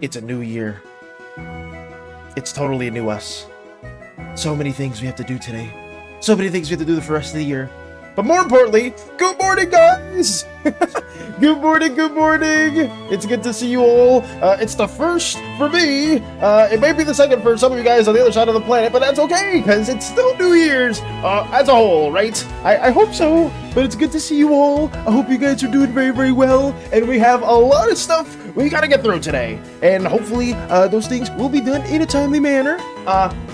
It's a new year. It's totally a new us. So many things we have to do today. So many things we have to do for the rest of the year. But more importantly, good morning, guys! Good morning, good morning! It's good to see you all. It's the first for me. It may be the second for some of you guys on the other side of the planet, but that's okay, because it's still New Year's as a whole, right? I hope so, but it's good to see you all. I hope you guys are doing very, very well, and we have a lot of stuff we gotta get through today, and hopefully those things will be done in a timely manner.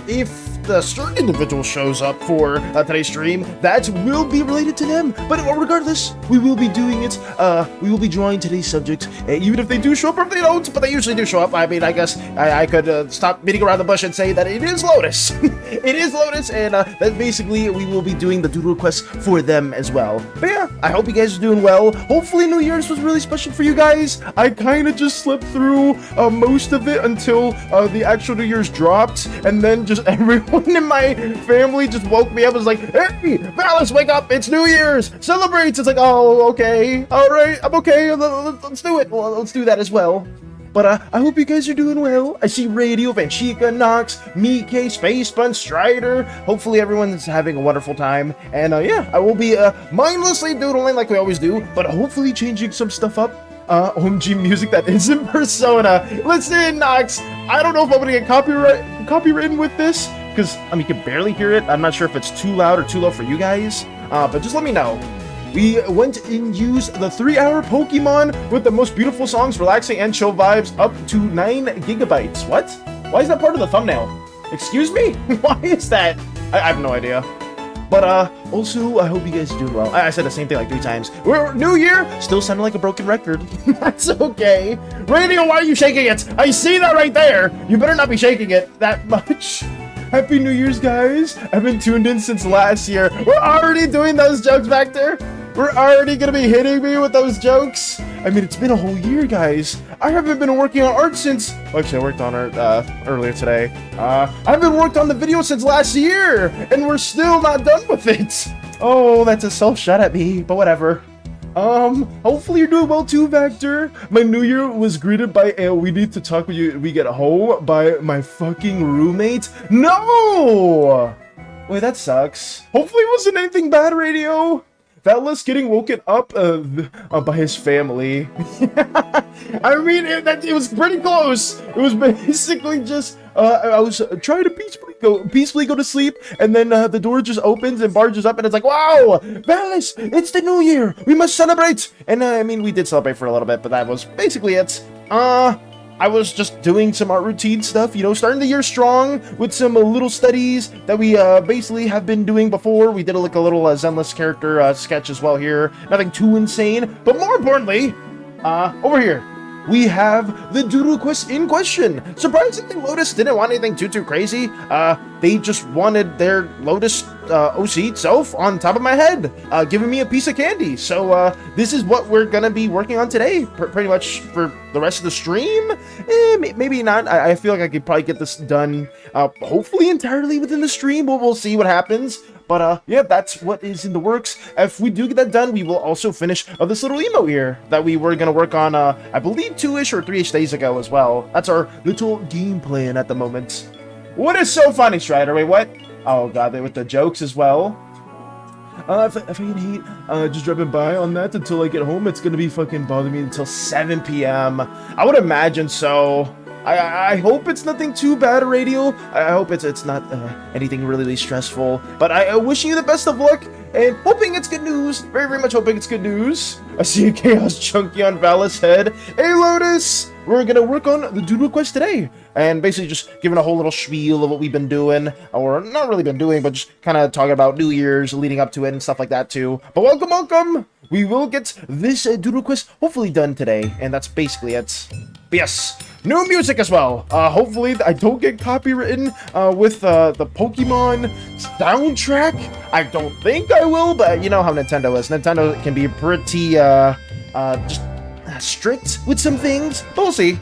If the certain individual shows up for today's stream, that will be related to them. But regardless, we will be doing it. We will be drawing today's subject, even if they do show up or if they don't. But they usually do show up. I mean, I guess I could stop beating around the bush and say that it is Lotus. It is Lotus, and that basically we will be doing the doodle requests for them as well. But yeah, I hope you guys are doing well. Hopefully, New Year's was really special for you guys. I kind of just slept through most of it until the actual New Year's dropped, and then just everyone in my family just woke me up and was like, "Hey, Valis, wake up! It's New Year's! Celebrate!" It's like, oh, okay, all right, I'm okay. Let's do it. Well, let's do that as well. But I hope you guys are doing well. I see Radio, Vanchika, Nox, Mike, Space Bun, Strider. Hopefully everyone's having a wonderful time. And yeah, I will be mindlessly doodling like we always do, but hopefully changing some stuff up. OMG music that isn't Persona. Listen, Nox, I don't know if I'm gonna get copywritten with this, because I mean, you can barely hear it. I'm not sure if it's too loud or too low for you guys, but just let me know. We went and used the 3-hour Pokemon with the most beautiful songs, relaxing and chill vibes, up to 9 gigabytes. What? Why is that part of the thumbnail? Excuse me? Why is that? I have no idea. But also, I hope you guys are doing well. I said the same thing like 3 times. We're New Year, still sounding like a broken record. That's okay. Radio, why are you shaking it? I see that right there. You better not be shaking it that much. Happy New Year's, guys. I've been tuned in since last year. We're already doing those jokes back there. We're already gonna be hitting me with those jokes. I mean, it's been a whole year, guys. I haven't been working on art since... Well, actually, I worked on art earlier today. I've been working on the video since last year, and we're still not done with it. Oh, that's a self-shot at me, but whatever. Hopefully you're doing well too, Vector. My New Year was greeted by a "we need to talk when we get home" by my fucking roommate. No! Wait, that sucks. Hopefully it wasn't anything bad, Radio. Valis getting woken up by his family. I mean, it was pretty close. It was basically just I was trying to peacefully go to sleep, and then the door just opens and barges up, and it's like, "Wow, Valis, it's the New Year. We must celebrate." And I mean, we did celebrate for a little bit, but that was basically it. I was just doing some art routine stuff, you know, starting the year strong with some little studies that we basically have been doing before. We did a little Zenless character sketch as well here. Nothing too insane, but more importantly, over here, we have the doodle quest in question. Surprisingly, Lotus didn't want anything too crazy. They just wanted their Lotus OC self on top of my head, giving me a piece of candy. So this is what we're gonna be working on today, pretty much for the rest of the stream. Maybe not. I feel like I could probably get this done, hopefully entirely within the stream. We'll see what happens. But yeah, that's what is in the works. If we do get that done, we will also finish this little emote here that we were going to work on, I believe 2-ish or 3-ish days ago as well. That's our little game plan at the moment. What is so funny, Strider? Wait, what? Oh god, with the jokes as well. If I can hate just driving by on that until I get home, it's going to be fucking bothering me until 7 p.m. I would imagine so. I hope it's nothing too bad, Radio. I hope it's not anything really stressful. But I wish you the best of luck, and hoping it's good news. Very, very much hoping it's good news. I see a Chaos Chunky on Valis' head. Hey, Lotus! We're gonna work on the doodle quest today, and basically just giving a whole little spiel of what we've been doing, or not really been doing, but just kind of talking about New Year's, leading up to it, and stuff like that too. But welcome, welcome! We will get this doodle quest hopefully done today, and that's basically it. But yes, new music as well. Hopefully I don't get copywritten with the Pokemon soundtrack. I don't think I will, but you know how Nintendo is. Nintendo can be pretty just strict with some things, but we'll see.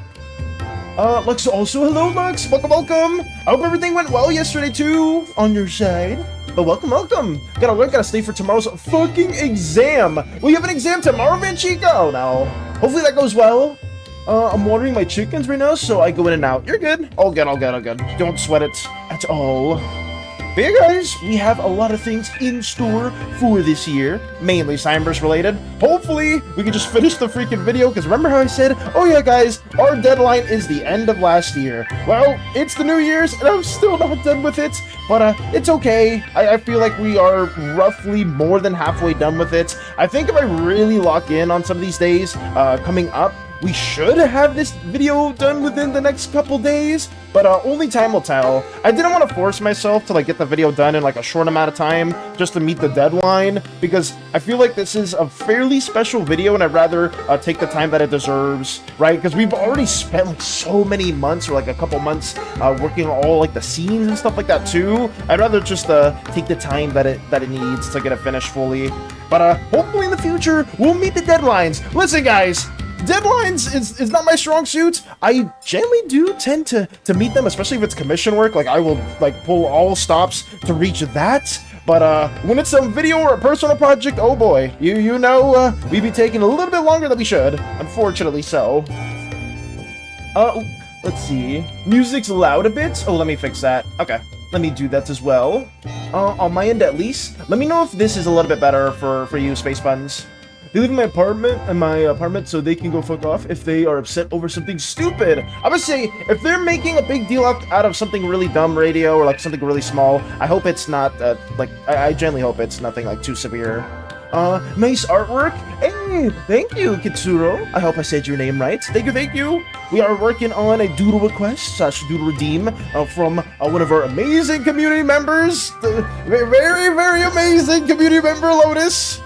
Lux also, hello Lux, welcome. I hope everything went well yesterday too, on your side. But welcome. Gotta learn, gotta stay for tomorrow's fucking exam. Will you have an exam tomorrow, Vanchika? Oh no. Hopefully that goes well. I'm watering my chickens right now, so I go in and out. You're good. All good, all good, all good. Don't sweat it at all. But yeah, guys, we have a lot of things in store for this year, mainly Cyberverse related. Hopefully, we can just finish the freaking video, because remember how I said, oh yeah, guys, our deadline is the end of last year. Well, it's the New Year's, and I'm still not done with it, but it's okay. I feel like we are roughly more than halfway done with it. I think if I really lock in on some of these days coming up, we should have this video done within the next couple days, but only time will tell. I didn't want to force myself to like get the video done in like a short amount of time just to meet the deadline, because I feel like this is a fairly special video and I'd rather take the time that it deserves, right? Because we've already spent like so many months or like a couple months working on all like the scenes and stuff like that too. I'd rather just take the time that it needs to get it finished fully. But hopefully in the future we'll meet the deadlines. Listen, guys. Deadlines is not my strong suit. I generally do tend to meet them, especially if it's commission work. Like I will like pull all stops to reach that. But when it's some video or a personal project, oh boy, you know we be taking a little bit longer than we should. Unfortunately so. Let's see. Music's loud a bit. Oh, let me fix that. Okay. Let me do that as well. On my end at least. Let me know if this is a little bit better for you, Space Buttons. They live in my apartment so they can go fuck off if they are upset over something stupid. I'm gonna say, if they're making a big deal out of something really dumb radio or like something really small, I hope it's not, like, I genuinely hope it's nothing like too severe. Nice artwork. Hey, thank you, Kitsuro. I hope I said your name right. Thank you, thank you. We are working on a doodle request / doodle redeem from one of our amazing community members. The very, very amazing community member, Lotus.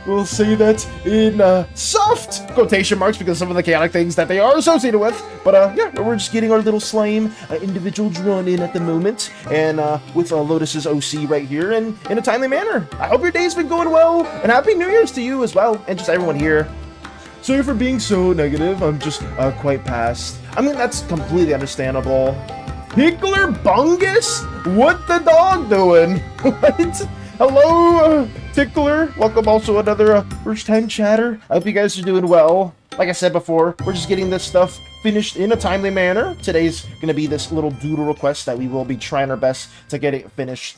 We'll say that in soft quotation marks because some of the chaotic things that they are associated with. But yeah, we're just getting our little slime individual drawn in at the moment, and with Lotus's OC right here, and in a timely manner. I hope your day's been going well, and Happy New Year's to you as well, and just everyone here. Sorry for being so negative. I'm just quite past. I mean, that's completely understandable. Pickler Bungus? What the dog doing? What? Hello, Tickler. Welcome also another first time chatter. I hope you guys are doing well. Like I said before, we're just getting this stuff finished in a timely manner. Today's gonna be this little doodle request that we will be trying our best to get it finished.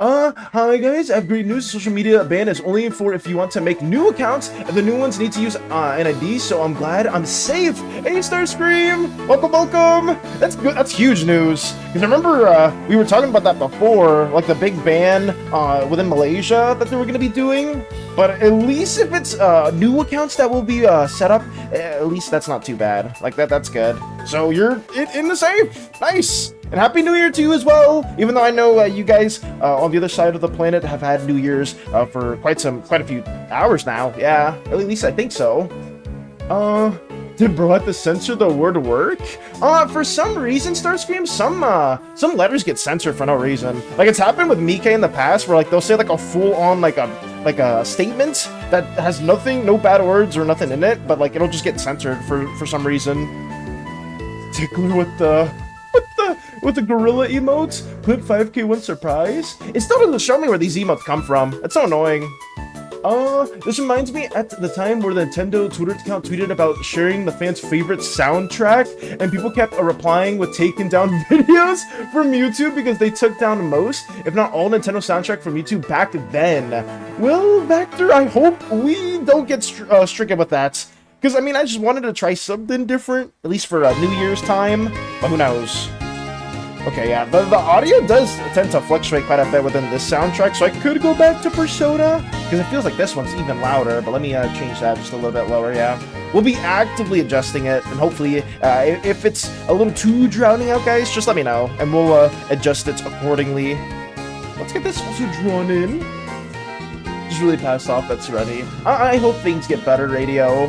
Hi guys, I have great news. Social media ban is only for if you want to make new accounts, and the new ones need to use NID, so I'm glad I'm safe. Hey, Starscream! Welcome, welcome! That's good, that's huge news. Because I remember, we were talking about that before, like the big ban, within Malaysia that they were gonna be doing. But at least if it's, new accounts that will be, set up, at least that's not too bad. Like, that's good. So you're in the safe! Nice! And Happy New Year to you as well, even though I know you guys on the other side of the planet have had New Year's for quite a few hours now. Yeah, at least I think so. Did bro have to censor the word work? For some reason, Starscream, some letters get censored for no reason. Like it's happened with Mika in the past, where like they'll say like a full-on like a statement that has nothing, no bad words or nothing in it, but like it'll just get censored for some reason. Tickler with the gorilla emotes? Put 5k one surprise? It still doesn't show me where these emotes come from. It's so annoying. This reminds me at the time where the Nintendo Twitter account tweeted about sharing the fans' favorite soundtrack, and people kept replying with taking down videos from YouTube because they took down most, if not all, Nintendo soundtrack from YouTube back then. Well, Vector, I hope we don't get stricken with that. Because, I mean, I just wanted to try something different, at least for New Year's time, but who knows. Okay, yeah, the audio does tend to fluctuate quite a bit within this soundtrack, so I could go back to Persona, because it feels like this one's even louder, but let me change that just a little bit lower, yeah. We'll be actively adjusting it, and hopefully, if it's a little too drowning out, guys, just let me know, and we'll adjust it accordingly. Let's get this also drawn in. Just really passed off, that's ready. I hope things get better, radio.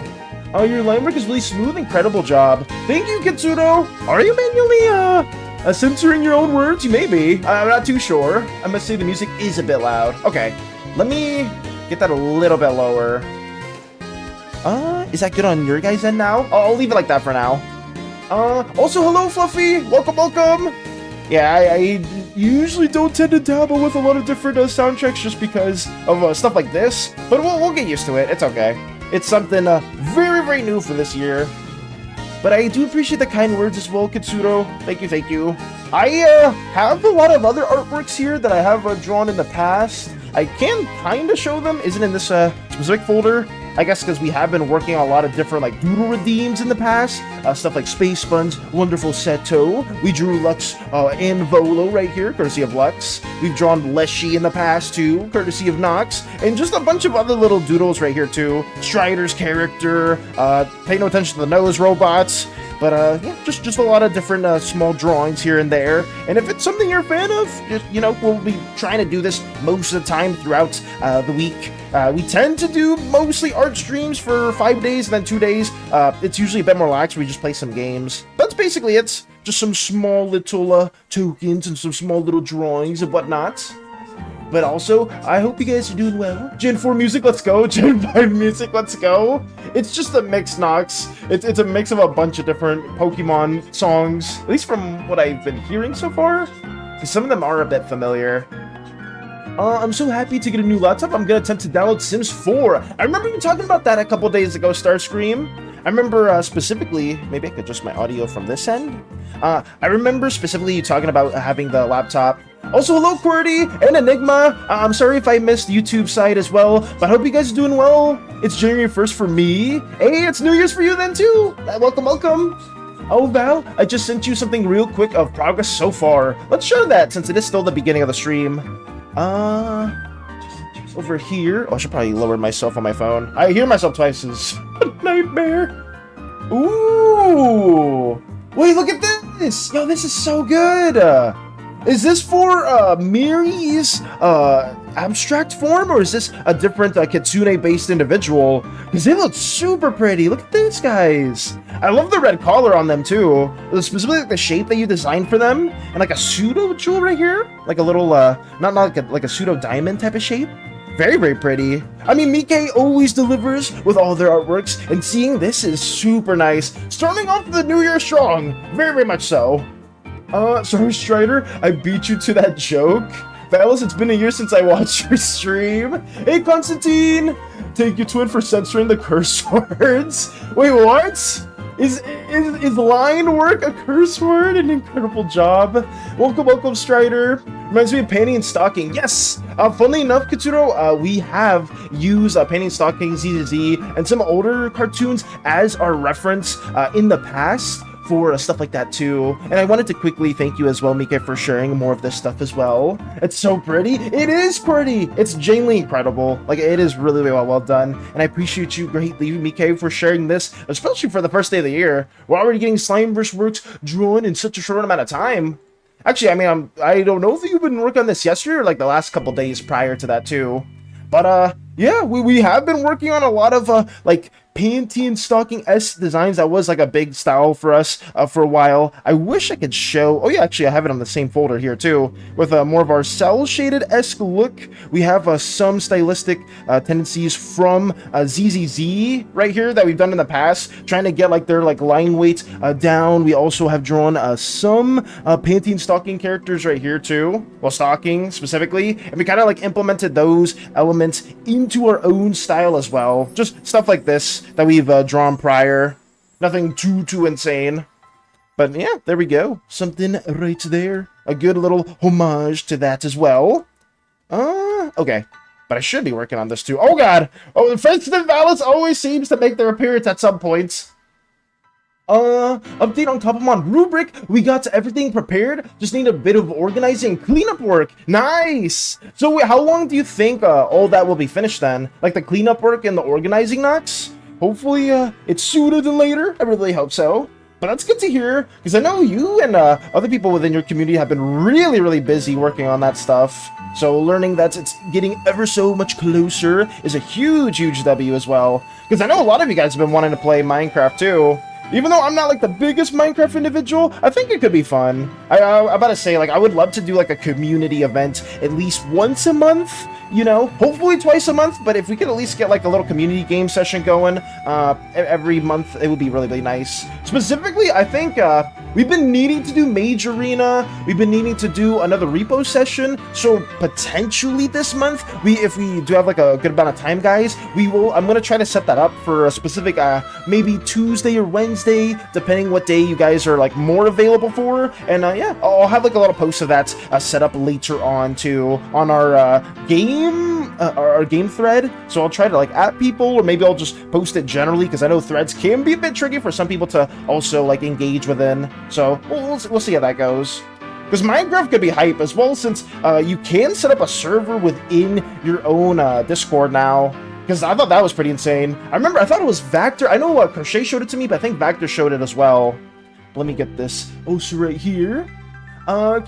Your line work is really smooth, incredible job. Thank you, Kitsuro! Are you manually, censoring your own words? You may be. I'm not too sure. I must say the music is a bit loud. Okay, let me get that a little bit lower. Is that good on your guys' end now? I'll leave it like that for now. Also, hello, Fluffy! Welcome, welcome! Yeah, I usually don't tend to dabble with a lot of different soundtracks just because of stuff like this, but we'll get used to it. It's okay. It's something very very new for this year. But I do appreciate the kind words as well, Katsuro. Thank you, thank you. I have a lot of other artworks here that I have drawn in the past. I can kind of show them. Isn't in this specific folder. I guess because we have been working on a lot of different like doodle redeems in the past. Stuff like Space Sponge, Wonderful Seto. We drew Lux and Volo right here, courtesy of Lux. We've drawn Leshy in the past too, courtesy of Nox. And just a bunch of other little doodles right here too. Strider's character, pay no attention to the nose robots. But yeah, just a lot of different small drawings here and there. And if it's something you're a fan of, just, you know, we'll be trying to do this most of the time throughout the week. We tend to do mostly art streams for 5 days and then 2 days. It's usually a bit more relaxed. We just play some games. That's basically it. Just some small little tokens and some small little drawings and whatnot. But also, I hope you guys are doing well. Gen 4 music, let's go. Gen 5 music, let's go. It's just a mix, Nox. It's a mix of a bunch of different Pokemon songs, at least from what I've been hearing so far. Because some of them are a bit familiar. I'm so happy to get a new laptop. I'm gonna attempt to download Sims 4. I remember you talking about that a couple days ago, Starscream. I remember specifically, maybe I could adjust my audio from this end. I remember specifically you talking about having the laptop. Also, hello, QWERTY and Enigma. I'm sorry if I missed YouTube side as well, but I hope you guys are doing well. It's January 1st for me. Hey, it's New Year's for you then too. Welcome, welcome. Oh, Val, I just sent you something real quick of progress so far. Let's share that since it is still the beginning of the stream. Over here. Oh, I should probably lower myself on my phone. I hear myself twice is a nightmare. Ooh. Wait, look at this. Yo, this is so good. Is this for Miri's abstract form, or is this a different Kitsune-based individual? Because they look super pretty. Look at this, guys. I love the red collar on them, too. Specifically, like, the shape that you designed for them. And like a pseudo jewel right here. Like a little, not like a pseudo diamond type of shape. Very, very pretty. I mean, Mike always delivers with all their artworks. And seeing this is super nice. Starting off the new year strong. Very, very much so. Sorry, Strider, I beat you to that joke. Fellas, it's been a year since I watched your stream. Hey, Constantine! Thank you, Twin, for censoring the curse words. Wait, what? Is line work a curse word? An incredible job. Welcome, welcome, Strider. Reminds me of Painting and Stalking. Yes! Funnily enough, Katsuro, we have used Painting and Stalking, ZZZ, and some older cartoons as our reference in the past. For stuff like that too. And I wanted to quickly thank you as well, Mike, for sharing more of this stuff as well. It's so pretty. It is pretty. It's genuinely incredible. Like, it is really well done. And I appreciate you greatly, Mike, for sharing this, especially for the first day of the year. We're already getting Slimeverse works drawn in such a short amount of time. Actually, I mean, I don't know if you've been working on this yesterday or like the last couple days prior to that too. But yeah, we have been working on a lot of like Painting and Stalking-esque designs. That was like a big style for us for a while. I wish I could show. Oh yeah, actually I have it on the same folder here too, with more of our cel-shaded-esque look. We have some stylistic tendencies from ZZZ right here that we've done in the past, trying to get like their like line weight down. We also have drawn some Painting and Stalking characters right here too, well, Stalking specifically, and we kind of like implemented those elements into our own style as well. Just stuff like this that we've drawn prior. Nothing too insane. But yeah, there we go. Something right there. A good little homage to that as well. Okay. But I should be working on this too. Oh god! Oh, the festive balance always seems to make their appearance at some points. Update on Kapamon rubric. We got everything prepared. Just need a bit of organizing cleanup work. Nice! So wait, how long do you think all that will be finished then? Like the cleanup work and the organizing knots? Hopefully, it's sooner than later. I really hope so. But that's good to hear, because I know you and other people within your community have been really busy working on that stuff. So learning that it's getting ever so much closer is a huge W as well. Because I know a lot of you guys have been wanting to play Minecraft too. Even though I'm not like the biggest Minecraft individual, I think it could be fun. I'm about to say, like, I would love to do like a community event at least once a month, you know, hopefully twice a month, but if we could at least get like a little community game session going every month, it would be really, really nice. Specifically, I think we've been needing to do Mage Arena, we've been needing to do another repo session, so potentially this month, if we do have like a good amount of time, guys, I'm gonna try to set that up for a specific maybe Tuesday or Wednesday, depending what day you guys are like more available for. And yeah, I'll have like a little post of that set up later on too on our game thread. So I'll try to like at people, or maybe I'll just post it generally, because I know threads can be a bit tricky for some people to also like engage within. So we'll see how that goes. Because Minecraft could be hype as well, since you can set up a server within your own Discord now. Because I thought that was pretty insane. I thought it was Vactor. I know Crochet showed it to me, but I think Vactor showed it as well. Let me get this also right here.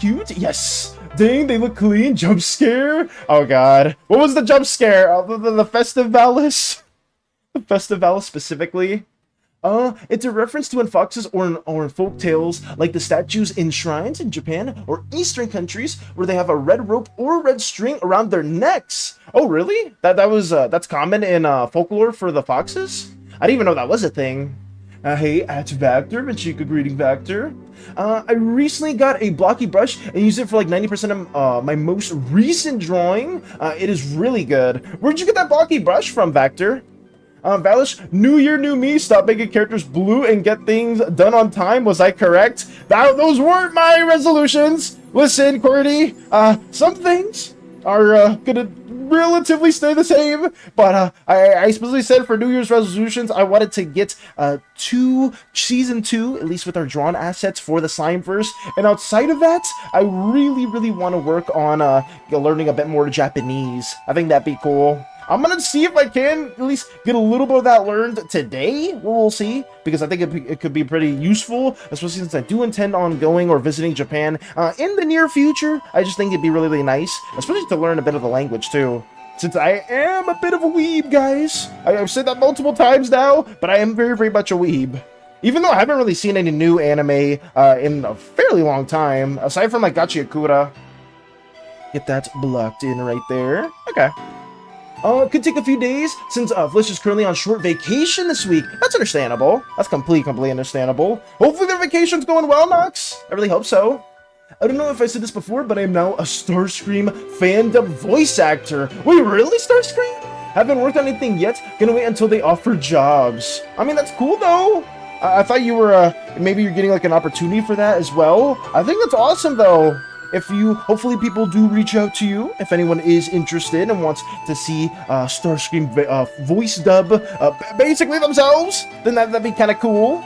Cute. Yes. Dang, they look clean. Jump scare. Oh, God. What was the jump scare? The Festivalis? The Festivalis specifically? It's a reference to in foxes or in folk tales, like the statues in shrines in Japan or Eastern countries where they have a red rope or red string around their necks. Oh, really? That's common in folklore for the foxes? I didn't even know that was a thing. Hey, at Vactor, Machika greeting Vactor. I recently got a blocky brush and used it for like 90% of my most recent drawing. It is really good. Where'd you get that blocky brush from, Vactor? Valish, new year, new me, stop making characters blue and get things done on time. Was I correct? Those weren't my resolutions. Listen, Cordy, some things are gonna relatively stay the same, but I specifically said for New Year's resolutions, I wanted to get season 2, at least with our drawn assets for the Slimeverse, and outside of that, I really, really want to work on learning a bit more Japanese. I think that'd be cool. I'm gonna see if I can at least get a little bit of that learned today. We'll see, because I think it could be pretty useful, especially since I do intend on going or visiting Japan in the near future. I just think it'd be really, really nice, especially to learn a bit of the language too, since I am a bit of a weeb, guys. I've said that multiple times now, but I am very, very much a weeb. Even though I haven't really seen any new anime in a fairly long time, aside from like Gachiakura. Get that blocked in right there. Okay. Could take a few days since Flish is currently on short vacation this week. That's understandable. That's completely understandable. Hopefully their vacation's going well, Nox. I really hope so. I don't know if I said this before, but I am now a Starscream fandom voice actor. Wait, really, Starscream? Haven't worked on anything yet. Gonna wait until they offer jobs. I mean, that's cool though. I thought you were, maybe you're getting like an opportunity for that as well. I think that's awesome though. Hopefully people do reach out to you, if anyone is interested and wants to see Starscream voice dub basically themselves, then that'd be kind of cool.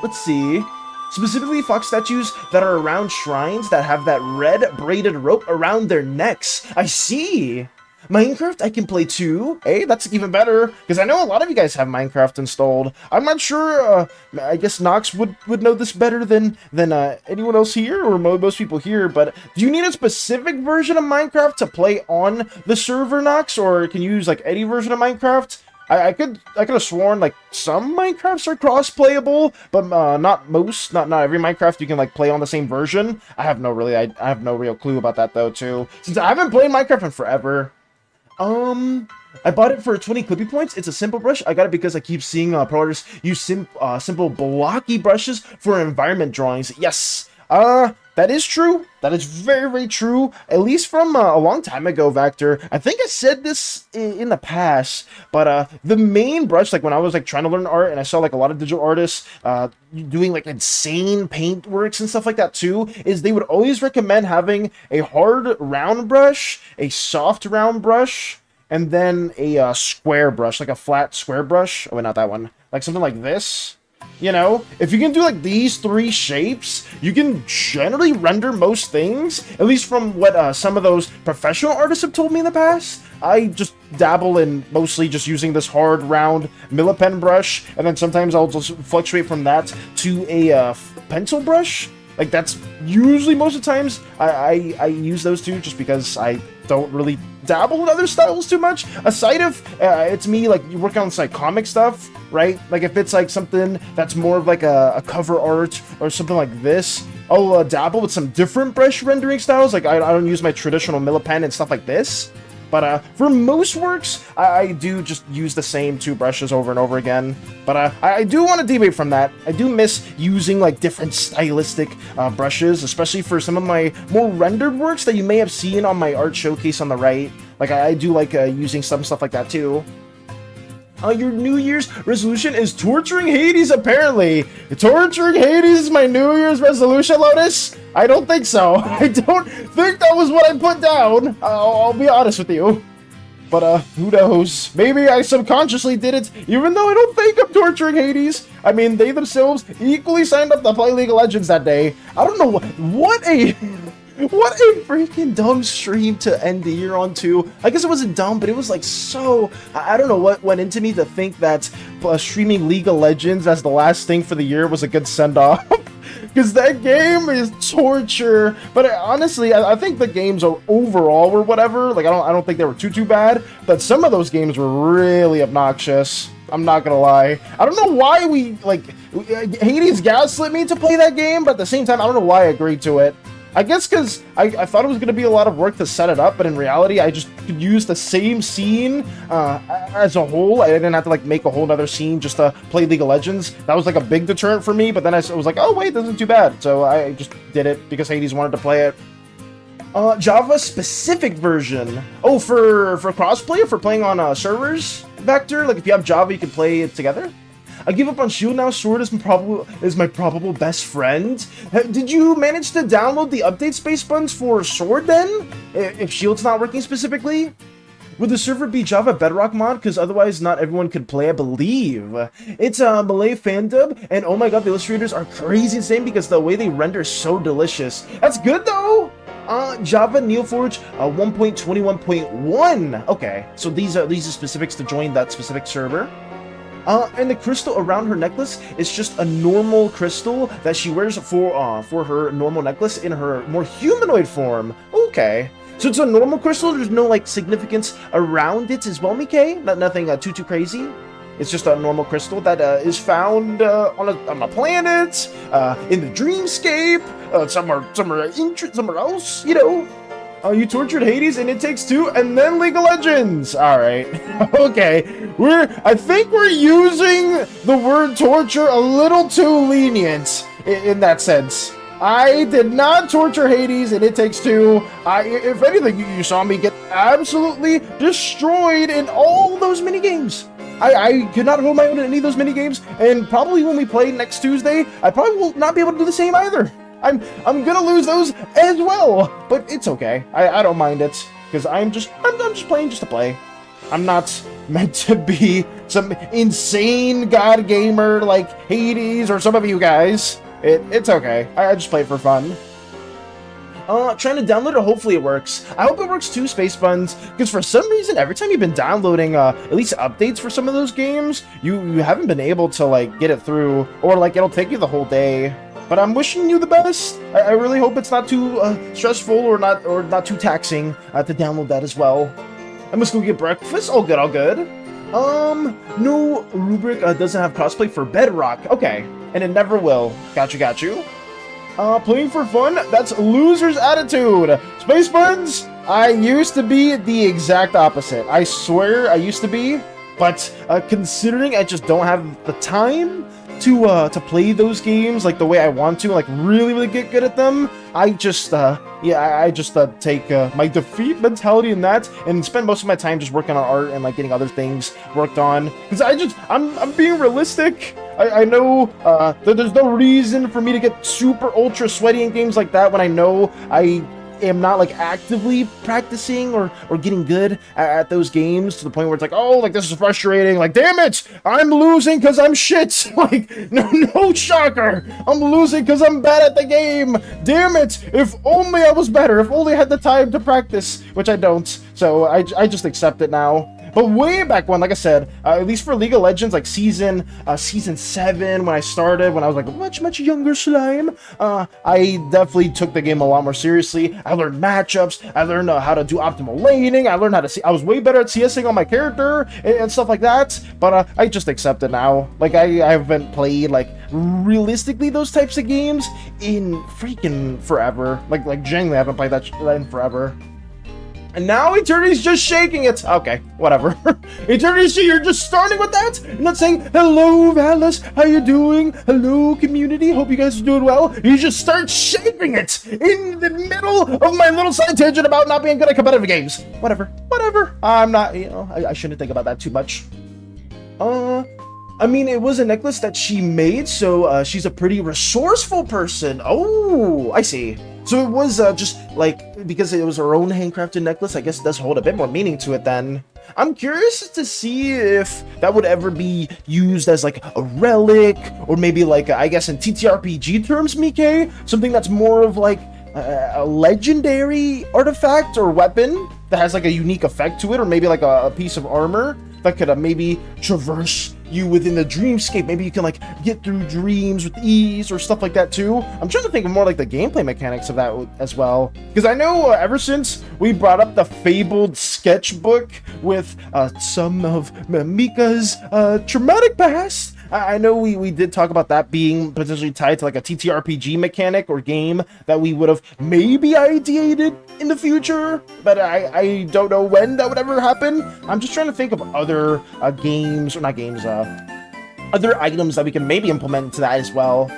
Let's see. Specifically fox statues that are around shrines that have that red braided rope around their necks. I see. Minecraft I can play too. Hey, that's even better, because I know a lot of you guys have Minecraft installed. I'm not sure, I guess Nox would know this better than anyone else here, or most people here, but do you need a specific version of Minecraft to play on the server, Nox, or can you use like any version of Minecraft? I could have sworn like some Minecrafts are cross-playable, but not most, not every Minecraft you can like play on the same version. I have no real clue about that though too, since I haven't played Minecraft in forever. I bought it for 20 clippy points. It's a simple brush. I got it because I keep seeing pro artists use simple blocky brushes for environment drawings. Yes, that is true. That is very, very true. At least from a long time ago, Vactor. I think I said this in the past, but the main brush, like when I was like trying to learn art and I saw like a lot of digital artists doing like insane paint works and stuff like that too, is they would always recommend having a hard round brush, a soft round brush, and then a square brush, like a flat square brush. Oh, wait, not that one. Like something like this. You know, if you can do like these 3 shapes, you can generally render most things, at least from what some of those professional artists have told me in the past. I just dabble in mostly just using this hard round Millipen brush, and then sometimes I'll just fluctuate from that to a pencil brush. Like that's usually most of the times I use those two, just because I don't really dabble in other styles too much. Aside of it's me, like, you work on like comic stuff, right? Like if it's like something that's more of like a cover art or something like this, I'll dabble with some different brush rendering styles. Like I don't use my traditional Millipen and stuff like this. But for most works, I do just use the same 2 brushes over and over again. But I do want to deviate from that. I do miss using like different stylistic brushes, especially for some of my more rendered works that you may have seen on my art showcase on the right. Like I do like using some stuff like that too. Your New Year's resolution is torturing Hades, apparently. Torturing Hades is my New Year's resolution, Lotus? I don't think so. I don't think that was what I put down. I'll be honest with you. But, who knows? Maybe I subconsciously did it, even though I don't think I'm torturing Hades. I mean, they themselves equally signed up to play League of Legends that day. I don't know what a... What a freaking dumb stream to end the year on too. I guess it wasn't dumb, but it was like so... I don't know what went into me to think that streaming League of Legends as the last thing for the year was a good send-off. Because that game is torture. But honestly, I think the games overall were whatever. Like, I don't think they were too bad. But some of those games were really obnoxious. I'm not gonna lie. I don't know why Hades gaslit me to play that game, but at the same time, I don't know why I agreed to it. I guess because I thought it was going to be a lot of work to set it up, but in reality, I just could use the same scene as a whole. I didn't have to like make a whole other scene just to play League of Legends. That was like a big deterrent for me, but then I was like, oh wait, this isn't too bad. So I just did it because Hades wanted to play it. Java specific version. Oh, for crossplay, for playing on servers, Vector? Like if you have Java, you can play it together? I give up on Shield now. Sword is my probable best friend. Did you manage to download the update space buttons for Sword then? If Shield's not working specifically? Would the server be Java Bedrock mod? Because otherwise not everyone could play, I believe. It's a Malay fan dub, and oh my god, the illustrators are crazy insane because the way they render is so delicious. That's good though! Java Neoforge 1.21.1. Okay, so these are specifics to join that specific server. And the crystal around her necklace is just a normal crystal that she wears for her normal necklace in her more humanoid form. Okay. So it's a normal crystal, there's no like significance around it as well, Mike? Nothing too crazy. It's just a normal crystal that is found on a planet, in the dreamscape, somewhere else, you know. You tortured Hades and It Takes Two, and then League of Legends. All right, okay. I think we're using the word torture a little too lenient in that sense. I did not torture Hades and It Takes Two. If anything, you saw me get absolutely destroyed in all those mini games. I could not hold my own in any of those mini games, and probably when we play next Tuesday, I probably will not be able to do the same either. I'm gonna lose those as well, but it's okay. I don't mind it because I'm just playing just to play. I'm not meant to be some insane god gamer like Hades or some of you guys. It's okay. I just play it for fun. Trying to download it, hopefully it works. I hope it works too, Space Buns, because for some reason, every time you've been downloading at least updates for some of those games, you haven't been able to like get it through, or like it'll take you the whole day. But I'm wishing you the best. I really hope it's not too stressful or not too taxing to download that as well. I must go get breakfast. All good, all good. No rubric doesn't have crossplay for Bedrock. Okay, and it never will. Got you. Playing for fun? That's loser's attitude. Space Buns, I used to be the exact opposite. I swear I used to be, but considering I just don't have the time to play those games like the way I want to, like really get good at them, I just take my defeat mentality in that and spend most of my time just working on art and like getting other things worked on, because I'm being realistic. I know that there's no reason for me to get super ultra sweaty in games like that when I know I am not like actively practicing or getting good at those games to the point where it's like, oh, like this is frustrating, like damn it, I'm losing because I'm shit. Like no shocker, I'm losing because I'm bad at the game. Damn it, if only I was better, if only I had the time to practice, which I don't. So I just accept it now. But way back when, like I said, at least for League of Legends, like season 7, when I started, when I was like a much younger slime, I definitely took the game a lot more seriously. I learned matchups, I learned how to do optimal laning, I learned how to see, I was way better at CSing on my character and stuff like that. But I just accept it now. Like I haven't played like realistically those types of games in freaking forever. Like genuinely, I haven't played that in forever. And now Eternity's just shaking it. Okay, whatever. Eternity, you're just starting with that? You're not saying, hello, Valis, how you doing? Hello, community, hope you guys are doing well. You just start shaking it in the middle of my little side tangent about not being good at competitive games. Whatever. I'm not, I shouldn't think about that too much. I mean, it was a necklace that she made, so she's a pretty resourceful person. Oh, I see. So it was just like, because it was her own handcrafted necklace, I guess it does hold a bit more meaning to it then. I'm curious to see if that would ever be used as like a relic, or maybe like, I guess in TTRPG terms, Mike, something that's more of like a legendary artifact or weapon that has like a unique effect to it, or maybe like a piece of armor that could maybe traverse you within the dreamscape. Maybe you can like get through dreams with ease or stuff like that too. I'm trying to think of more like the gameplay mechanics of that as well, because I know ever since we brought up the fabled sketchbook with some of Mika's traumatic past, I know we did talk about that being potentially tied to like a TTRPG mechanic or game that we would have maybe ideated in the future, but I don't know when that would ever happen. I'm just trying to think of other games, or not games, other items that we can maybe implement into that as well.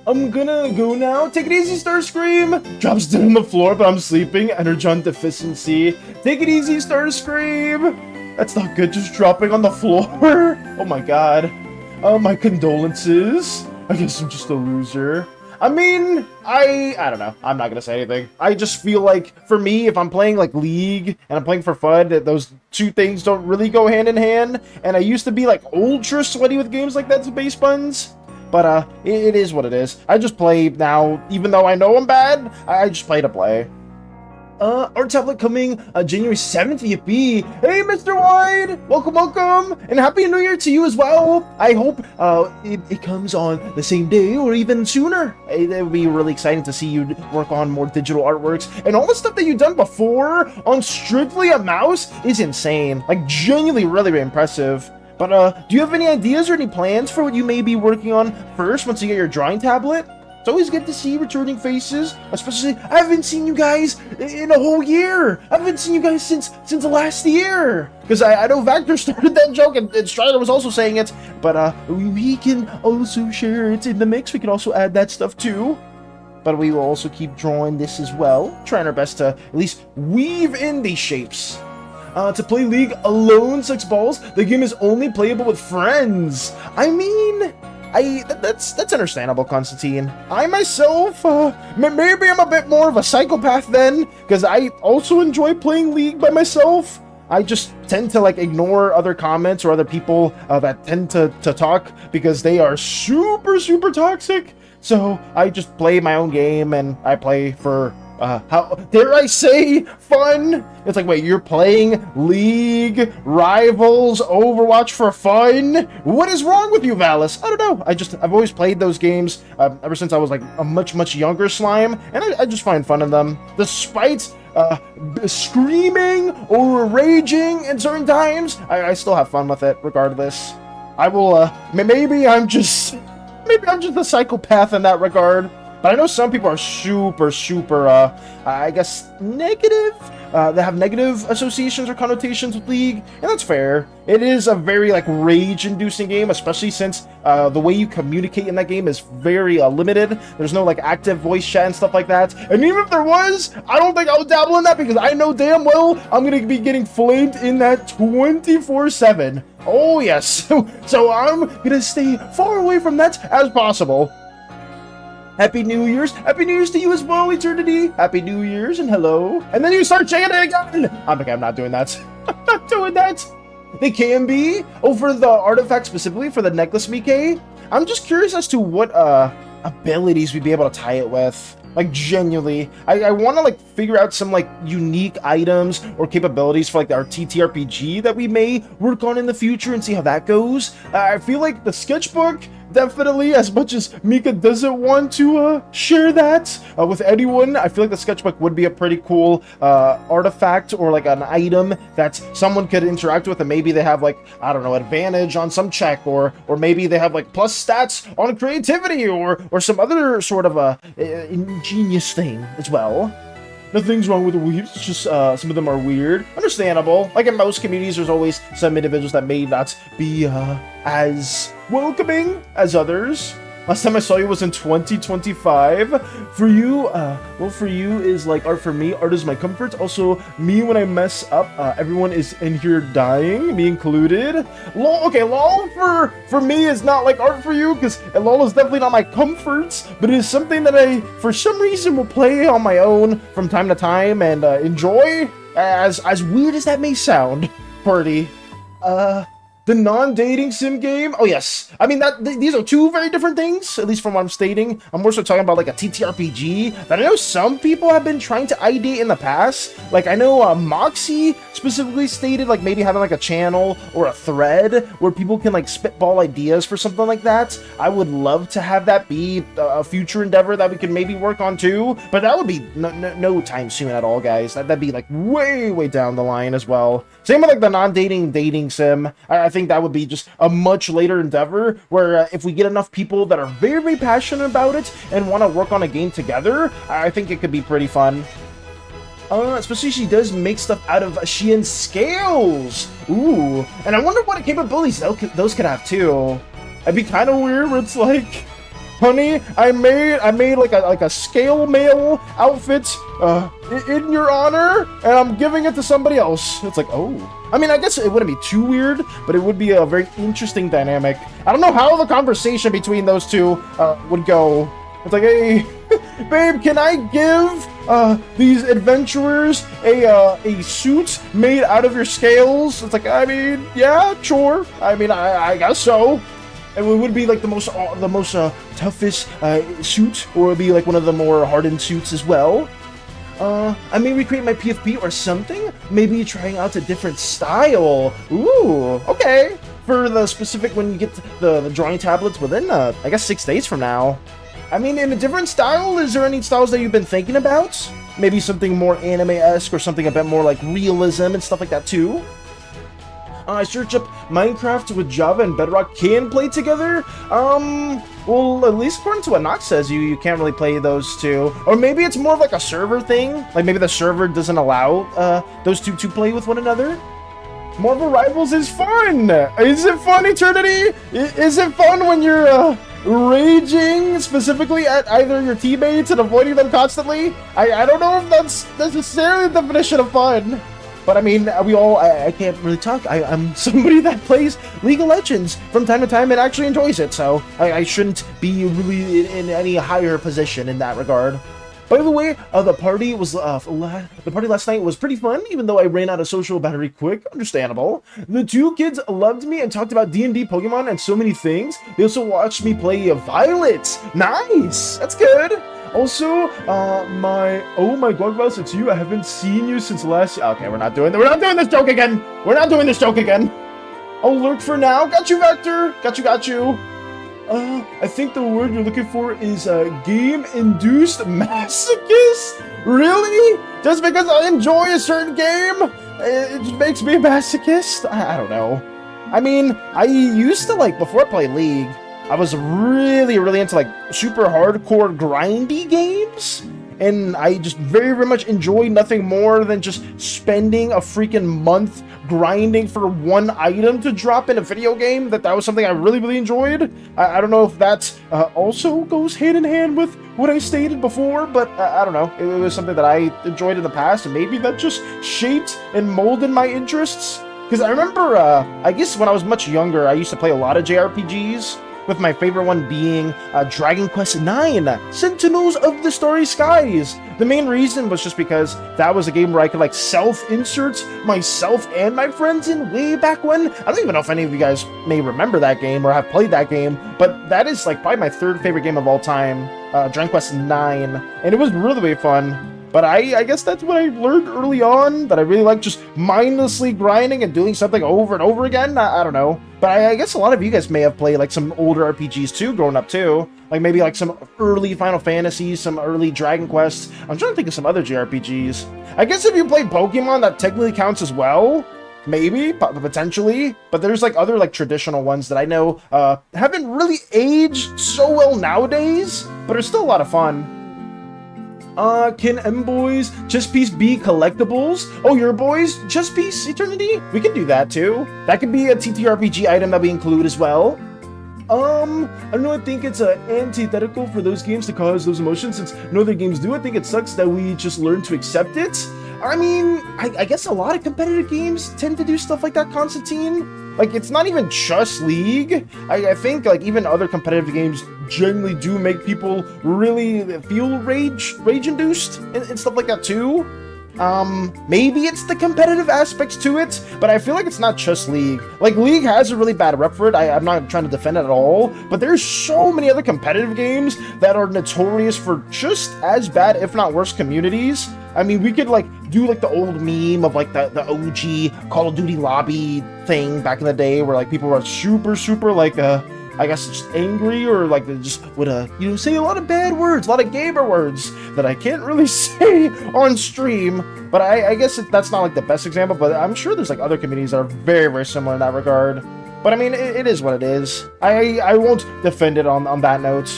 I'm gonna go now. Take it easy, Starscream. Drops down on the floor, but I'm sleeping. Energon deficiency. Take it easy, Starscream. That's not good, just dropping on the floor. Oh my god. My condolences. I guess I'm just a loser. I mean, I don't know. I'm not gonna say anything. I just feel like, for me, if I'm playing like League and I'm playing for fun, that those two things don't really go hand in hand. And I used to be like ultra sweaty with games like that to base buns. But it is what it is. I just play now, even though I know I'm bad, I just play to play. Our tablet coming January 7th, yippee! Hey, Mr. Wide! Welcome! And Happy New Year to you as well! I hope it comes on the same day or even sooner. It would be really exciting to see you work on more digital artworks. And all the stuff that you've done before on strictly a mouse is insane. Like, genuinely really impressive. But do you have any ideas or any plans for what you may be working on first once you get your drawing tablet? It's always good to see returning faces, especially I haven't seen you guys in a whole year. I haven't seen you guys since the last year. Because I know Vector started that joke and Strider was also saying it, but we can also share it in the mix. We can also add that stuff too. But we will also keep drawing this as well, trying our best to at least weave in these shapes. To play League alone, 6 balls, the game is only playable with friends. I mean, that's understandable, Constantine. I myself, maybe I'm a bit more of a psychopath then, because I also enjoy playing League by myself. I just tend to like ignore other comments or other people that tend to talk, because they are super toxic. So I just play my own game, and I play for how dare I say fun? It's like, wait, you're playing League, Rivals, Overwatch for fun? What is wrong with you, Valis? I don't know. I've always played those games ever since I was like a much younger slime, and I just find fun in them. Despite screaming or raging in certain times, I still have fun with it regardless. I will maybe I'm just a psychopath in that regard. But I know some people are super, I guess, negative. They have negative associations or connotations with League, and that's fair. It is a very, like, rage-inducing game, especially since the way you communicate in that game is very limited. There's no, like, active voice chat and stuff like that. And even if there was, I don't think I would dabble in that, because I know damn well I'm going to be getting flamed in that 24/7. Oh, yes. So I'm going to stay far away from that as possible. Happy New Year's! Happy New Year's to you as well, Eternity! Happy New Year's and hello! And then you start chanting again! I'm not doing that. I'm not doing that! They can be, over the artifact specifically for the necklace, Mike. I'm just curious as to what abilities we'd be able to tie it with. Like, genuinely. I want to, like, figure out some, like, unique items or capabilities for, like, our TTRPG that we may work on in the future and see how that goes. I feel like the sketchbook, definitely, as much as Mika doesn't want to share that with anyone, I feel like the sketchbook would be a pretty cool artifact or, like, an item that someone could interact with, and maybe they have, like, I don't know, advantage on some check, or maybe they have, like, plus stats on creativity, or some other sort of ingenious thing as well. Nothing's wrong with the weebs, it's just some of them are weird. Understandable. Like in most communities, there's always some individuals that may not be as welcoming as others. Last time I saw you was in 2025. For you, well, for you is like art for me. Art is my comfort. Also, me when I mess up, everyone is in here dying, me included. LOL, okay, LOL for me is not like art for you, because LOL is definitely not my comforts, but it is something that I, for some reason, will play on my own from time to time and enjoy, as weird as that may sound, party. The non-dating sim game? Oh, yes. I mean, these are two very different things, at least from what I'm stating. I'm more so talking about, like, a TTRPG that I know some people have been trying to ideate in the past. Like, I know Moxie specifically stated, like, maybe having, like, a channel or a thread where people can, like, spitball ideas for something like that. I would love to have that be a future endeavor that we could maybe work on, too. But that would be no time soon at all, guys. That'd be, like, way down the line as well. Same with, like, the non-dating dating sim. I think that would be just a much later endeavor where if we get enough people that are very passionate about it and want to work on a game together, I think it could be pretty fun. Especially she does make stuff out of Shein scales. Ooh, and I wonder what capabilities those could have too. It'd be kind of weird where it's like, honey, I made like a scale mail outfit in your honor, and I'm giving it to somebody else. It's like, oh. I mean, I guess it wouldn't be too weird, but it would be a very interesting dynamic. I don't know how the conversation between those two would go. It's like, hey, babe, can I give these adventurers a suit made out of your scales? It's like, I mean, yeah, sure. I mean, I guess so. It would be like the most toughest suit, or it would be like one of the more hardened suits as well. I may recreate my PFP or something. Maybe trying out a different style. Ooh, okay. For the specific, when you get the drawing tablets within, I guess 6 days from now. I mean, in a different style, is there any styles that you've been thinking about? Maybe something more anime-esque or something a bit more like realism and stuff like that too? I search up Minecraft with Java and Bedrock can play together. Well, at least according to what Nox says, you can't really play those two. Or maybe it's more of like a server thing. Like maybe the server doesn't allow those two to play with one another. Marvel Rivals is fun! Is it fun, Eternity? Is it fun when you're raging specifically at either your teammates and avoiding them constantly? I don't know if that's necessarily the definition of fun. But I mean, I can't really talk. I'm somebody that plays League of Legends from time to time and actually enjoys it, so I shouldn't be really in any higher position in that regard. By the way, the party last night was pretty fun, even though I ran out of social battery quick. Understandable. The two kids loved me and talked about D&D, Pokemon, and so many things. They also watched me play Violet. Nice! That's good. Also, oh my god, Mouse, it's you. I haven't seen you since last year. Okay, we're not doing this joke again. We're not doing this joke again. I'll lurk for now. Got you, Vector. Got you. I think the word you're looking for is game-induced masochist? Really? Just because I enjoy a certain game, it makes me a masochist? I don't know. I mean, I used to, like, before I played League, I was really into, like, super hardcore grindy games, and I just very much enjoy nothing more than just spending a freaking month grinding for one item to drop in a video game. That was something I really enjoyed. I don't know if that also goes hand in hand with what I stated before, but I don't know. It was something that I enjoyed in the past, and maybe that just shaped and molded my interests. Because I remember, I guess when I was much younger, I used to play a lot of JRPGs, with my favorite one being Dragon Quest IX, Sentinels of the Starry Skies. The main reason was just because that was a game where I could, like, self-insert myself and my friends in way back when. I don't even know if any of you guys may remember that game or have played that game, but that is, like, probably my third favorite game of all time. Dragon Quest 9, and it was really, really fun. But I guess that's what I learned early on, that I really like just mindlessly grinding and doing something over and over again. I don't know. But I guess a lot of you guys may have played like some older RPGs too, growing up too. Like maybe like some early Final Fantasies, some early Dragon Quests. I'm trying to think of some other JRPGs. I guess if you played Pokemon, that technically counts as well. Maybe, potentially. But there's like other like traditional ones that I know haven't really aged so well nowadays, but are still a lot of fun. Can M-Boys Chess Piece be collectibles? Oh, your boys Chess Piece Eternity? We can do that too. That could be a TTRPG item that we include as well. I don't know, I think it's antithetical for those games to cause those emotions, since no other games do. I think it sucks that we just learn to accept it. I mean, I guess a lot of competitive games tend to do stuff like that, Constantine. Like, it's not even just League. I think, like, even other competitive games generally do make people really feel rage-induced and stuff like that, too. Maybe it's the competitive aspects to it, but I feel like it's not just League. Like, League has a really bad rep for it. I'm not trying to defend it at all, but there's so many other competitive games that are notorious for just as bad, if not worse, communities. I mean, we could, like, do, like, the old meme of, like, the OG Call of Duty lobby thing back in the day where, like, people were super, like, I guess just angry, or like they just would you know, say a lot of bad words, a lot of gamer words that I can't really say on stream. But I guess that's not like the best example, but I'm sure there's like other communities that are very similar in that regard. But I mean, it is what it is. I won't defend it on that note.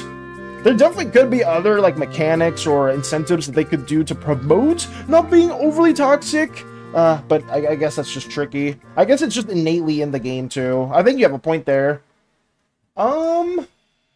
There definitely could be other like mechanics or incentives that they could do to promote not being overly toxic. But I guess that's just tricky. I guess it's just innately in the game too. I think you have a point there.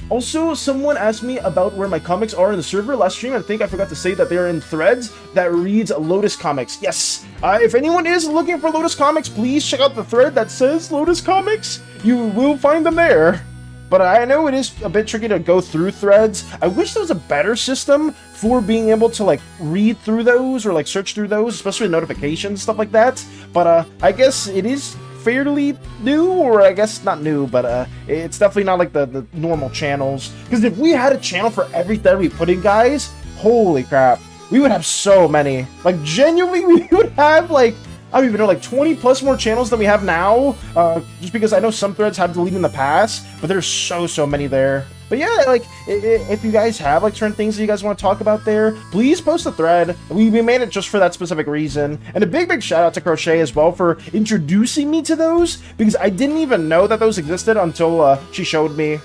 Also, someone asked me about where my comics are in the server last stream. I think I forgot to say that they're in threads that reads Lotus Comics. Yes, if anyone is looking for Lotus Comics, please check out the thread that says Lotus Comics. You will find them there. But I know it is a bit tricky to go through threads. I wish there was a better system for being able to like read through those or like search through those, especially notifications, stuff like that. But I guess it is fairly new, or I guess not new, but it's definitely not like the normal channels. Because if we had a channel for every thread we put in, guys, holy crap, we would have so many. Like, genuinely, we would have like, I don't even know, like 20 plus more channels than we have now. Just because I know some threads have deleted in the past, but there's so many there. But yeah, like, if you guys have like certain things that you guys want to talk about there, please post a thread. We made it just for that specific reason. And a big shout out to Crochet as well for introducing me to those, because I didn't even know that those existed until she showed me.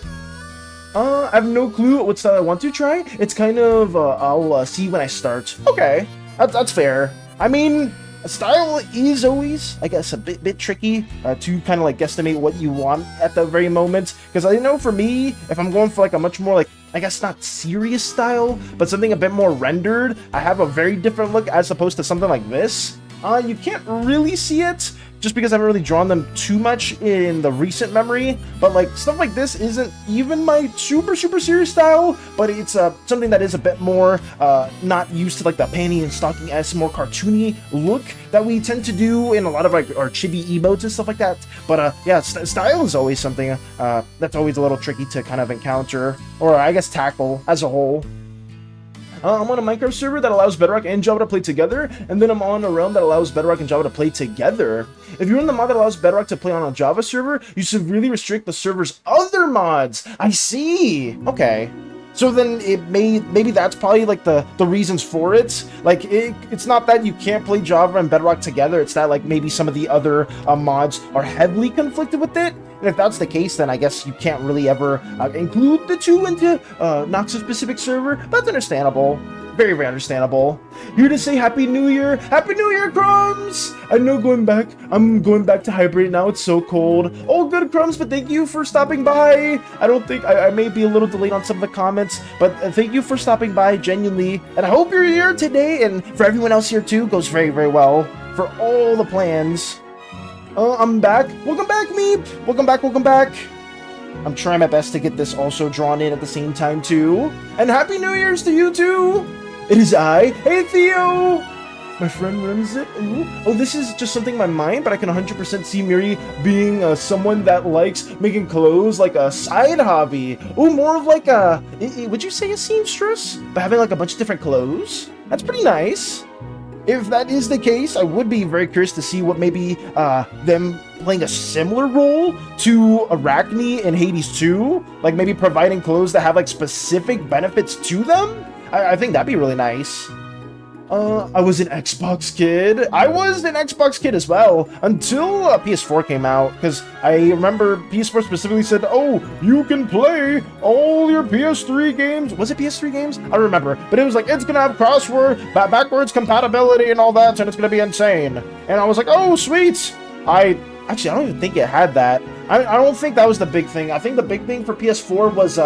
I have no clue what style I want to try. It's kind of, I'll see when I start. Okay, that's fair. I mean, style is always, I guess, a bit tricky to kind of like guesstimate what you want at the very moment. Because I know for me, if I'm going for like a much more like, I guess not serious style, but something a bit more rendered, I have a very different look as opposed to something like this. You can't really see it just because I haven't really drawn them too much in the recent memory, but like stuff like this isn't even my super serious style, but it's something that is a bit more not used to like the panty and stocking-esque, more cartoony look that we tend to do in a lot of like our chibi emotes and stuff like that. But yeah, style is always something that's always a little tricky to kind of encounter, or I guess tackle as a whole. I'm on a Minecraft server that allows Bedrock and Java to play together, and then I'm on a realm that allows Bedrock and Java to play together. If you're in the mod that allows Bedrock to play on a Java server, you severely restrict the server's other mods. I see. Okay. So then maybe that's probably like the reasons for it. Like it's not that you can't play Java and Bedrock together, it's that like maybe some of the other mods are heavily conflicted with it. And if that's the case, then I guess you can't really ever include the two into Nox's specific server. That's understandable. Very understandable. Here to say Happy New Year. Happy New Year, Crumbs! I know I'm going back to hibernate now. It's so cold. All good, Crumbs, but thank you for stopping by. I don't think, I may be a little delayed on some of the comments, but thank you for stopping by, genuinely. And I hope you're here today, and for everyone else here too, goes very well for all the plans. I'm back. Welcome back, Meep. Welcome back. I'm trying my best to get this also drawn in at the same time too. And Happy New Year's to you too. It is I. Hey, Theo. My friend runs it. Ooh. Oh, this is just something in my mind, but I can 100% see Miri being someone that likes making clothes like a side hobby. Ooh, more of like a, would you say a seamstress? But having like a bunch of different clothes? That's pretty nice. If that is the case, I would be very curious to see what maybe them playing a similar role to Arachne and Hades 2. Like maybe providing clothes that have like specific benefits to them. I think that'd be really nice. I was an Xbox kid. I was an Xbox kid as well until PS4 came out, because I remember PS4 specifically said, oh, you can play all your PS3 games. Was it PS3 games? I don't remember, but it was like, it's gonna have backwards compatibility and all that, and it's gonna be insane. And I was like, oh, sweet. I don't even think it had that. I don't think that was the big thing. I think the big thing for PS4 was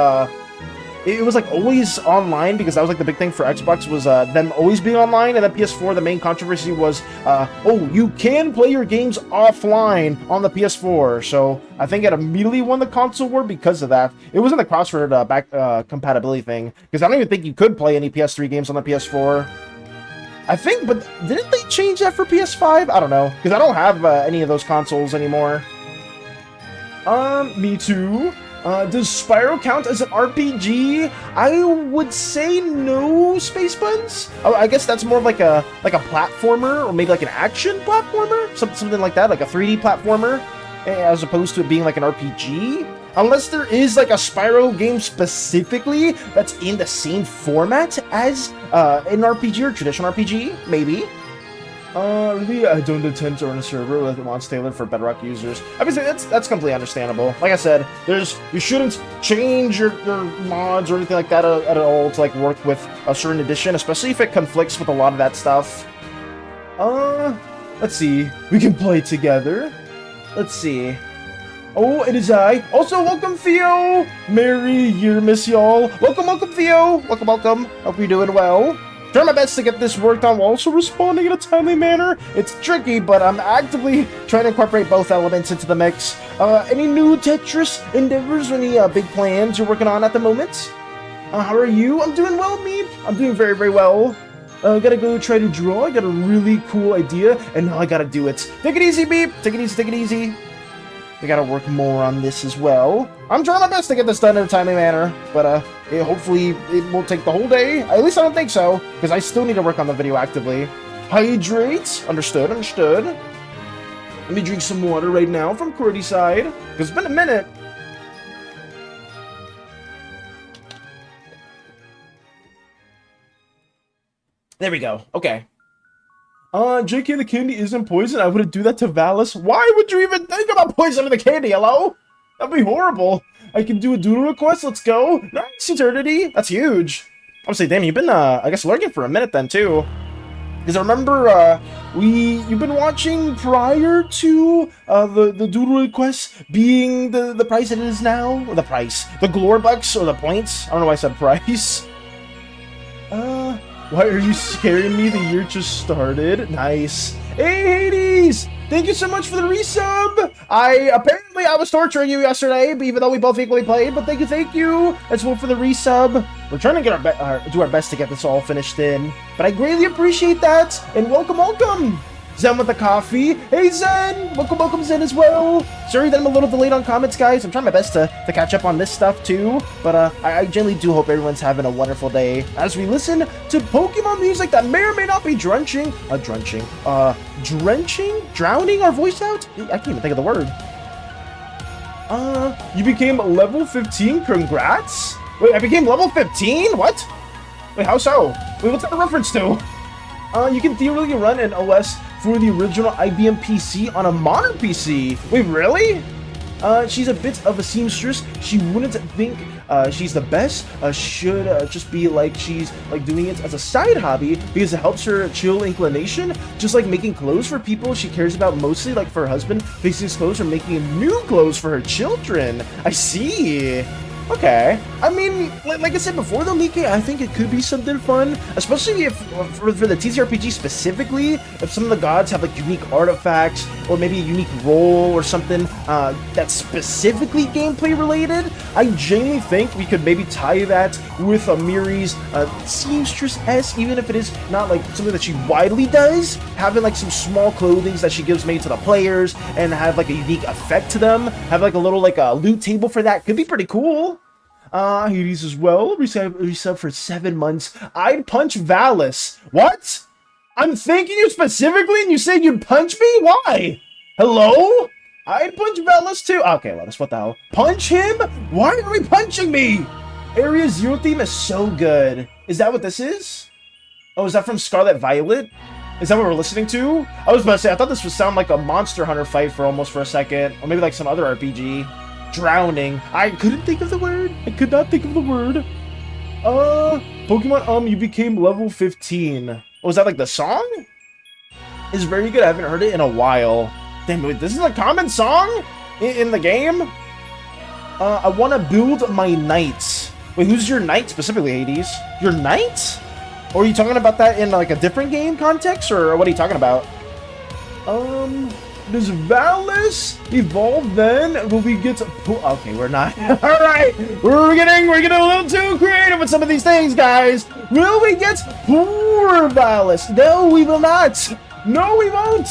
it was like always online, because that was like the big thing for Xbox was them always being online, and then PS4 the main controversy was oh, you can play your games offline on the PS4. So I think it immediately won the console war because of that. It wasn't the crossword back compatibility thing, because I don't even think you could play any PS3 games on the PS4. I think, but didn't they change that for PS5? I don't know, because I don't have any of those consoles anymore. Me too. Does Spyro count as an RPG? I would say no, Space Buns. Oh, I guess that's more of like a platformer, or maybe like an action platformer, something like that, like a 3D platformer, as opposed to it being like an RPG. Unless there is like a Spyro game specifically that's in the same format as an RPG or traditional RPG, maybe. Really, I don't intend to run a server with mods tailored for Bedrock users. I mean, that's completely understandable. Like I said, you shouldn't change your mods or anything like that at all to like work with a certain edition, especially if it conflicts with a lot of that stuff. Let's see. We can play together. Let's see. Oh, it is I. Also, welcome, Theo. Merry year, miss y'all. Welcome, Theo. Welcome. Hope you're doing well. Try my best to get this worked on while also responding in a timely manner. It's tricky, but I'm actively trying to incorporate both elements into the mix. Any new Tetris endeavors or any big plans you're working on at the moment? How are you? I'm doing well, Meep. I'm doing very, very well. Gotta go try to draw. I got a really cool idea, and now I gotta do it. Take it easy, Beep. Take it easy. I gotta work more on this as well. I'm trying my best to get this done in a timely manner, but hopefully it won't take the whole day. At least I don't think so, because I still need to work on the video actively. Hydrate. Understood. Let me drink some water right now from Qwerty's side, because it's been a minute. There we go. Okay. JK, the candy isn't poison. I wouldn't do that to Valis. Why would you even think about poisoning the candy? Hello? That'd be horrible. I can do a doodle request. Let's go. Nice, Eternity. That's huge. I'm saying, damn, you've been, I guess, lurking for a minute then, too. Because I remember, you've been watching prior to, the doodle request being the price it is now. Or the price. The glory bucks or the points. I don't know why I said price. Why are you scaring me? The year just started. Nice. Hey, Hades! Thank you so much for the resub! Apparently I was torturing you yesterday, even though we both equally played, but thank you! Let's vote for the resub. We're trying to get do our best to get this all finished in, but I greatly appreciate that, and welcome! Zen with the coffee. Hey, Zen! Welcome, Zen, as well. Sorry that I'm a little delayed on comments, guys. I'm trying my best to catch up on this stuff, too. But I genuinely do hope everyone's having a wonderful day as we listen to Pokemon music that may or may not be drowning our voice out? I can't even think of the word. You became level 15? Congrats? Wait, I became level 15? What? Wait, how so? Wait, what's that a reference to? You can theoretically run an OS for the original IBM PC on a modern PC. Wait, really? She's a bit of a seamstress. She wouldn't think she's the best. Should just be like she's like doing it as a side hobby because it helps her chill inclination. Just like making clothes for people she cares about mostly, like for her husband, fixing his clothes or making new clothes for her children. I see. Okay. I mean, like I said before, though, Mike, I think it could be something fun, especially if for the TCRPG specifically, if some of the gods have like unique artifacts or maybe a unique role or something that's specifically gameplay related. I genuinely think we could maybe tie that with a Miri's seamstress-esque, even if it is not like something that she widely does, having like some small clothings that she gives maybe to the players and have like a unique effect to them, have like a little like a loot table for that could be pretty cool. Hades as well. Resub for 7 months. I'd punch Valis. What? I'm thanking you specifically and you said you'd punch me? Why? Hello? I'd punch Valis too. Okay, let us. What the hell? Punch him? Why are we punching me? Area Zero theme is so good. Is that what this is? Oh, is that from Scarlet Violet? Is that what we're listening to? I was about to say, I thought this would sound like a Monster Hunter fight for almost for a second. Or maybe like some other RPG. Drowning. I couldn't think of the word. I could not think of the word. Pokemon, you became level 15. Oh, was that like the song? It's very good. I haven't heard it in a while. Damn, wait, this is a common song in the game? I want to build my knights. Wait, who's your knight specifically, Hades? Your knight? Or are you talking about that in like a different game context, or what are you talking about? Does Valis evolve then? Will we get to... Okay, we're not. Alright, we're getting a little too creative with some of these things, guys. Will we get poor Valis? No, we will not. No, we won't.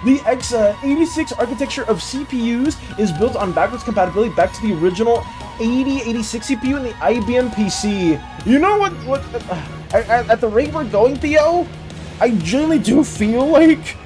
The x86 architecture of CPUs is built on backwards compatibility back to the original 8086 CPU in the IBM PC. You know what at the rate we're going, Theo, I genuinely do feel like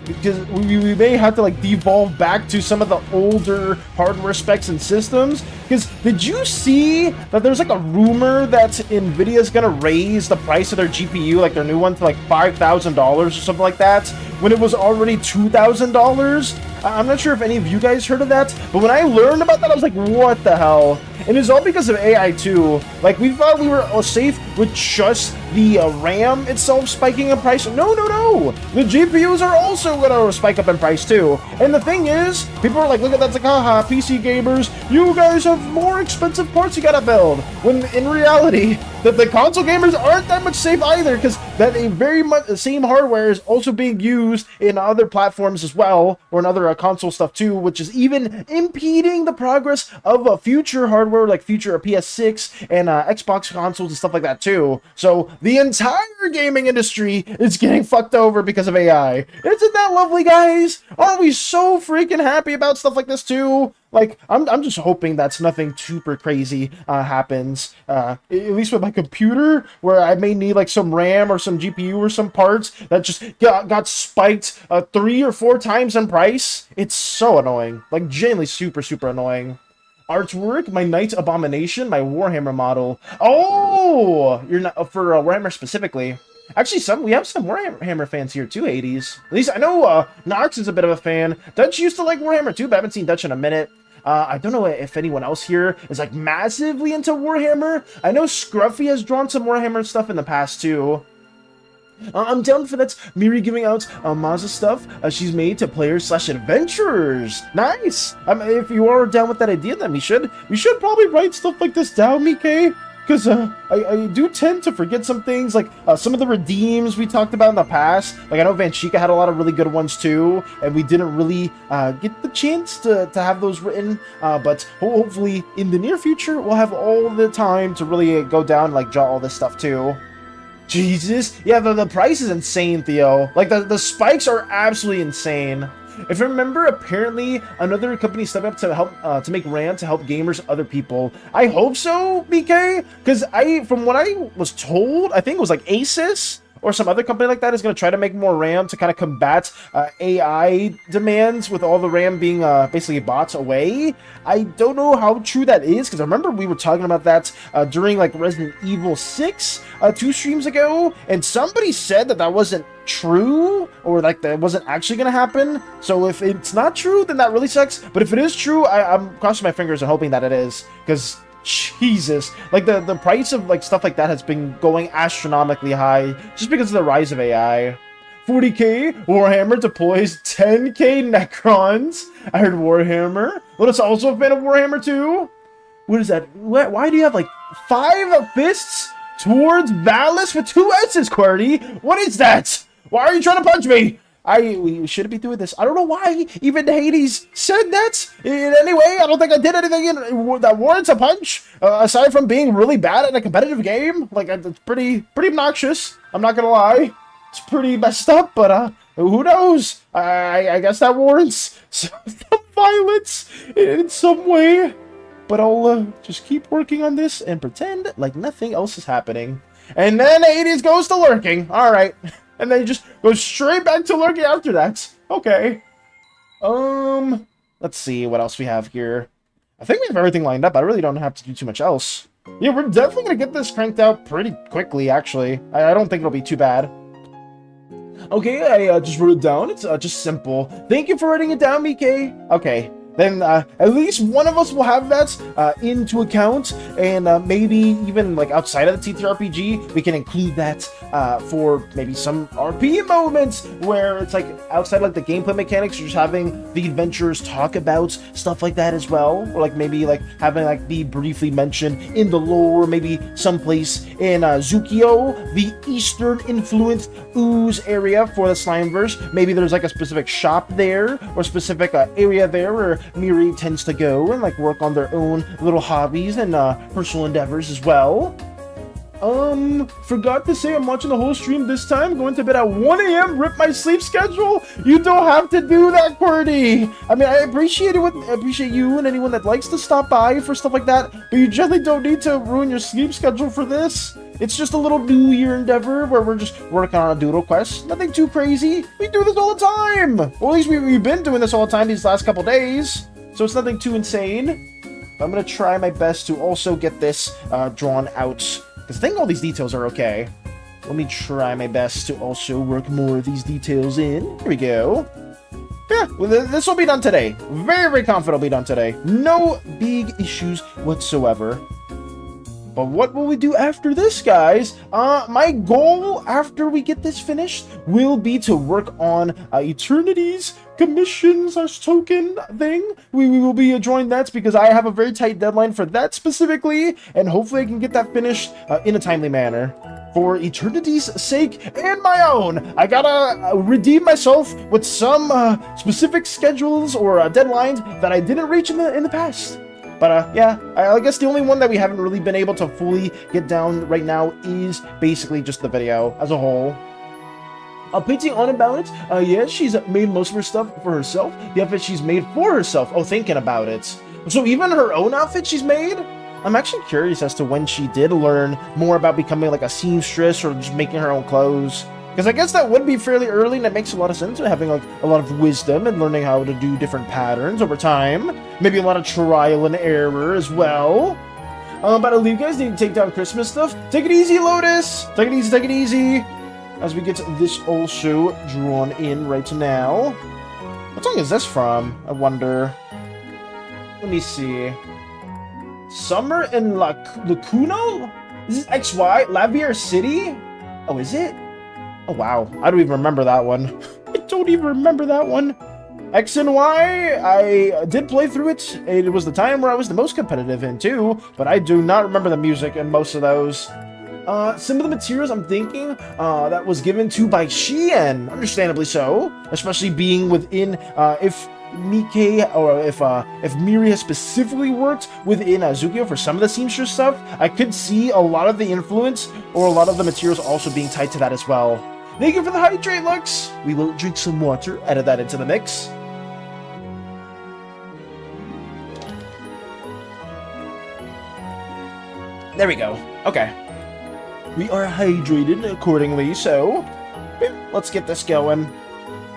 because we may have to like devolve back to some of the older hardware specs and systems. Because did you see that there's like a rumor that Nvidia's gonna raise the price of their GPU, like their new one, to like $5,000 or something like that, when it was already $2,000? I'm not sure if any of you guys heard of that, but when I learned about that, I was like, what the hell? And it's all because of AI too. Like, we thought we were safe with just the RAM itself spiking in price. No, no, no! The GPUs are also gonna spike up in price too. And the thing is, people are like, look at that, it's like, haha, PC gamers, you guys have more expensive parts you gotta build. When in reality, that the console gamers aren't that much safe either, because that a very much the same hardware is also being used in other platforms as well, or in other console stuff too, which is even impeding the progress of future hardware, like future PS6 and Xbox consoles and stuff like that too. So the entire gaming industry is getting fucked over because of AI. Isn't that lovely, guys? Aren't we so freaking happy about stuff like this too? Like, I'm just hoping that's nothing super crazy happens, at least with my computer, where I may need like some RAM or some GPU or some parts that just got spiked 3 or 4 times in price. It's so annoying, like genuinely super annoying. Artwork, my Knight Abomination, my Warhammer model. Oh, you're not for Warhammer specifically. Actually, we have some Warhammer fans here too, Hades. At least I know Nox is a bit of a fan. Dutch used to like Warhammer too, but I haven't seen Dutch in a minute. I don't know if anyone else here is like massively into Warhammer. I know Scruffy has drawn some Warhammer stuff in the past too. I'm down for that. Miri giving out Mazda stuff she's made to players/adventurers. Nice. If you are down with that idea, then we should probably write stuff like this down, Mike. Because I do tend to forget some things, like some of the redeems we talked about in the past. Like, I know Van Chica had a lot of really good ones too, and we didn't really get the chance to have those written. But hopefully in the near future, we'll have all the time to really go down and like jot all this stuff too. Jesus. Yeah, the price is insane, Theo. Like, the spikes are absolutely insane. If you remember, apparently another company stepped up to help to make RAM to help gamers, other people. I hope so, BK, because from what I was told, I think it was like Asus or some other company like that is going to try to make more RAM to kind of combat AI demands, with all the RAM being basically bought away. I don't know how true that is, because I remember we were talking about that during like Resident Evil 6 2 streams ago, and somebody said that wasn't true, or like that wasn't actually going to happen. So if it's not true, then that really sucks. But if it is true, I'm crossing my fingers and hoping that it is, because Jesus, like the price of like stuff like that has been going astronomically high just because of the rise of AI. 40k Warhammer deploys 10k Necrons. I heard Warhammer. Well, it's also a fan of Warhammer too. What is that? Why do you have like 5 fists towards Valis with 2 S's, QWERTY? What is that? Why are you trying to punch me? We shouldn't be doing this. I don't know why even Hades said that. In any way, I don't think I did anything that warrants a punch. Aside from being really bad at a competitive game. Like, it's pretty obnoxious. I'm not gonna lie. It's pretty messed up, but who knows? I guess that warrants some violence in some way. But I'll just keep working on this and pretend like nothing else is happening. And then Hades goes to lurking. Alright. And then he just goes straight back to lurking after that. Okay. Let's see what else we have here. I think we have everything lined up. I really don't have to do too much else. Yeah, we're definitely going to get this cranked out pretty quickly, actually. I don't think it'll be too bad. Okay, I just wrote it down. It's just simple. Thank you for writing it down, Mike. Okay. Then at least one of us will have that into account, and maybe even like outside of the TTRPG, we can include that for maybe some RP moments where it's like outside like the gameplay mechanics, you're just having the adventurers talk about stuff like that as well, or like maybe like having like be briefly mentioned in the lore, maybe someplace in Zukio, the Eastern influenced ooze area for the Slimeverse. Maybe there's like a specific shop there or specific area there where Miri tends to go and like work on their own little hobbies and personal endeavors as well. Forgot to say I'm watching the whole stream this time, going to bed at 1 a.m. Rip my sleep schedule. You don't have to do that, QWERTY. I mean, I appreciate you and anyone that likes to stop by for stuff like that, but you generally don't need to ruin your sleep schedule for this. It's just a little New Year endeavor where we're just working on a doodle quest. Nothing too crazy. We do this all the time. Well, at least we've been doing this all the time these last couple days. So it's nothing too insane. But I'm going to try my best to also get this drawn out. Because I think all these details are okay. Let me try my best to also work more of these details in. Here we go. Yeah, well, this will be done today. Very, very confident it'll be done today. No big issues whatsoever. But what will we do after this, guys? My goal after we get this finished will be to work on Eternity's commissions token thing. We will be drawing that because I have a very tight deadline for that specifically, and hopefully I can get that finished in a timely manner. For Eternity's sake and my own, I gotta redeem myself with some specific schedules or deadlines that I didn't reach in the past. But yeah, I guess the only one that we haven't really been able to fully get down right now is basically just the video as a whole. Painting on about it, yeah, she's made most of her stuff for herself. The outfit she's made for herself. Oh, thinking about it. So even her own outfit she's made? I'm actually curious as to when she did learn more about becoming like a seamstress or just making her own clothes. Because I guess that would be fairly early, and it makes a lot of sense, having like a lot of wisdom and learning how to do different patterns over time. Maybe a lot of trial and error as well. But I'll leave you guys. Need to take down Christmas stuff. Take it easy, Lotus. Take it easy. Take it easy. As we get this also drawn in right now. What song is this from? I wonder. Let me see. Summer in Lacuno? Is this XY? Lavier City? Oh, is it? Oh, wow. I don't even remember that one. I don't even remember that one. X and Y, I did play through it. It was the time where I was the most competitive in, too. But I do not remember the music in most of those. Some of the materials I'm thinking that was given to by Shien, understandably so. Especially being within, if Mike or if Miri has specifically worked within Zukio for some of the seamstress stuff, I could see a lot of the influence or a lot of the materials also being tied to that as well. Thank you for the hydrate, Lux. We will drink some water, edit that into the mix. There we go. Okay. We are hydrated accordingly, so let's get this going.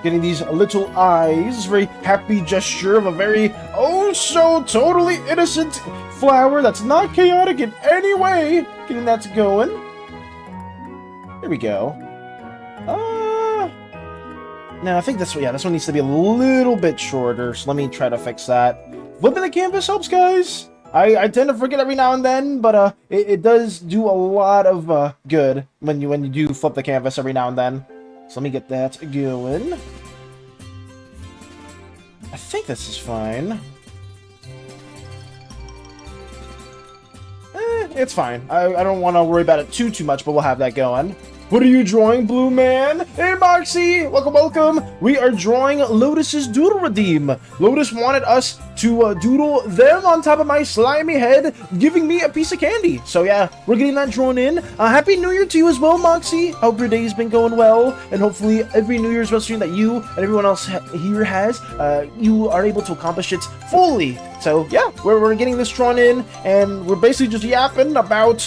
Getting these little eyes, very happy gesture of a very, oh so totally innocent flower that's not chaotic in any way. Getting that going. There we go. Now I think this one needs to be a little bit shorter, so let me try to fix that. Flipping the canvas helps, guys. I tend to forget every now and then, but it does do a lot of good when you do flip the canvas every now and then. So let me get that going. I think this is fine. it's fine. I don't want to worry about it too much, but we'll have that going. What are you drawing, Blue Man? Hey, Moxie! Welcome. We are drawing Lotus's Doodle Redeem. Lotus wanted us to doodle them on top of my slimy head, giving me a piece of candy. So yeah, we're getting that drawn in. Happy New Year to you as well, Moxie. Hope your day's been going well, and hopefully every New Year's resolution that you and everyone else here has, you are able to accomplish it fully. So yeah, we're getting this drawn in, and we're basically just yapping about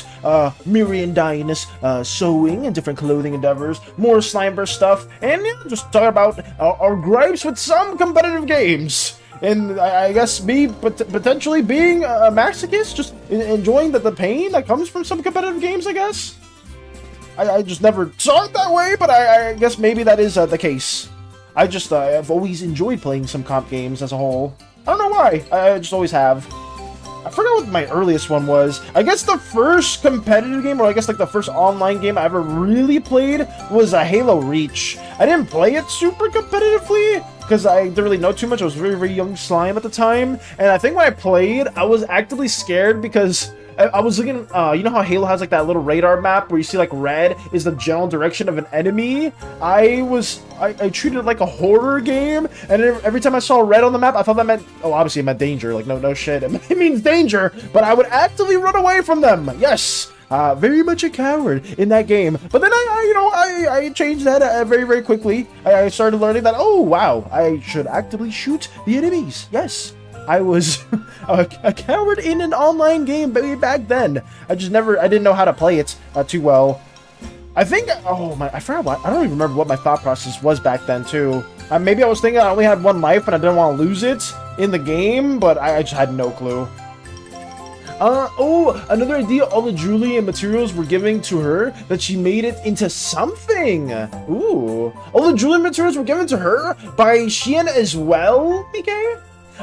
Mirian Dynus, sewing and different clothing endeavors, more Slimeverse stuff, and yeah, just talk about our gripes with some competitive games. And I guess me potentially being a masochist, just enjoying the pain that comes from some competitive games, I guess. I just never saw it that way, but I guess maybe that is the case. I've always enjoyed playing some comp games as a whole. I don't know why, I just always have. I forgot what my earliest one was. I guess the first competitive game, or I guess like the first online game I ever really played was Halo Reach. I didn't play it super competitively because I didn't really know too much. I was very young slime at the time, and I think when I played, I was actively scared because I was looking, you know how Halo has like that little radar map where you see like red is the general direction of an enemy? I treated it like a horror game, and every time I saw red on the map, I thought that meant, oh, obviously it meant danger, like no shit, it means danger, but I would actively run away from them, yes! Very much a coward in that game, but then I changed that very quickly. I started learning that, oh wow, I should actively shoot the enemies, yes! I was a coward in an online game back then. I didn't know how to play it too well. I think, I forgot what, I don't even remember what my thought process was back then too. Maybe I was thinking I only had one life and I didn't want to lose it in the game, but I just had no clue. Another idea, all the jewelry and materials were giving to her, that she made it into something. Ooh. All the jewelry materials were given to her by Xian as well, PK?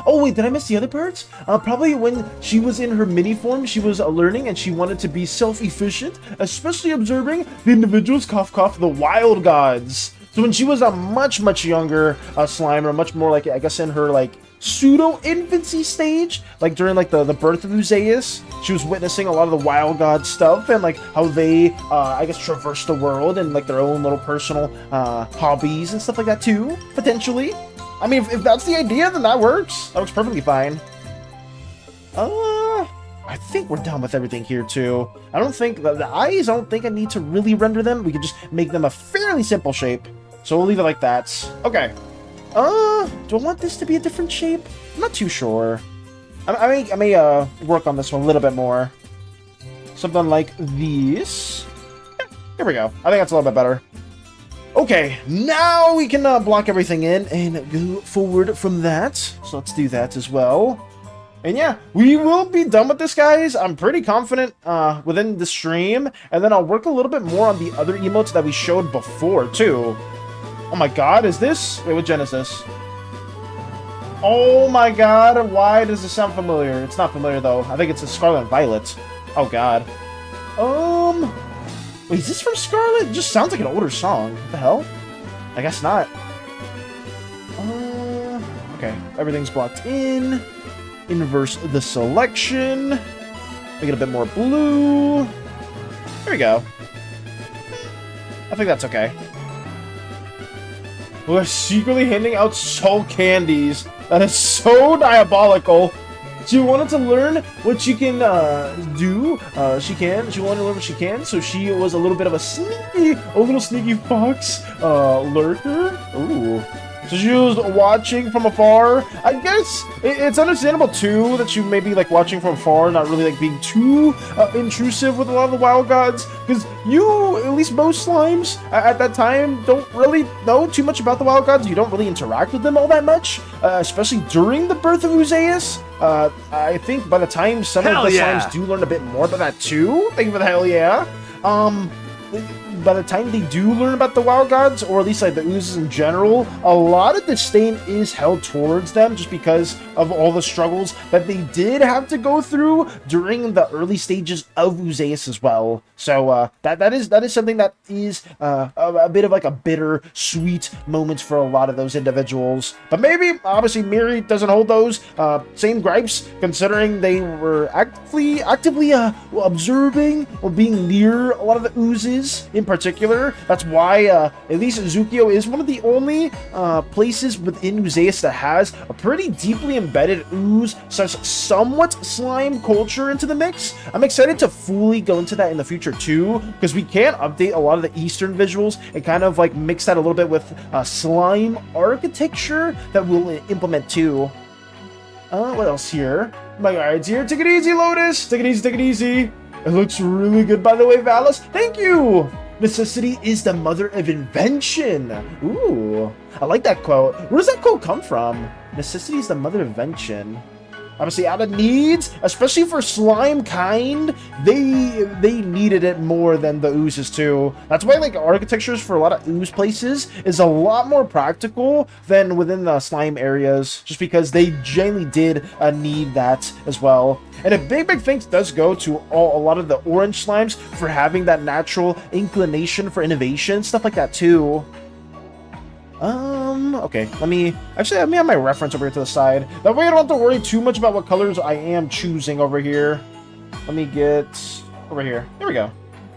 Oh wait, did I miss the other parts? Probably when she was in her mini form, she was learning and she wanted to be self-efficient, especially observing the individuals, the wild gods. So when she was a much younger Slimer, much more like, I guess in her like pseudo-infancy stage, like during like the birth of Uzeus, she was witnessing a lot of the wild god stuff and like how they, I guess, traverse the world and like their own little personal hobbies and stuff like that too, potentially. I mean, if that's the idea, then that works. That works perfectly fine. I think we're done with everything here, too. I don't think... The eyes, I don't think I need to really render them. We can just make them a fairly simple shape. So we'll leave it like that. Okay. Do I want this to be a different shape? I'm not too sure. I may work on this one a little bit more. Something like this. Yeah, here we go. I think that's a little bit better. Okay, now we can block everything in and go forward from that. So let's do that as well. And yeah, we will be done with this, guys. I'm pretty confident within the stream. And then I'll work a little bit more on the other emotes that we showed before, too. Oh my god, is this? Wait, what gen is this? Oh my god, why does this sound familiar? It's not familiar, though. I think it's a Scarlet and Violet. Oh god. Wait, is this from Scarlet? It just sounds like an older song. What the hell? I guess not. Okay, everything's blocked in. Inverse the selection. Make it a bit more blue. There we go. I think that's okay. We're secretly handing out soul candies. That is so diabolical. She wanted to learn what she can do. She wanted to learn what she can, so she was a little bit of a little sneaky fox lurker. Ooh. So she was watching from afar. I guess it's understandable too that she may be like watching from afar, not really like being too intrusive with a lot of the wild gods, because you, at least most slimes at that time, don't really know too much about the wild gods. You don't really interact with them all that much, especially during the birth of Uzeus. I think by the time some of the slimes do learn a bit more about that too. Thank you for the hell yeah. by the time they do learn about the WoW gods, or at least like the oozes in general, a lot of disdain is held towards them just because of all the struggles that they did have to go through during the early stages of PLEAAASE as well. So that is something that is a bit of like a bitter sweet moment for a lot of those individuals. But maybe obviously Miri doesn't hold those same gripes, considering they were actively observing or being near a lot of the oozes in particular. That's why at least Zukio is one of the only places within PLEAAASE that has a pretty deeply embedded ooze / somewhat slime culture into the mix. I'm excited to fully go into that in the future too, because we can update a lot of the Eastern visuals and kind of like mix that a little bit with slime architecture that we'll implement too. What else here? My guides here. Take it easy, Lotus. Take it easy, take it easy. It looks really good, by the way, Valis. Thank you. Necessity is the mother of invention. Ooh, I like that quote. Where does that quote come from? Necessity is the mother of invention. Obviously, out of needs, especially for slime kind, they needed it more than the oozes too. That's why like architectures for a lot of ooze places is a lot more practical than within the slime areas, just because they genuinely did need that as well. And a big thanks does go to a lot of the orange slimes for having that natural inclination for innovation, stuff like that too. Okay, let me have my reference over here to the side. That way I don't have to worry too much about what colors I am choosing over here. Let me get over here. There we go.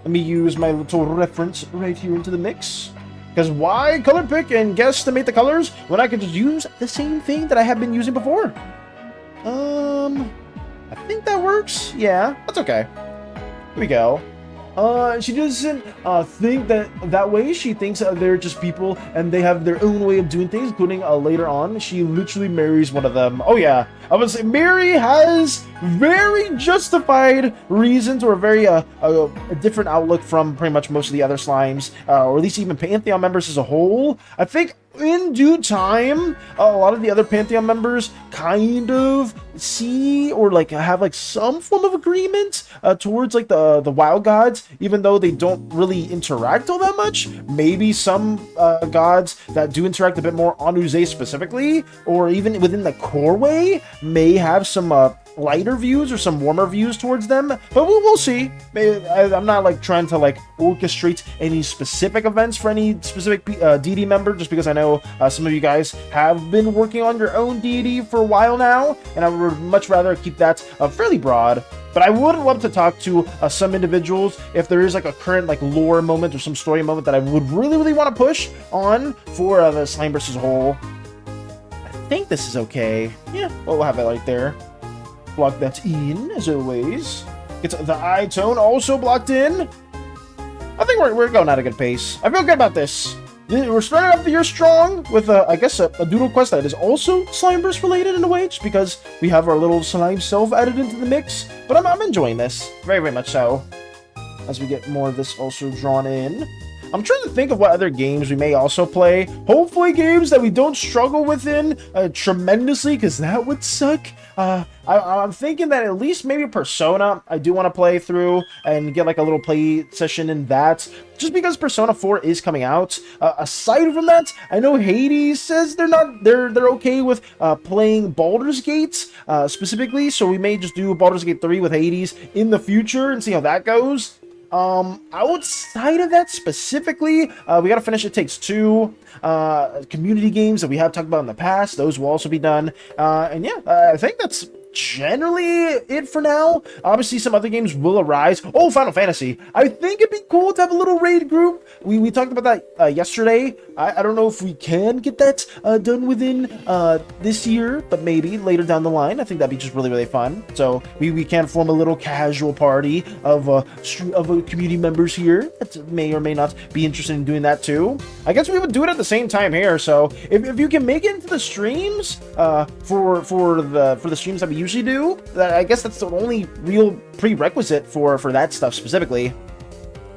Let me use my little reference right here into the mix. Because why color pick and guesstimate the colors when I can just use the same thing that I have been using before? I think that works. Yeah, that's okay. Here we go. She doesn't think that way. She thinks they're just people and they have their own way of doing things, including later on, she literally marries one of them. Oh yeah, I would say Mary has very justified reasons, or a very a different outlook from pretty much most of the other slimes, or at least even Pantheon members as a whole. I think in due time, a lot of the other Pantheon members kind of see or like have like some form of agreement towards like the WoW gods, even though they don't really interact all that much. Maybe some gods that do interact a bit more on PLEAAASE specifically, or even within the core way, may have some lighter views or some warmer views towards them, but we'll see. I'm not like trying to like orchestrate any specific events for any specific deity member, just because I know some of you guys have been working on your own deity for a while now, and I would much rather keep that fairly broad. But I would love to talk to some individuals if there is like a current like lore moment or some story moment that I would really want to push on for the Slimeverse as a whole. I think this is okay. Yeah, we'll have it right there. Block that in, as always. It's the eye tone also blocked in. I think we're going at a good pace. I feel good about this. We're starting off the year strong with, I guess, a doodle quest that is also Slimeverse related in a way, just because we have our little slime self added into the mix. But I'm enjoying this, very much so. As we get more of this also drawn in. I'm trying to think of what other games we may also play. Hopefully games that we don't struggle within tremendously, because that would suck. I'm thinking that at least maybe Persona I do want to play through and get like a little play session in that, just because Persona 4 is coming out. Aside from that, I know Hades says they're okay with playing Baldur's Gate specifically, so we may just do Baldur's Gate 3 with Hades in the future and see how that goes. Outside of that specifically, we gotta finish It Takes Two, community games that we have talked about in the past. Those will also be done. And yeah, I think that's generally it for now. Obviously, some other games will arise. Oh, Final Fantasy. I think it'd be cool to have a little raid group. We talked about that yesterday. I don't know if we can get that done within this year, but maybe later down the line. I think that'd be just really fun. So we can form a little casual party of community members here that may or may not be interested in doing that too. I guess we would do it at the same time here. So if you can make it into the streams for the streams that we usually do, I guess that's the only real prerequisite for that stuff specifically.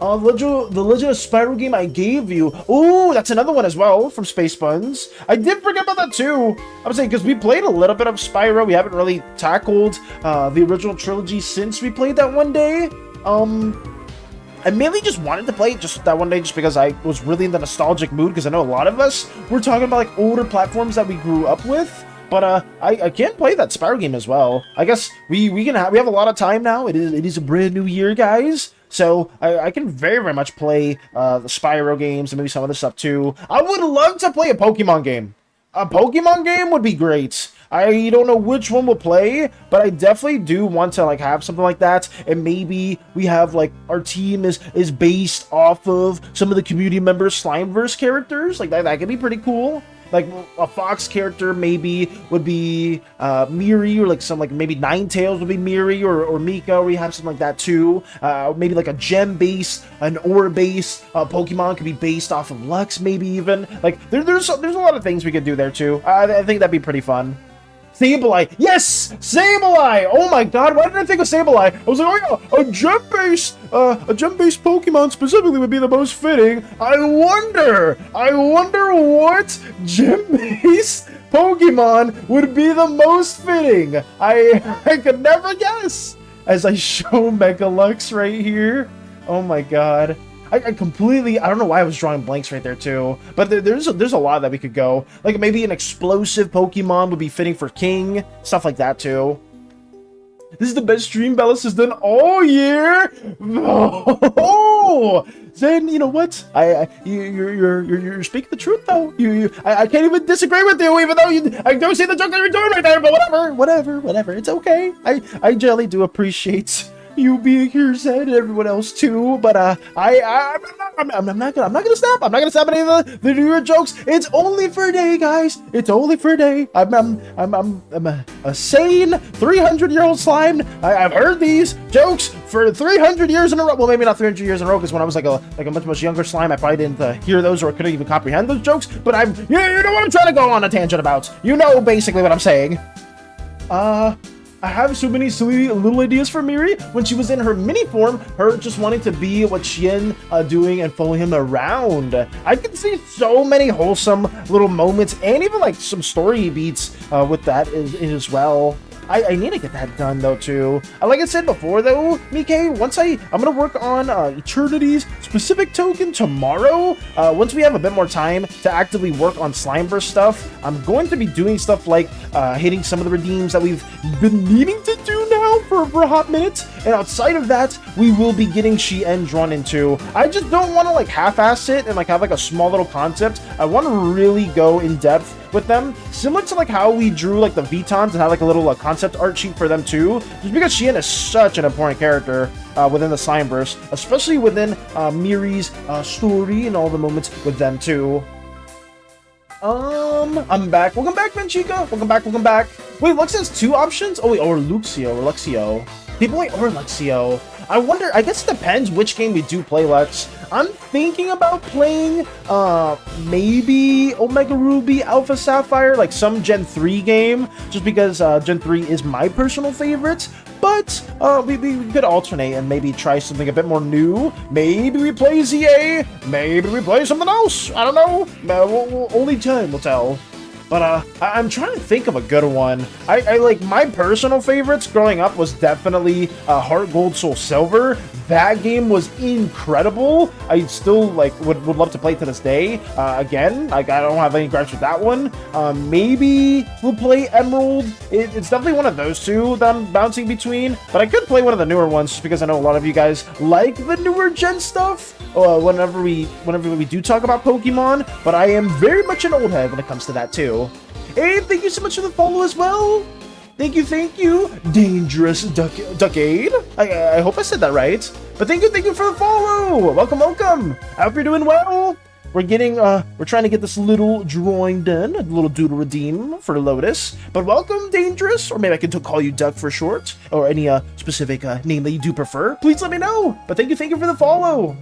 The Legend of Spyro game I gave you. Oh, that's another one as well from Space Buns. I did forget about that too. I was saying, because we played a little bit of Spyro. We haven't really tackled the original trilogy since we played that one day. I mainly just wanted to play it just that one day just because I was really in the nostalgic mood, because I know a lot of us were talking about like older platforms that we grew up with. But I can't play that Spyro game as well. I guess we have a lot of time now. It is a brand new year, guys. So I can very much play the Spyro games and maybe some other stuff too. I would love to play a Pokemon game. A Pokemon game would be great. I don't know which one we'll play, but I definitely do want to like have something like that. And maybe we have like our team is based off of some of the community members' Slimeverse characters. Like that could be pretty cool. Like a Fox character maybe would be Miri, or like some like maybe Ninetales would be Miri or Mika, or we have something like that too. Maybe like a gem based, an ore based Pokemon could be based off of Lux, maybe even. Like there's a lot of things we could do there too. I think that'd be pretty fun. Sableye, yes, Sableye. Oh my God, why didn't I think of Sableye? I was like, oh yeah, a gem-based Pokemon specifically would be the most fitting. I wonder what gem-based Pokemon would be the most fitting. I could never guess. As I show Megalux right here. Oh my God. I completely, I don't know why I was drawing blanks right there too, but there's a lot that we could go. Like maybe an explosive Pokemon would be fitting for King, stuff like that too. This is the best stream Bellis has done all year. Oh, then you know what? You're speaking the truth though. I can't even disagree with you, even though I don't see the joke that you're doing right there. But whatever. It's okay. I generally do appreciate you being here, Zed, and everyone else too, but I'm not gonna stop. I'm not gonna stop any of the New Year jokes. It's only for a day, guys. It's only for a day. I'm a sane 300-year-old slime. I've heard these jokes for 300 years in a row. Well, maybe not 300 years in a row, because when I was like a much younger slime, I probably didn't hear those or couldn't even comprehend those jokes. But you know what I'm trying to go on a tangent about. You know basically what I'm saying. I have so many silly little ideas for Miri when she was in her mini form, her just wanting to be what Xian doing and following him around. I can see so many wholesome little moments and even like some story beats with that as well. I need to get that done though too. Like I said before though, Mike, once I'm gonna work on Eternity's specific token tomorrow. Once we have a bit more time to actively work on Slimeverse stuff, I'm going to be doing stuff like hitting some of the redeems that we've been needing to do now for a hot minute. And outside of that, we will be getting Shien drawn into. I just don't want to like half-ass it and like have like a small little concept. I want to really go in depth with them, similar to like how we drew like the Vitons and had like a little concept art sheet for them too, just because Shien is such an important character within the Slimeverse, especially within Miri's story and all the moments with them too. I'm back. Welcome back, Manchica. Welcome back. Wait, Lux has two options? Oh wait, or Luxio. People wait, or Luxio. I wonder, I guess it depends which game we do play, Lux. I'm thinking about playing, maybe Omega Ruby, Alpha Sapphire, like some Gen 3 game, just because Gen 3 is my personal favorite. But we could alternate and maybe try something a bit more new. Maybe we play ZA, maybe we play something else. I don't know. Only time will tell. But I'm trying to think of a good one. I like my personal favorites growing up was definitely Heart Gold Soul Silver. That game was incredible. I still like would love to play it to this day. Again, like I don't have any gripes with that one. Maybe we'll play Emerald. It's definitely one of those two that I'm bouncing between. But I could play one of the newer ones just because I know a lot of you guys like the newer gen stuff. Whenever we do talk about Pokemon, but I am very much an old head when it comes to that too. Hey, thank you so much for the follow as well. Thank you, Dangerous Duckade. I hope I said that right. But thank you for the follow. Welcome. I hope you're doing well. We're trying to get this little drawing done, a little doodle redeem for Lotus. But welcome, Dangerous, or maybe I could call you Duck for short, or any specific name that you do prefer. Please let me know. But thank you for the follow.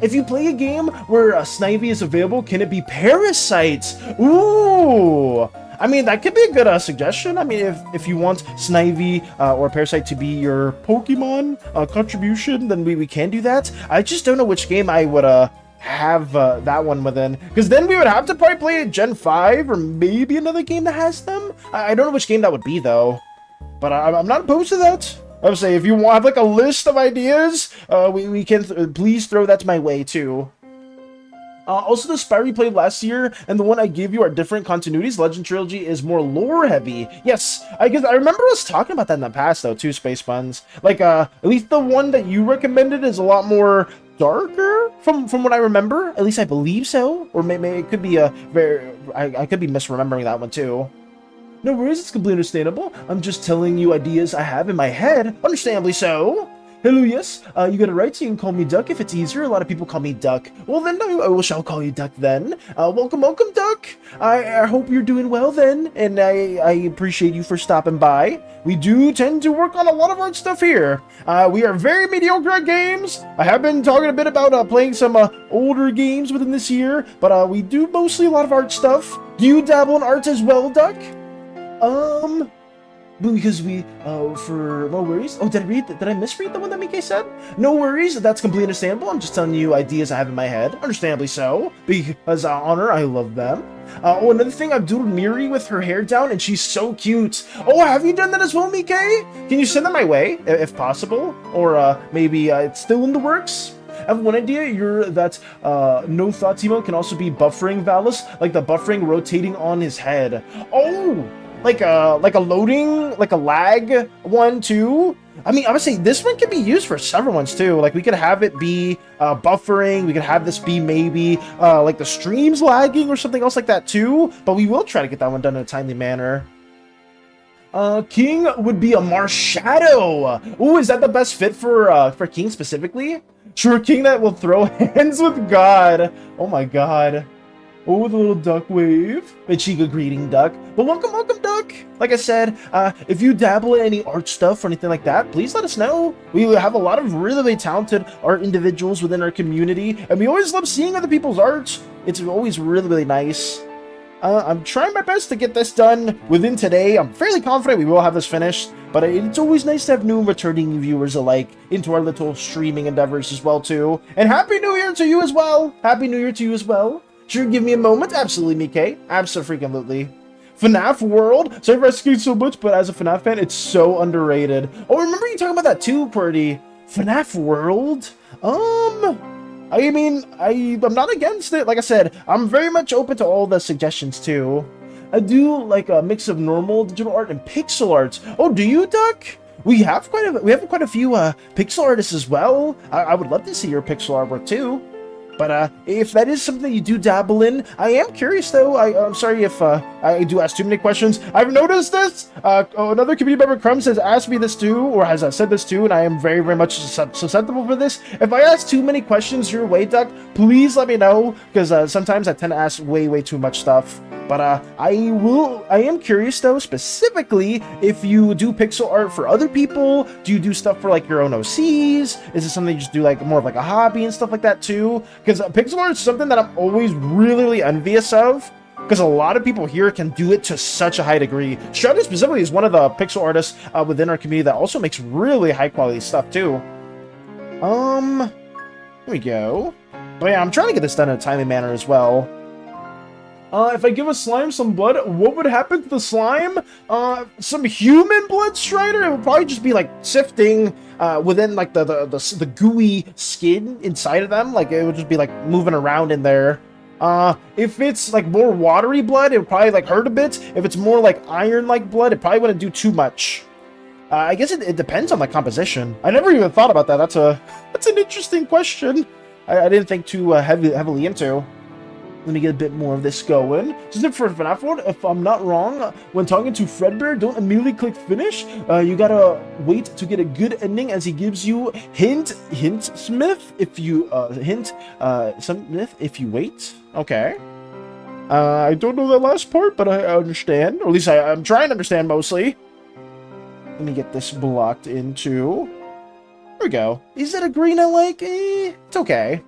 If you play a game where Snivy is available, can it be Parasites? Ooh! I mean, that could be a good suggestion. I mean, if you want Snivy or Parasite to be your Pokemon contribution, then we can do that. I just don't know which game I would have that one within. Because then we would have to probably play Gen 5 or maybe another game that has them. I don't know which game that would be, though. But I'm not opposed to that. I would say if you have like a list of ideas, we can please throw that my way too. Also, the Spire we played last year and the one I gave you are different continuities. Legend Trilogy is more lore heavy. Yes, I guess I remember us talking about that in the past though too, Space Buns. Like, at least the one that you recommended is a lot more darker from what I remember. At least I believe so. Or maybe it could be a I could be misremembering that one too. No worries, it's completely understandable. I'm just telling you ideas I have in my head. Understandably so. Hello, yes. You got it right, so you can call me Duck if it's easier. A lot of people call me Duck. Well, then I shall call you Duck then. Welcome, Duck. I hope you're doing well then, and I appreciate you for stopping by. We do tend to work on a lot of art stuff here. We are very mediocre at games. I have been talking a bit about playing some older games within this year, but we do mostly a lot of art stuff. Do you dabble in art as well, Duck? Because we, for no worries. Oh, did I misread the one that Mike said? No worries, that's completely understandable. I'm just telling you ideas I have in my head. Understandably so, because honor, I love them. Oh, another thing, I've doodled Miri with her hair down, and she's so cute. Oh, have you done that as well, Mike? Can you send that my way, if possible? Or, maybe, it's still in the works? I have one idea, that no thoughts emo can also be buffering Valis, like the buffering rotating on his head. Oh! Like a loading, like a lag one too. I mean, I would say this one could be used for several ones too. Like we could have it be buffering. We could have this be maybe like the streams lagging or something else like that too. But we will try to get that one done in a timely manner. King would be a Marshadow. Ooh, is that the best fit for King specifically? Sure, King that will throw hands with God. Oh my God. Oh, the little duck wave. Ichigo greeting, Duck. But welcome, Duck. Like I said, if you dabble in any art stuff or anything like that, please let us know. We have a lot of really talented art individuals within our community, and we always love seeing other people's art. It's always really nice. I'm trying my best to get this done within today. I'm fairly confident we will have this finished, but it's always nice to have new and returning viewers alike into our little streaming endeavors as well, too. And Happy New Year to you as well. Happy New Year to you as well. Sure, give me a moment. Absolutely, Mike. Absolutely. FNAF World. Sorry for asking so much, but as a FNAF fan, it's so underrated. Oh, remember you talking about that too, Purdy? FNAF World? I mean, I'm not against it. Like I said, I'm very much open to all the suggestions too. I do like a mix of normal digital art and pixel art. Oh, do you, Duck? We have quite a few pixel artists as well. I would love to see your pixel artwork too. But if that is something you do dabble in, I am curious though. I'm sorry if I do ask too many questions. I've noticed this. Another community member, Crumbs, has asked me this too, or has said this too, and I am very much susceptible for this. If I ask too many questions your way, Duck, please let me know, because sometimes I tend to ask way too much stuff. But I am curious though, specifically if you do pixel art for other people. Do you do stuff for like your own OCs? Is it something you just do like more of like a hobby and stuff like that too? Because pixel art is something that I'm always really envious of, because a lot of people here can do it to such a high degree. Shredder specifically is one of the pixel artists within our community that also makes really high quality stuff too. Here we go. But yeah, I'm trying to get this done in a timely manner as well. If I give a slime some blood, what would happen to the slime? Some human blood, Strider? It would probably just be like sifting within like the gooey skin inside of them. Like it would just be like moving around in there. If it's like more watery blood, it would probably like hurt a bit. If it's more like iron-like blood, it probably wouldn't do too much. I guess it depends on the composition. I never even thought about that. That's an interesting question. I didn't think too heavily into. Let me get a bit more of this going. Just for FNAF World, if I'm not wrong, when talking to Fredbear, don't immediately click finish. You gotta wait to get a good ending, as he gives you hint Smith if you Smith if you wait. Okay. I don't know that last part, but I understand. Or at least I'm trying to understand mostly. Let me get this blocked into. There we go. Is it a green I like? It's okay.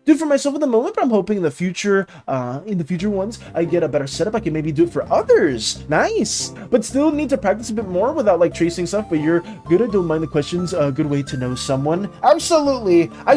do it for myself at the moment, but I'm hoping in the future ones, I get a better setup. I can maybe do it for others. Nice. But still need to practice a bit more without like tracing stuff. But you're good. I don't mind the questions. A good way to know someone. Absolutely. I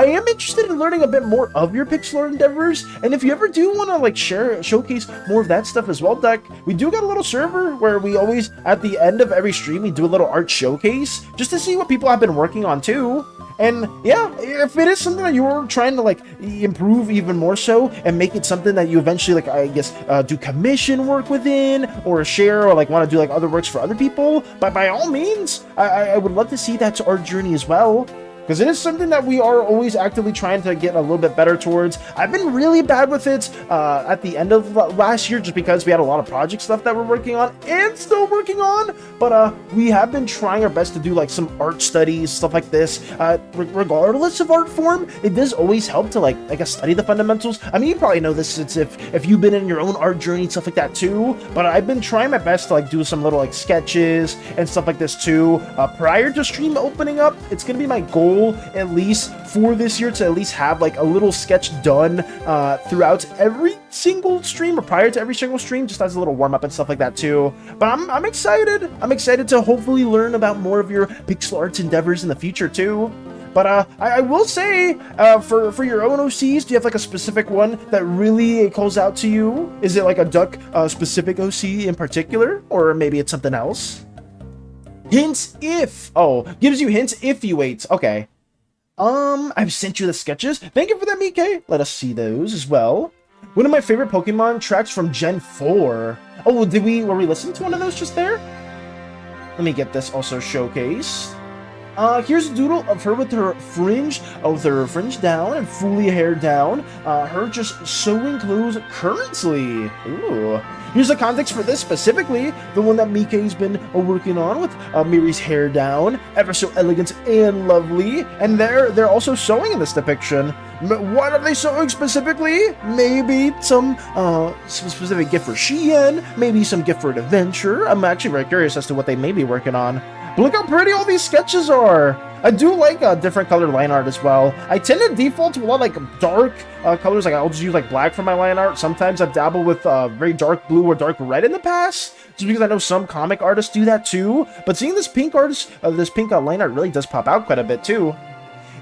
am interested in learning a bit more of your pixel art endeavors. And if you ever do want to like showcase more of that stuff as well, Duck, we do got a little server where we always, at the end of every stream, we do a little art showcase just to see what people have been working on too. And yeah, if it is something that you're trying to like improve even more so and make it something that you eventually like, I guess, do commission work within or share or like want to do like other works for other people, but by all means, I would love to see that art journey as well. Because it is something that we are always actively trying to get a little bit better towards. I've been really bad with it at the end of last year just because we had a lot of project stuff that we're working on and still working on. But we have been trying our best to do like some art studies, stuff like this. Regardless of art form, it does always help to like, I guess, study the fundamentals. I mean, you probably know this since if you've been in your own art journey and stuff like that too. But I've been trying my best to like do some little like sketches and stuff like this too. Prior to stream opening up, it's going to be my goal at least for this year to at least have like a little sketch done throughout every single stream or prior to every single stream, just as a little warm-up and stuff like that too. But I'm excited. I'm excited to hopefully learn about more of your pixel arts endeavors in the future too. But I will say, for your own OCs, do you have like a specific one that really calls out to you? Is it like a Duck specific OC in particular, or maybe it's something else? Hints if. Oh, gives you hints if you wait. Okay. I've sent you the sketches. Thank you for that, Mike. Let us see those as well. One of my favorite Pokemon tracks from Gen 4. Oh, were we listening to one of those just there? Let me get this also showcased. Here's a doodle of her with her fringe down and fully hair down. Her just sewing clothes currently. Ooh. Here's the context for this specifically, the one that Mike's been working on with Miri's hair down, ever so elegant and lovely. And they're also sewing in this depiction. What are they sewing specifically? Maybe some specific gift for Sheehan, maybe some gift for an adventure. I'm actually very curious as to what they may be working on. But look how pretty all these sketches are. I do like different color line art as well. I tend to default to a lot like dark colors. Like I'll just use like black for my line art. Sometimes I've dabbled with very dark blue or dark red in the past, just because I know some comic artists do that too. But seeing this pink artist, this pink line art really does pop out quite a bit too.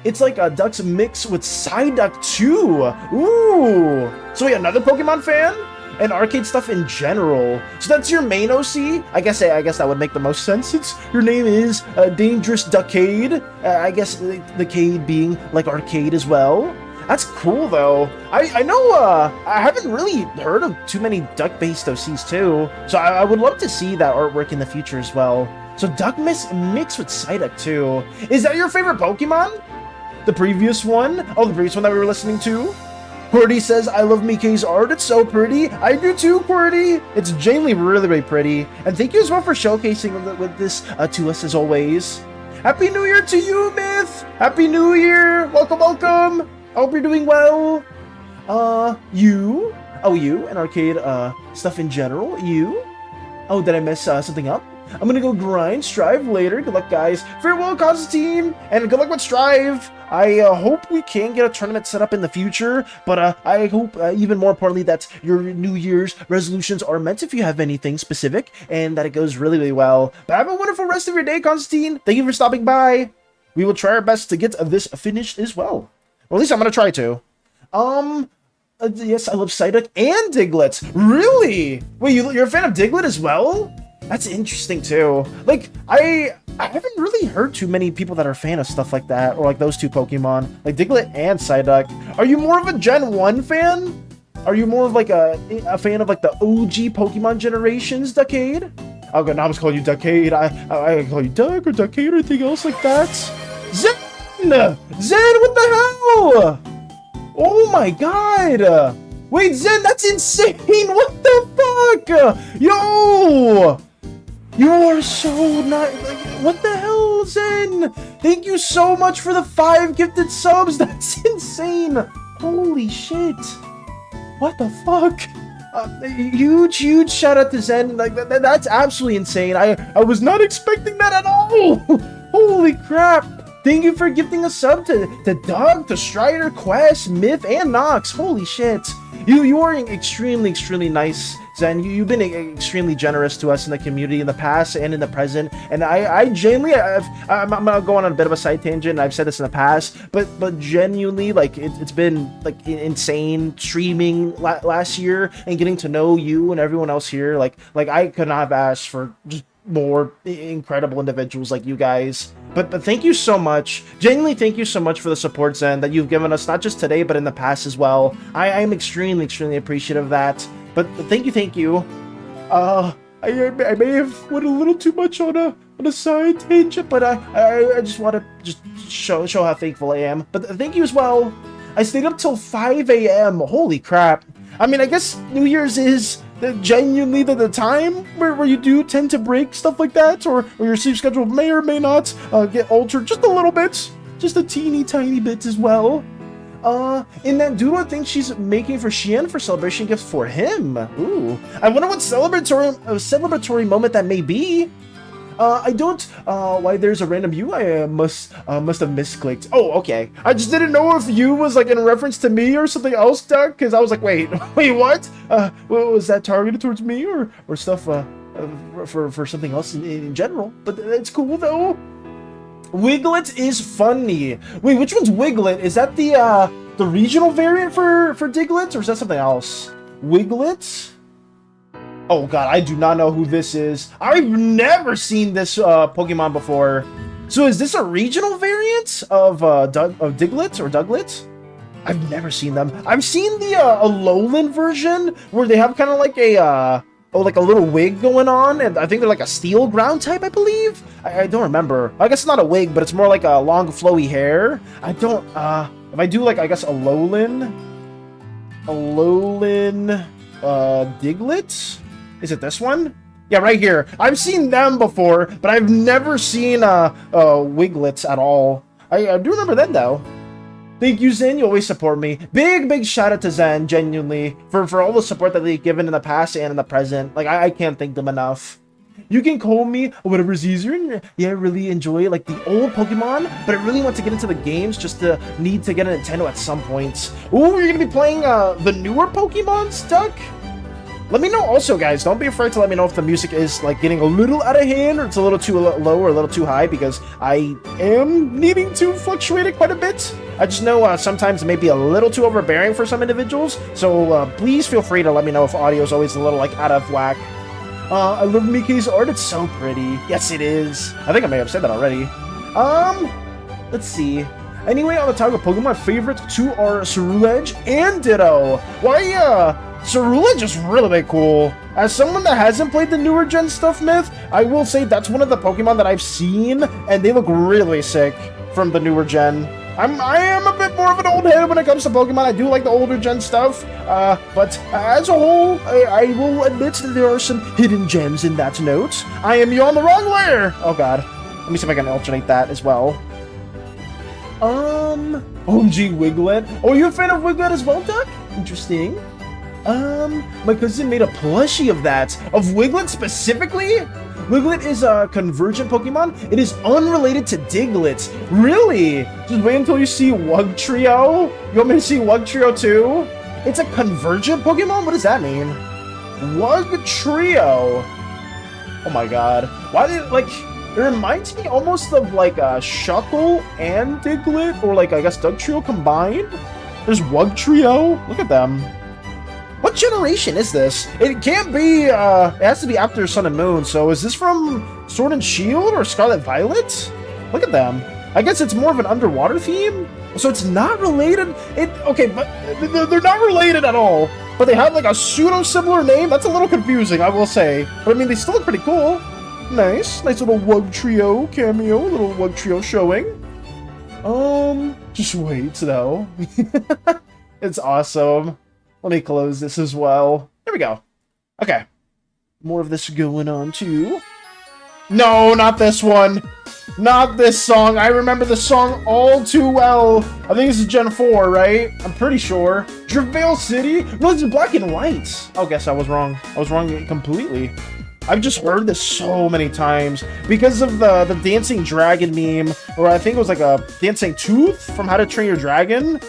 It's like a Duck's mix with Psyduck too. Ooh. So wait, another Pokemon fan? And arcade stuff in general. So that's your main OC? I guess that would make the most sense since your name is Dangerous Duckade. I guess the Cade being like arcade as well. That's cool though. I know I haven't really heard of too many duck-based OCs too. So I would love to see that artwork in the future as well. So Duck mixed with Psyduck too. Is that your favorite Pokemon? The previous one? Oh, the previous one that we were listening to? Qwerty says, I love Mike's art. It's so pretty. I do too, Qwerty. It's genuinely really, really pretty. And thank you as well for showcasing with this to us as always. Happy New Year to you, Myth. Happy New Year. Welcome, welcome. I hope you're doing well. You. Oh, you and arcade stuff in general. You. Oh, did I mess something up? I'm gonna go grind, strive later. Good luck, guys. Farewell, Constantine, and good luck with strive. I hope we can get a tournament set up in the future, but I hope even more importantly that your New Year's resolutions are meant if you have anything specific, and that it goes really, really well. But have a wonderful rest of your day, Constantine. Thank you for stopping by. We will try our best to get this finished as well. Or at least I'm gonna try to. Yes, I love Psyduck and Diglett. Really? Wait, you're a fan of Diglett as well? That's interesting too. Like, I haven't really heard too many people that are a fan of stuff like that, or like those two Pokemon, like Diglett and Psyduck. Are you more of a Gen 1 fan? Are you more of like a fan of like the OG Pokemon generations, Duckade? Oh god, now I'm just calling you Duckade. I call you Duck or Duckade or anything else like that. Zen! Zen, what the hell? Oh my god! Wait, Zen, that's insane! What the fuck? Yo! You are so not like, what the hell, Zen? Thank you so much for the 5 gifted subs. That's insane. Holy shit. What the fuck? Huge shout out to Zen. Like that's absolutely insane. I was not expecting that at all. Holy crap. Thank you for gifting a sub to Doug, to Strider, Quest, Myth, and Nox. Holy shit. You are extremely nice, Zen. You've been extremely generous to us in the community in the past and in the present. And I genuinely, I'm gonna go on a bit of a side tangent. I've said this in the past, but genuinely, like it's been like insane streaming last year and getting to know you and everyone else here. Like I could not have asked for just more incredible individuals like you guys. But thank you so much. Genuinely, thank you so much for the support, Zen, that you've given us, not just today, but in the past as well. I am extremely appreciative of that. But thank you. I may have went a little too much on a side tangent, but I just want to just show how thankful I am. But thank you as well. I stayed up till 5 a.m. Holy crap. I mean, I guess New Year's is genuinely the time where you do tend to break stuff like that, or your sleep schedule may or may not get altered just a little bit, just a teeny tiny bit as well. In that doodle, I think she's making for Xian for celebration gift for him. Ooh, I wonder what celebratory moment that may be. I don't, why there's a random you, I must have misclicked. Oh, okay. I just didn't know if you was like in reference to me or something else, Doug, because I was like, wait, what? Was that targeted towards me or stuff, for something else in general? But it's cool though. Wiglet is funny. Wait, which one's Wiglet? Is that the regional variant for Diglett, or is that something else? Wiglet? Oh god, I do not know who this is. I've never seen this Pokemon before. So is this a regional variant of Diglett or Douglet? I've never seen them. I've seen the Alolan version where they have kind of like a like a little wig going on, and I think they're like a steel ground type, I believe. I don't remember. I guess it's not a wig, but it's more like a long flowy hair. I don't if I do like, I guess Alolan Diglett? Is it this one? Yeah, right here. I've seen them before, but I've never seen Wiglets at all. I do remember them though. Thank you, Zen. You always support me. Big shout out to Zen, genuinely, for all the support that they've given in the past and in the present. Like, I can't thank them enough. You can call me whatever's easier. Yeah, I really enjoy like the old Pokemon, but I really want to get into the games just to need to get a Nintendo at some point. Ooh, you're gonna be playing the newer Pokemon, Duck? Let me know also, guys. Don't be afraid to let me know if the music is like getting a little out of hand, or it's a little too low or a little too high, because I am needing to fluctuate it quite a bit. I just know sometimes it may be a little too overbearing for some individuals, so please feel free to let me know if audio is always a little like out of whack. I love Mickey's art. It's so pretty. Yes, it is. I think I may have said that already. Let's see. Anyway, on the topic of Pokemon, my favorite two are Cerulege and Ditto. Why, Cerulege is really cool. As someone that hasn't played the newer gen stuff, Myth, I will say that's one of the Pokemon that I've seen, and they look really sick from the newer gen. I am a bit more of an old head when it comes to Pokemon. I do like the older gen stuff, but as a whole, I will admit that there are some hidden gems in that note. I am you on the wrong layer. Oh god. Let me see if I can alternate that as well. OMG Wiglet. Oh, you're a fan of Wiglet as well, Duck? Interesting. My cousin made a plushie of that. Of Wiglet specifically? Wiglet is a convergent Pokemon. It is unrelated to Diglett. Really? Just wait until you see Wugtrio. You want me to see Wugtrio too? It's a convergent Pokemon? What does that mean? Wugtrio. Oh my god. Why did, like, it reminds me almost of like Shuckle and Diglett, or like I guess Dugtrio combined. There's Wugtrio. Look at them. What generation is this? It can't be, it has to be after Sun and Moon, so is this from Sword and Shield or Scarlet Violet? Look at them. I guess it's more of an underwater theme? So it's not related? Okay, but they're not related at all. But they have like a pseudo-similar name? That's a little confusing, I will say. But I mean, they still look pretty cool. Nice little Wugtrio cameo, little Wugtrio showing. Just wait, though. It's awesome. Let me close this as well. There we go. Okay. More of this going on, too. No, not this one. Not this song. I remember the song all too well. I think this is Gen 4, right? I'm pretty sure. Travail City? No, this is Black and White. Oh, guess I was wrong. I was wrong completely. I've just heard this so many times because of the dancing dragon meme, or I think it was like a dancing tooth from How to Train Your Dragon.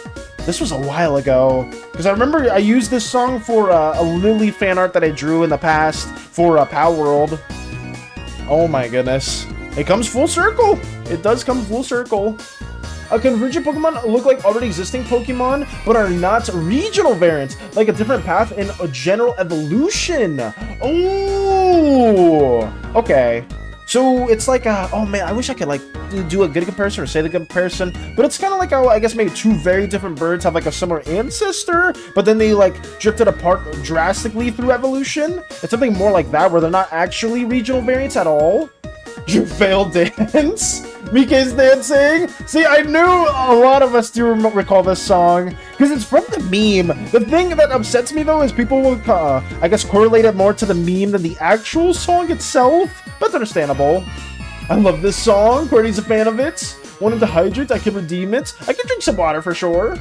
This was a while ago, because I remember I used this song for a Lily fan art that I drew in the past for Pal World. Oh my goodness. It comes full circle. It does come full circle. Convergent Pokemon look like already existing Pokemon, but are not regional variants, like a different path in a general evolution. Oh, okay. So it's like, oh man, I wish I could like do a good comparison or say the comparison, but it's kind of like, I guess maybe two very different birds have like a similar ancestor, but then they like drifted apart drastically through evolution. It's something more like that, where they're not actually regional variants at all. You failed dance? Mika's dancing? See, I knew a lot of us do recall this song, because it's from the meme. The thing that upsets me, though, is people will, I guess, correlate it more to the meme than the actual song itself. That's understandable. I love this song. Courtney's a fan of it. Wanted to hydrate, I can redeem it. I can drink some water for sure.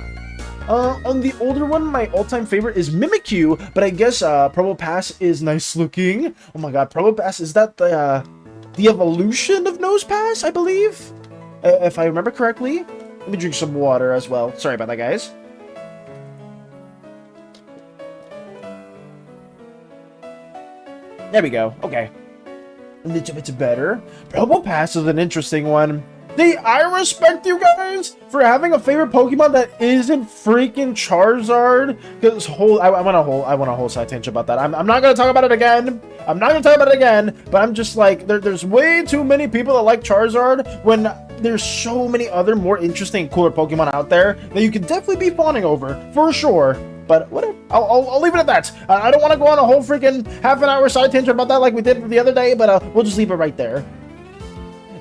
On the older one, my all-time favorite is Mimikyu, but I guess PLEAAASE is nice looking. Oh my god, PLEAAASE, is that the evolution of Nosepass, I believe? If I remember correctly. Let me drink some water as well. Sorry about that, guys. There we go. Okay. A little bit better. PLEAAASE is an interesting one. See, I respect you guys for having a favorite Pokemon that isn't freaking Charizard. Because I want a whole side tangent about that. I'm not gonna talk about it again. I'm not gonna talk about it again. But I'm just like, there's way too many people that like Charizard when there's so many other more interesting, cooler Pokemon out there that you can definitely be fawning over for sure. But whatever, I'll leave it at that. I don't want to go on a whole freaking half-an-hour side tangent about that like we did the other day. But we'll just leave it right there.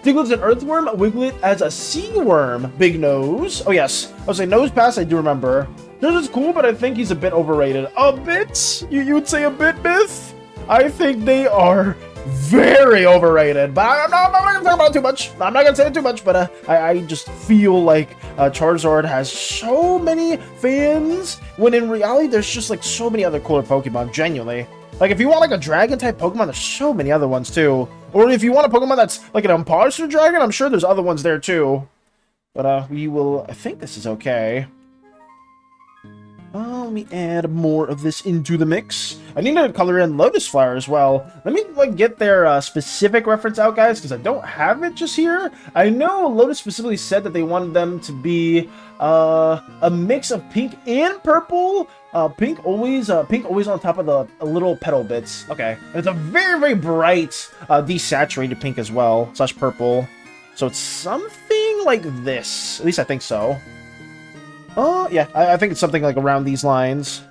Diglett's an earthworm, Wiglet as a sea worm. Big nose. Oh yes, I was saying Nosepass, I do remember. This is cool, but I think he's a bit overrated. A bit? You would say a bit, Myth? I think they are very overrated, but I'm not gonna talk about it too much. I'm not gonna say it too much, but I just feel like Charizard has so many fans, when in reality there's just like so many other cooler Pokemon, genuinely. Like, if you want like a dragon-type Pokemon, there's so many other ones too. Or if you want a Pokemon that's like an imposter dragon, I'm sure there's other ones there too. But we will, I think this is okay. Let me add more of this into the mix. I need to color in Lotus Flower as well. Let me like get their specific reference out, guys, because I don't have it just here. I know Lotus specifically said that they wanted them to be a mix of pink and purple. Pink always on top of the little petal bits. Okay, and it's a very, very bright desaturated pink as well, slash purple. So it's something like this. At least I think so. Yeah, I think it's something like around these lines.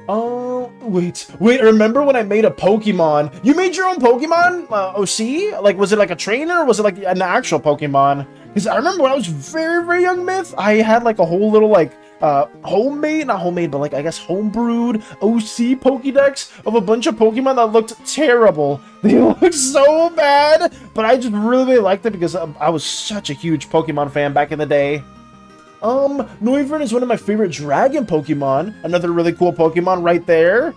Oh, wait, remember when I made a Pokemon? You made your own Pokemon, OC? Like, was it like a trainer, or was it like an actual Pokemon? Because I remember when I was very, very young, Myth, I had like a whole little, like, homemade, not homemade, but like, I guess homebrewed OC Pokédex of a bunch of Pokemon that looked terrible. They looked so bad, but I just really, really liked it because I was such a huge Pokemon fan back in the day. Noivern is one of my favorite dragon Pokemon. Another really cool Pokemon right there.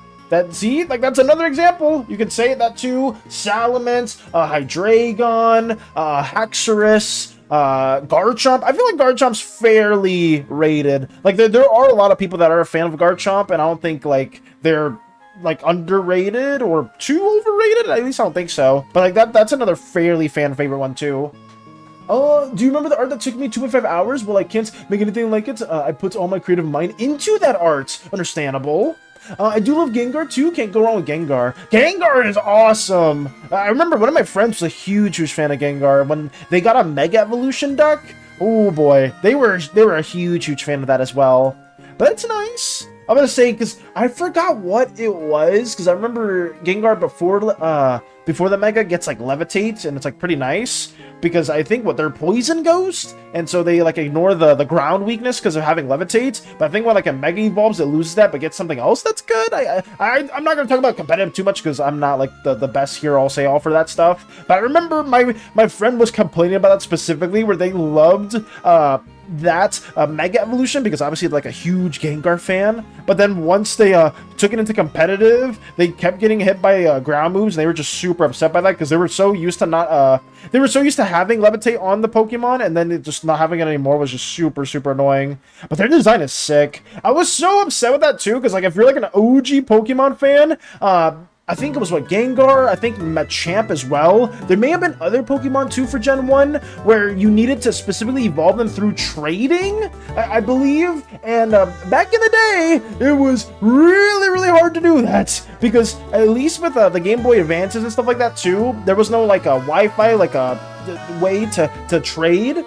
See, like, that's another example. You could say that too. Salamence, Hydreigon, Haxorus, Garchomp. I feel like Garchomp's fairly rated. Like, there are a lot of people that are a fan of Garchomp, and I don't think, like, they're, like, underrated or too overrated. At least I don't think so. But, like, that's another fairly fan favorite one too. Do you remember the art that took me 2.5 hours? Well, I can't make anything like it. I put all my creative mind into that art. Understandable. I do love Gengar too. Can't go wrong with Gengar. Gengar is awesome. I remember one of my friends was a huge fan of Gengar. When they got a Mega Evolution deck, oh boy, they were a huge fan of that as well. But it's nice. I'm gonna say, because I forgot what it was, because I remember Gengar before the Mega gets like Levitate, and it's like pretty nice, because I think they're Poison Ghost, and so they like ignore the ground weakness because of having Levitate. But I think when like a Mega evolves, it loses that, but gets something else that's good. I'm not gonna talk about competitive too much because I'm not like the best here, I'll say, all for that stuff. But I remember my friend was complaining about that specifically, where they loved that Mega Evolution because obviously like a huge Gengar fan. But then once they took it into competitive, they kept getting hit by ground moves, and they were just super upset by that because they were so used to not they were so used to having Levitate on the Pokemon, and then just not having it anymore was just super annoying. But their design is sick. I was so upset with that too because like if you're like an OG Pokemon fan, I think it was what Gengar, I think Machamp as well. There may have been other Pokemon too for Gen 1 where you needed to specifically evolve them through trading, I believe. And back in the day, it was really hard to do that because at least with the Game Boy Advances and stuff like that too, there was no like a Wi-Fi, like a way to trade.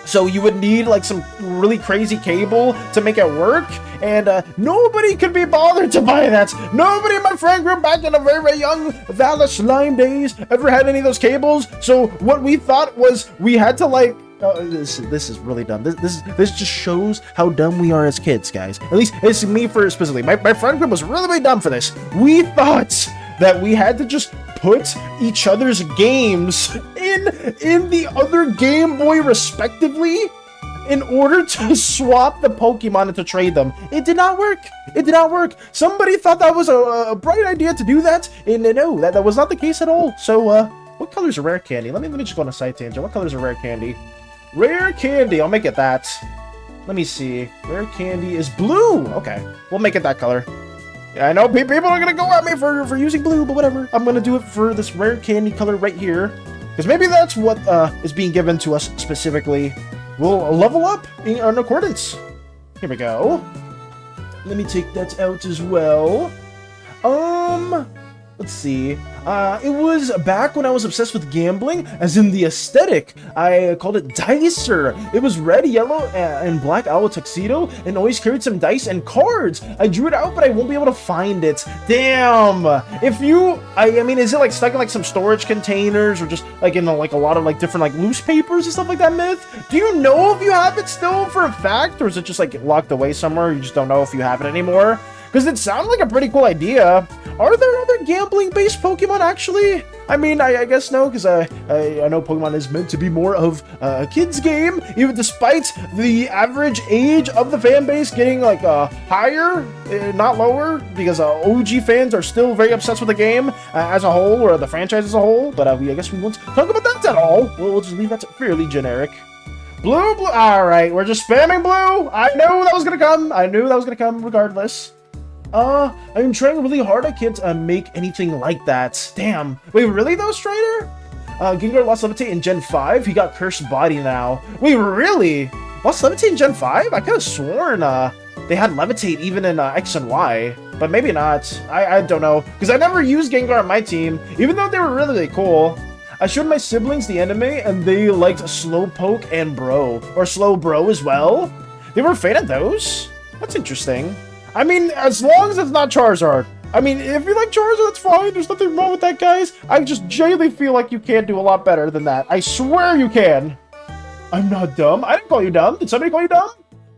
So you would need like some really crazy cable to make it work, and nobody could be bothered to buy that. Nobody in my friend group back in the very young Valor Slime days ever had any of those cables. So what we thought was we had to like, this is really dumb. This just shows how dumb we are as kids, guys. At least it's me for specifically. My friend group was really dumb for this. We thought that we had to just put each other's games in the other Game Boy respectively in order to swap the Pokemon and to trade them. It did not work. It did not work. Somebody thought that was a bright idea to do that, and no, that was not the case at all. So, what colors are rare candy? Let me just go on a side tangent. What colors are rare candy? Rare candy. I'll make it that. Let me see. Rare candy is blue. Okay, we'll make it that color. I know people are gonna go at me for using blue, but whatever. I'm gonna do it for this rare candy color right here, because maybe that's what is being given to us specifically. We'll level up in accordance. Here we go. Let me take that out as well. Let's see. It was back when I was obsessed with gambling, as in the aesthetic. I called it Dicer. It was red, yellow, and black owl tuxedo, and always carried some dice and cards. I drew it out, but I won't be able to find it. Damn. If you, I mean, is it like stuck in like some storage containers, or just like in like a lot of like different like loose papers and stuff like that, Myth? Do you know if you have it still for a fact, or is it just like locked away somewhere? You just don't know if you have it anymore? Because it sounded like a pretty cool idea. Are there other gambling-based Pokemon, actually? I mean, I guess no, because I know Pokemon is meant to be more of a kid's game, even despite the average age of the fan base getting, like, higher, not lower, because OG fans are still very obsessed with the game as a whole, or the franchise as a whole, but I guess we won't talk about that at all. We'll just leave that fairly generic. Blue, alright, we're just spamming blue. I knew that was gonna come. I knew that was gonna come regardless. I'm trying really hard. I can't make anything like that. Damn. Wait, really though, Strider? Gengar lost Levitate in Gen 5. He got Cursed Body now. Wait, really? Lost Levitate in Gen 5? I could have sworn they had Levitate even in X and Y. But maybe not. I don't know. Because I never used Gengar on my team, even though they were really cool. I showed my siblings the anime, and they liked Slowpoke and Bro. Or Slow Bro as well. They were a fan of those? That's interesting. I mean, as long as it's not Charizard. I mean, if you like Charizard, that's fine. There's nothing wrong with that, guys. I just genuinely feel like you can do a lot better than that. I swear you can. I'm not dumb. I didn't call you dumb. Did somebody call you dumb?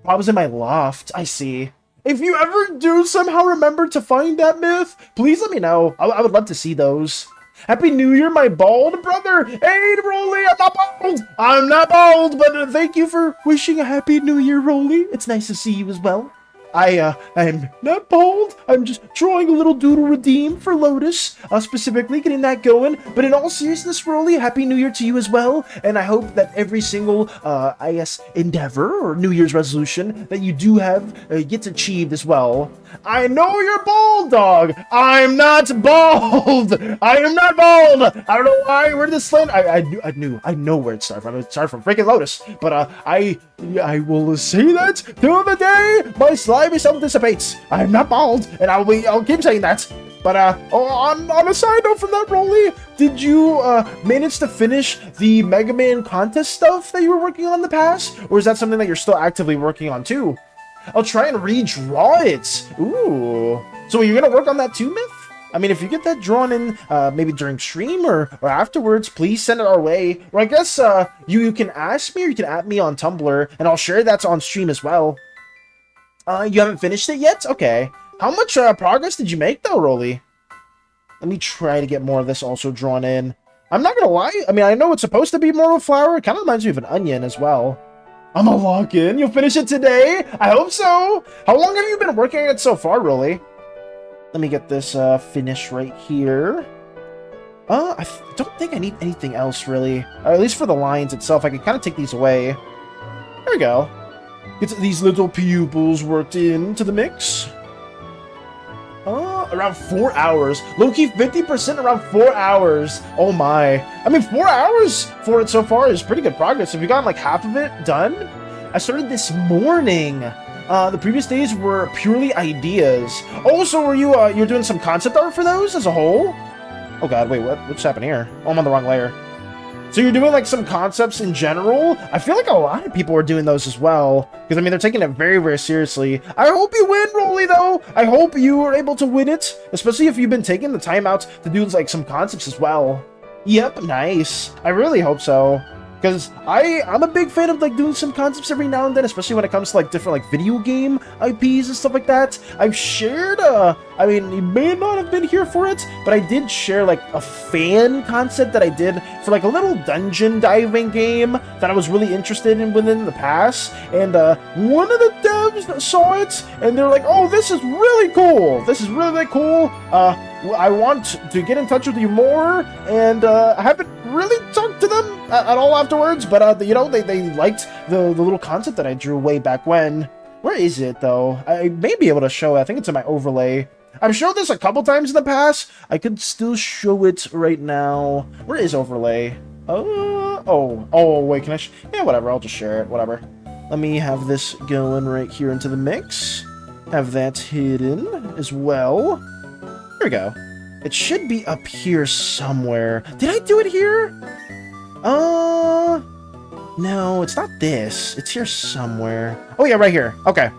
I was in my loft. I see. If you ever do somehow remember to find that Myth, please let me know. I would love to see those. Happy New Year, my bald brother. Hey, Rolly, I'm not bald. I'm not bald, but thank you for wishing a Happy New Year, Rolly. It's nice to see you as well. I'm not bald. I'm just drawing a little doodle redeem for Lotus, specifically getting that going. But in all seriousness, Rolly, Happy New Year to you as well. And I hope that every single, I guess, endeavor or New Year's resolution that you do have gets achieved as well. I know you're bald, dog. I'm not bald. I am not bald. I don't know why. Where did this land? I know where it started from. It started from freaking Lotus. But I will say that till the day my slimy self dissipates. I'm not bald, and I'll keep saying that. But on a side note from that, Rolly, did you manage to finish the Mega Man contest stuff that you were working on in the past, or is that something that you're still actively working on too? I'll try and redraw it. Ooh. So you're gonna work on that too, Myth? I mean, if you get that drawn in, maybe during stream or afterwards, please send it our way. Or I guess you can ask me, or you can at me on Tumblr, and I'll share that on stream as well. You haven't finished it yet? Okay. How much progress did you make, though, Rolly? Let me try to get more of this also drawn in. I'm not gonna lie. I mean, I know it's supposed to be more of a flower. It kind of reminds me of an onion as well. I'm a lock-in. You'll finish it today? I hope so. How long have you been working on it so far, really? Let me get this finished right here. I don't think I need anything else, really. Or at least for the lines itself, I can kind of take these away. There we go. Get these little pupils worked into the mix. Around 4 hours. Low-key 50% around 4 hours. Oh my. I mean, 4 hours for it so far is pretty good progress. Have you gotten like half of it done? I started this morning. The previous days were purely ideas. Oh, so were you, you're doing some concept art for those as a whole? Oh god, wait, what just happened here? Oh, I'm on the wrong layer. So you're doing like some concepts in general? I feel like a lot of people are doing those as well. Because I mean, they're taking it very, very seriously. I hope you win, Rolly, though. I hope you are able to win it. Especially if you've been taking the time out to do like some concepts as well. Yep, nice. I really hope so. Because I'm a big fan of like doing some concepts every now and then, especially when it comes to like different like video game IPs and stuff like that. I've shared, I mean, you may not have been here for it, but I did share like a fan concept that I did for like a little dungeon diving game that I was really interested in within the past. And one of the devs saw it and they're like, oh, this is really cool. This is really cool. I want to get in touch with you more, and I haven't really talked to them at all afterwards, but you know, they liked the little concept that I drew way back when. Where is it, though? I may be able to show it. I think it's in my overlay. I've showed this a couple times in the past. I could still show it right now. Where is overlay? Oh, wait, can I? Yeah, whatever. I'll just share it. Whatever. Let me have this going right here into the mix. Have that hidden as well. There we go. It should be up here somewhere. Did I do it here? No, it's not this. It's here somewhere. Oh yeah, right here. Okay.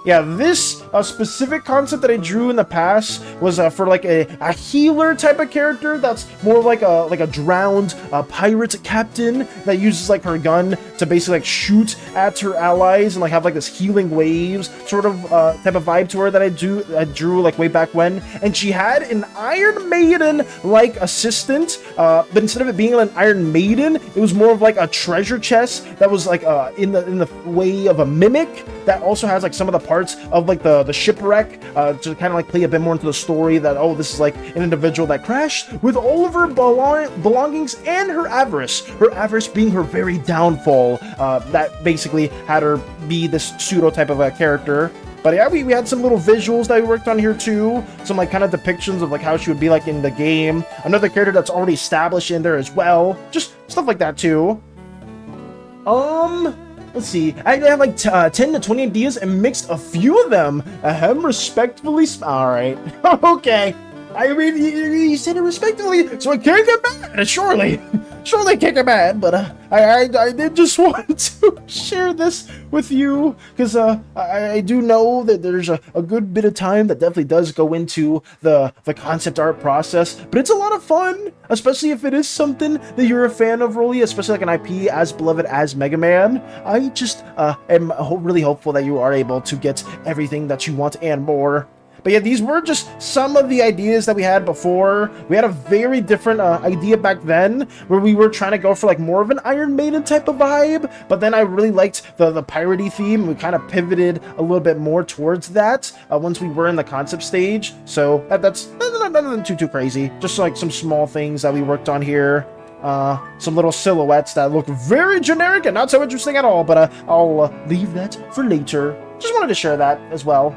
Yeah, this specific concept that I drew in the past was for like a healer type of character that's more like a drowned pirate captain that uses like her gun to basically like shoot at her allies and like have like this healing waves sort of type of vibe to her that I drew like way back when. And she had an Iron Maiden like assistant, but instead of it being an Iron Maiden, it was more of like a treasure chest that was like in the way of a mimic that also has like some of the parts of like the shipwreck to kind of like play a bit more into the story that, oh, this is like an individual that crashed with all of her belongings and her avarice being her very downfall, that basically had her be this pseudo type of a character. But yeah, we had some little visuals that we worked on here too. Some like kind of depictions of like how she would be like in the game. Another character that's already established in there as well. Just stuff like that too. Let's see. I have like 10 to 20 ideas and mixed a few of them. Respectfully. All right. Okay. I mean, you said it respectfully, so I can't get mad. Surely I can't get mad. But I did just want to share this with you because I do know that there's a good bit of time that definitely does go into the concept art process, but it's a lot of fun, especially if it is something that you're a fan of, Rolly, especially like an IP as beloved as Mega Man. I just am really hopeful that you are able to get everything that you want and more. But yeah, these were just some of the ideas that we had before. We had a very different idea back then where we were trying to go for like more of an Iron Maiden type of vibe. But then I really liked the piratey theme. We kind of pivoted a little bit more towards that once we were in the concept stage. So that's nothing too crazy. Just like some small things that we worked on here. Some little silhouettes that look very generic and not so interesting at all. But I'll leave that for later. Just wanted to share that as well.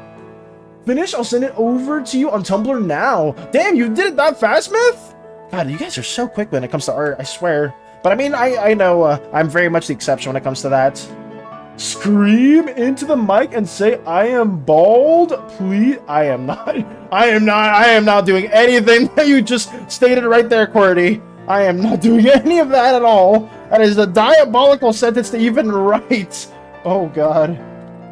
Finish, I'll send it over to you on Tumblr now. Damn, you did it that fast, Myth? God, you guys are so quick when it comes to art, I swear. But I mean, I know I'm very much the exception when it comes to that. Scream into the mic and say, I am bald, please. I am not doing anything that you just stated right there, QWERTY. I am not doing any of that at all. That is a diabolical sentence to even write. Oh, God.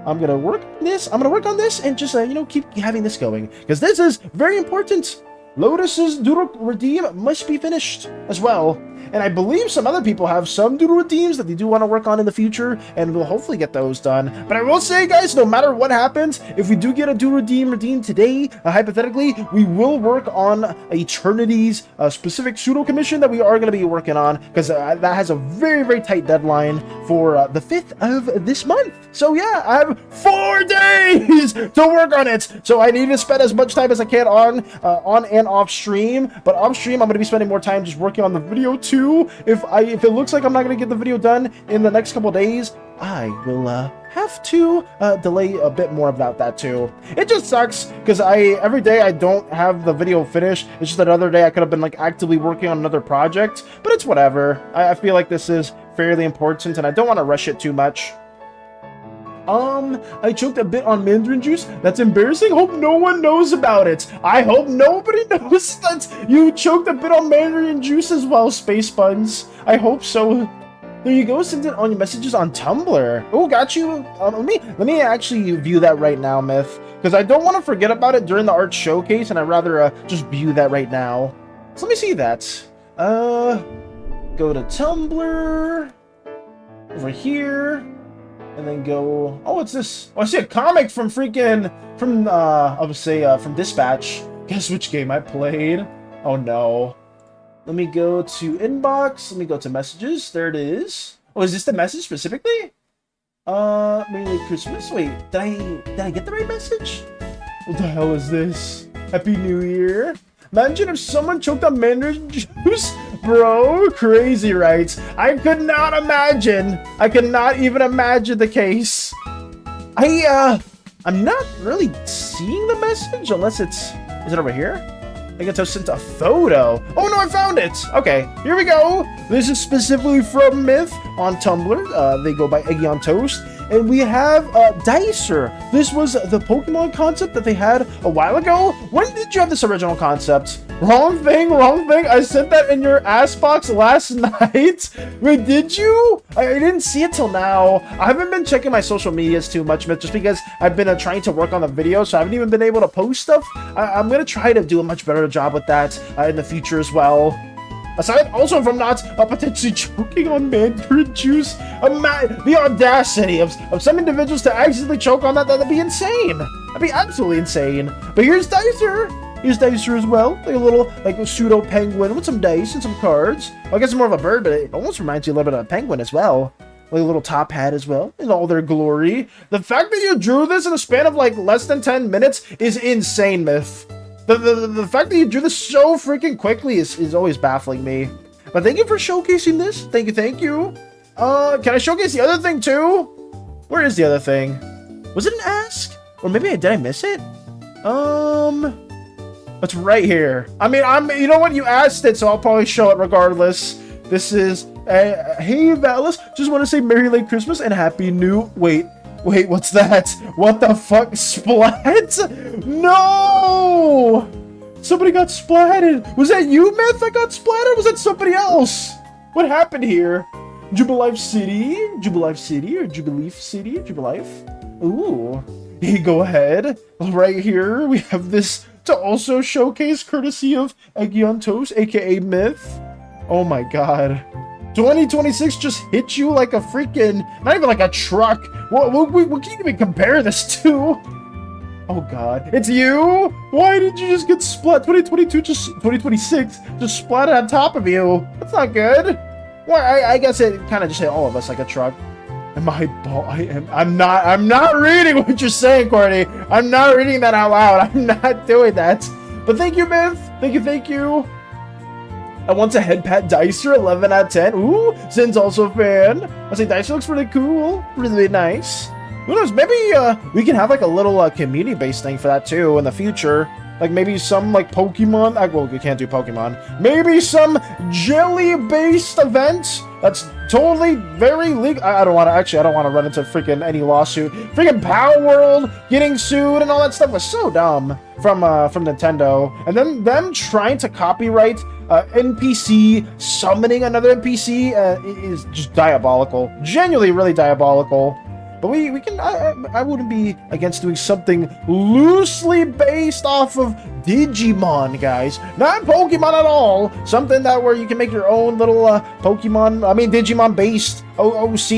I'm gonna work on this and just you know, keep having this going because this is very important. Lotus's Doodle Redeem must be finished as well. And I believe some other people have some doodle redeems that they do want to work on in the future, and we'll hopefully get those done. But I will say, guys, no matter what happens, if we do get a doodle redeem today, hypothetically, we will work on Eternity's specific pseudo commission that we are going to be working on, because that has a very, very tight deadline for the 5th of this month. So yeah, I have 4 days to work on it. So I need to spend as much time as I can on and off stream. But off stream, I'm going to be spending more time just working on the video too. If it looks like I'm not going to get the video done in the next couple days, I will have to delay a bit more about that too. It just sucks because every day I don't have the video finished. It's just that other day I could have been like actively working on another project, but it's whatever. I feel like this is fairly important and I don't want to rush it too much. I choked a bit on mandarin juice. That's embarrassing. Hope no one knows about it. I hope nobody knows that you choked a bit on mandarin juice as well, Space Buns. I hope so. There you go. Send it on your messages on Tumblr. Oh, got you. Let me actually view that right now, Myth, because I don't want to forget about it during the art showcase, and I'd rather just view that right now. So let me see that. Go to Tumblr over here. And then go, oh, what's this? Oh, I see a comic from from Dispatch. Guess which game I played? Oh no. Let me go to inbox. Let me go to messages. There it is. Oh, is this the message specifically? Merry Christmas. Wait, did I get the right message? What the hell is this? Happy New Year. Imagine if someone choked on mandarin juice. Bro, crazy, right? I could not imagine. I could not even imagine the case. I'm not really seeing the message unless is it over here? I get to send a photo. Oh no, I found it. Okay, here we go. This is specifically from Myth on Tumblr. They go by Eggy on Toast. And we have Dicer. This was the Pokemon concept that they had a while ago. When did you have this original concept? Wrong thing, wrong thing. I sent that in your ass box last night. Wait, did you? I didn't see it till now. I haven't been checking my social medias too much, just because I've been trying to work on the video, so I haven't even been able to post stuff. I'm going to try to do a much better job with that in the future as well. Aside also from not potentially choking on mandarin juice, the audacity of some individuals to accidentally choke on that'd be insane. That'd be absolutely insane. But here's Dicer. Here's Dicer as well, like a little a pseudo penguin with some dice and some cards. Well, I guess it's more of a bird, but it almost reminds you a little bit of a penguin as well. Like a little top hat as well, in all their glory. The fact that you drew this in a span of like less than 10 minutes is insane, Myth. The fact that you drew this so freaking quickly is always baffling me. But thank you for showcasing this. Thank you. Can I showcase the other thing too? Where is the other thing? Was it an ask? Or maybe did I miss it? It's right here. I mean, you know what? You asked it, so I'll probably show it regardless. This is, hey, Valis, just want to say Merry Late Christmas and Happy New... Wait, what's that? What the fuck? Splat? No! Somebody got splatted. Was that you, Myth, that got splatted? Or was that somebody else? What happened here? Jubilife City? Jubilife City? Or Jubilife City? Jubilife? Ooh. Hey, go ahead. Right here, we have this to also showcase courtesy of Eggy on Toast, aka Myth. Oh my god. 2026 just hit you like a freaking, not even like a truck. What can you even compare this to? Oh god, it's you? Why did you just get splat? 2026 just splatted on top of you. That's not good. Well, I guess it kind of just hit all of us like a truck. Am I I'm not reading what you're saying, Courtney. I'm not reading that out loud. I'm not doing that. But thank you, Myth. Thank you. I want to head pat Dicer, 11 out of 10. Ooh, Zin's also a fan. I say Dicer looks really cool, really nice. Who knows, maybe we can have like a little community-based thing for that too in the future. Like maybe some like Pokemon, well, we can't do Pokemon. Maybe some jelly-based event that's totally very legal. I don't want to run into freaking any lawsuit. Freaking Power World getting sued and all that stuff was so dumb from Nintendo. And then them trying to copyright NPC summoning another NPC is just diabolical. Genuinely really diabolical. But we can, I wouldn't be against doing something loosely based off of Digimon, guys. Not Pokemon at all. Something that where you can make your own little Digimon based OC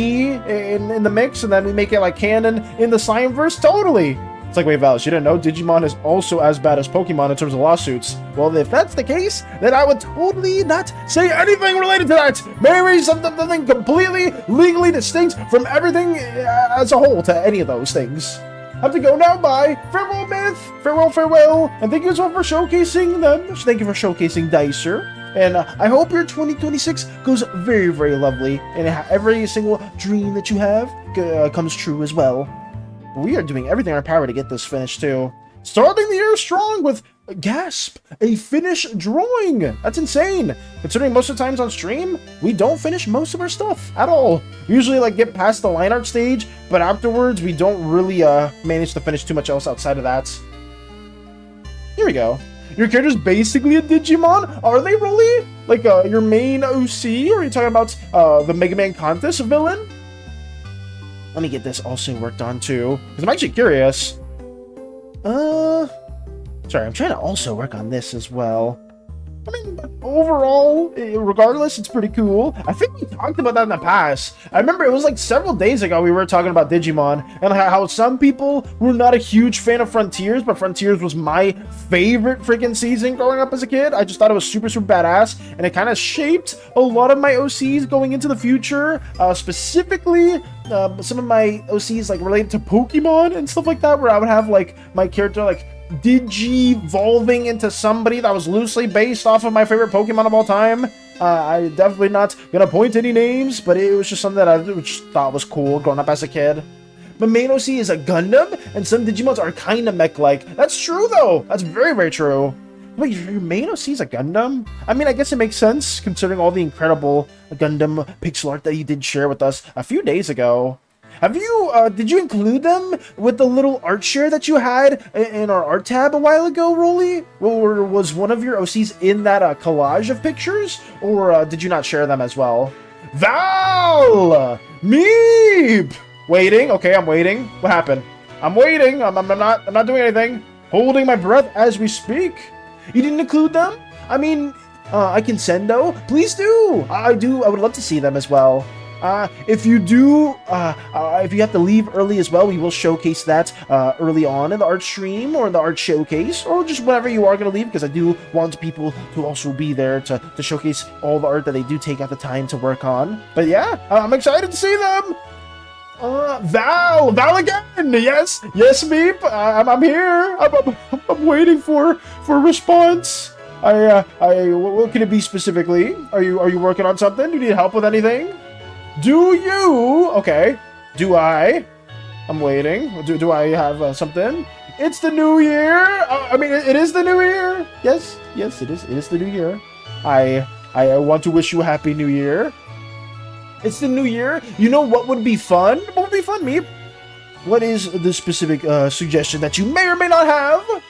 in the mix, and then we make it like canon in the Scienceverse. Totally. It's like, wait, Valis, you didn't know Digimon is also as bad as Pokemon in terms of lawsuits? Well, if that's the case, then I would totally not say anything related to that. Maybe something completely legally distinct from everything as a whole to any of those things. I have to go now. Bye. Farewell, Myth. Farewell, farewell. And thank you as well for showcasing them. Thank you for showcasing Dicer. And I hope your 2026 goes very, very lovely. And every single dream that you have comes true as well. We are doing everything in our power to get this finished too. Starting the year strong with, gasp, a finished drawing. That's insane. Considering most of the times on stream, we don't finish most of our stuff at all. We usually like get past the line art stage, but afterwards we don't really manage to finish too much else outside of that. Here we go. Your character's basically a Digimon? Are they really? Like your main OC? Or are you talking about the Mega Man Contest villain? Let me get this also worked on too, because I'm actually curious. Sorry, I'm trying to also work on this as well. I mean, overall, regardless, it's pretty cool. I think we talked about that in the past. I remember it was like several days ago we were talking about Digimon and how some people were not a huge fan of Frontiers, but Frontiers was my favorite freaking season growing up as a kid. I just thought it was super, super badass, and it kind of shaped a lot of my OCs going into the future. Specifically, some of my OCs like related to Pokemon and stuff like that, where I would have like my character like Digi-volving into somebody that was loosely based off of my favorite Pokemon of all time. I definitely not gonna point any names, but it was just something that I just thought was cool growing up as a kid. My main OC is a Gundam, and some Digimons are kind of mech-like. That's true, though. That's very, very true. Wait, your main OC is a Gundam? I mean, I guess it makes sense, considering all the incredible Gundam pixel art that you did share with us a few days ago. Have you, did you include them with the little art share that you had in our art tab a while ago, Rolly? Or was one of your OCs in that collage of pictures? Or did you not share them as well? Val! Meep! Waiting. Okay, I'm waiting. What happened? I'm waiting. I'm not doing anything. Holding my breath as we speak. You didn't include them? I mean, I can send though. Please do. I would love to see them as well. If you do, if you have to leave early as well, we will showcase that early on in the art stream or in the art showcase, or just whenever you are going to leave, because I do want people to also be there to showcase all the art that they do take out the time to work on. But yeah, I'm excited to see them. Val again. Yes, Meep. I'm here. I'm waiting for a response. What can it be specifically? Are you working on something? Do you need help with anything? Do you? Okay. Do I? I'm waiting. Do I have something? It's the new year. I mean, it is the new year. Yes, it is. It is the new year. I want to wish you a happy new year. It's the new year. You know what would be fun? What would be fun, Meep? What is the specific suggestion that you may or may not have?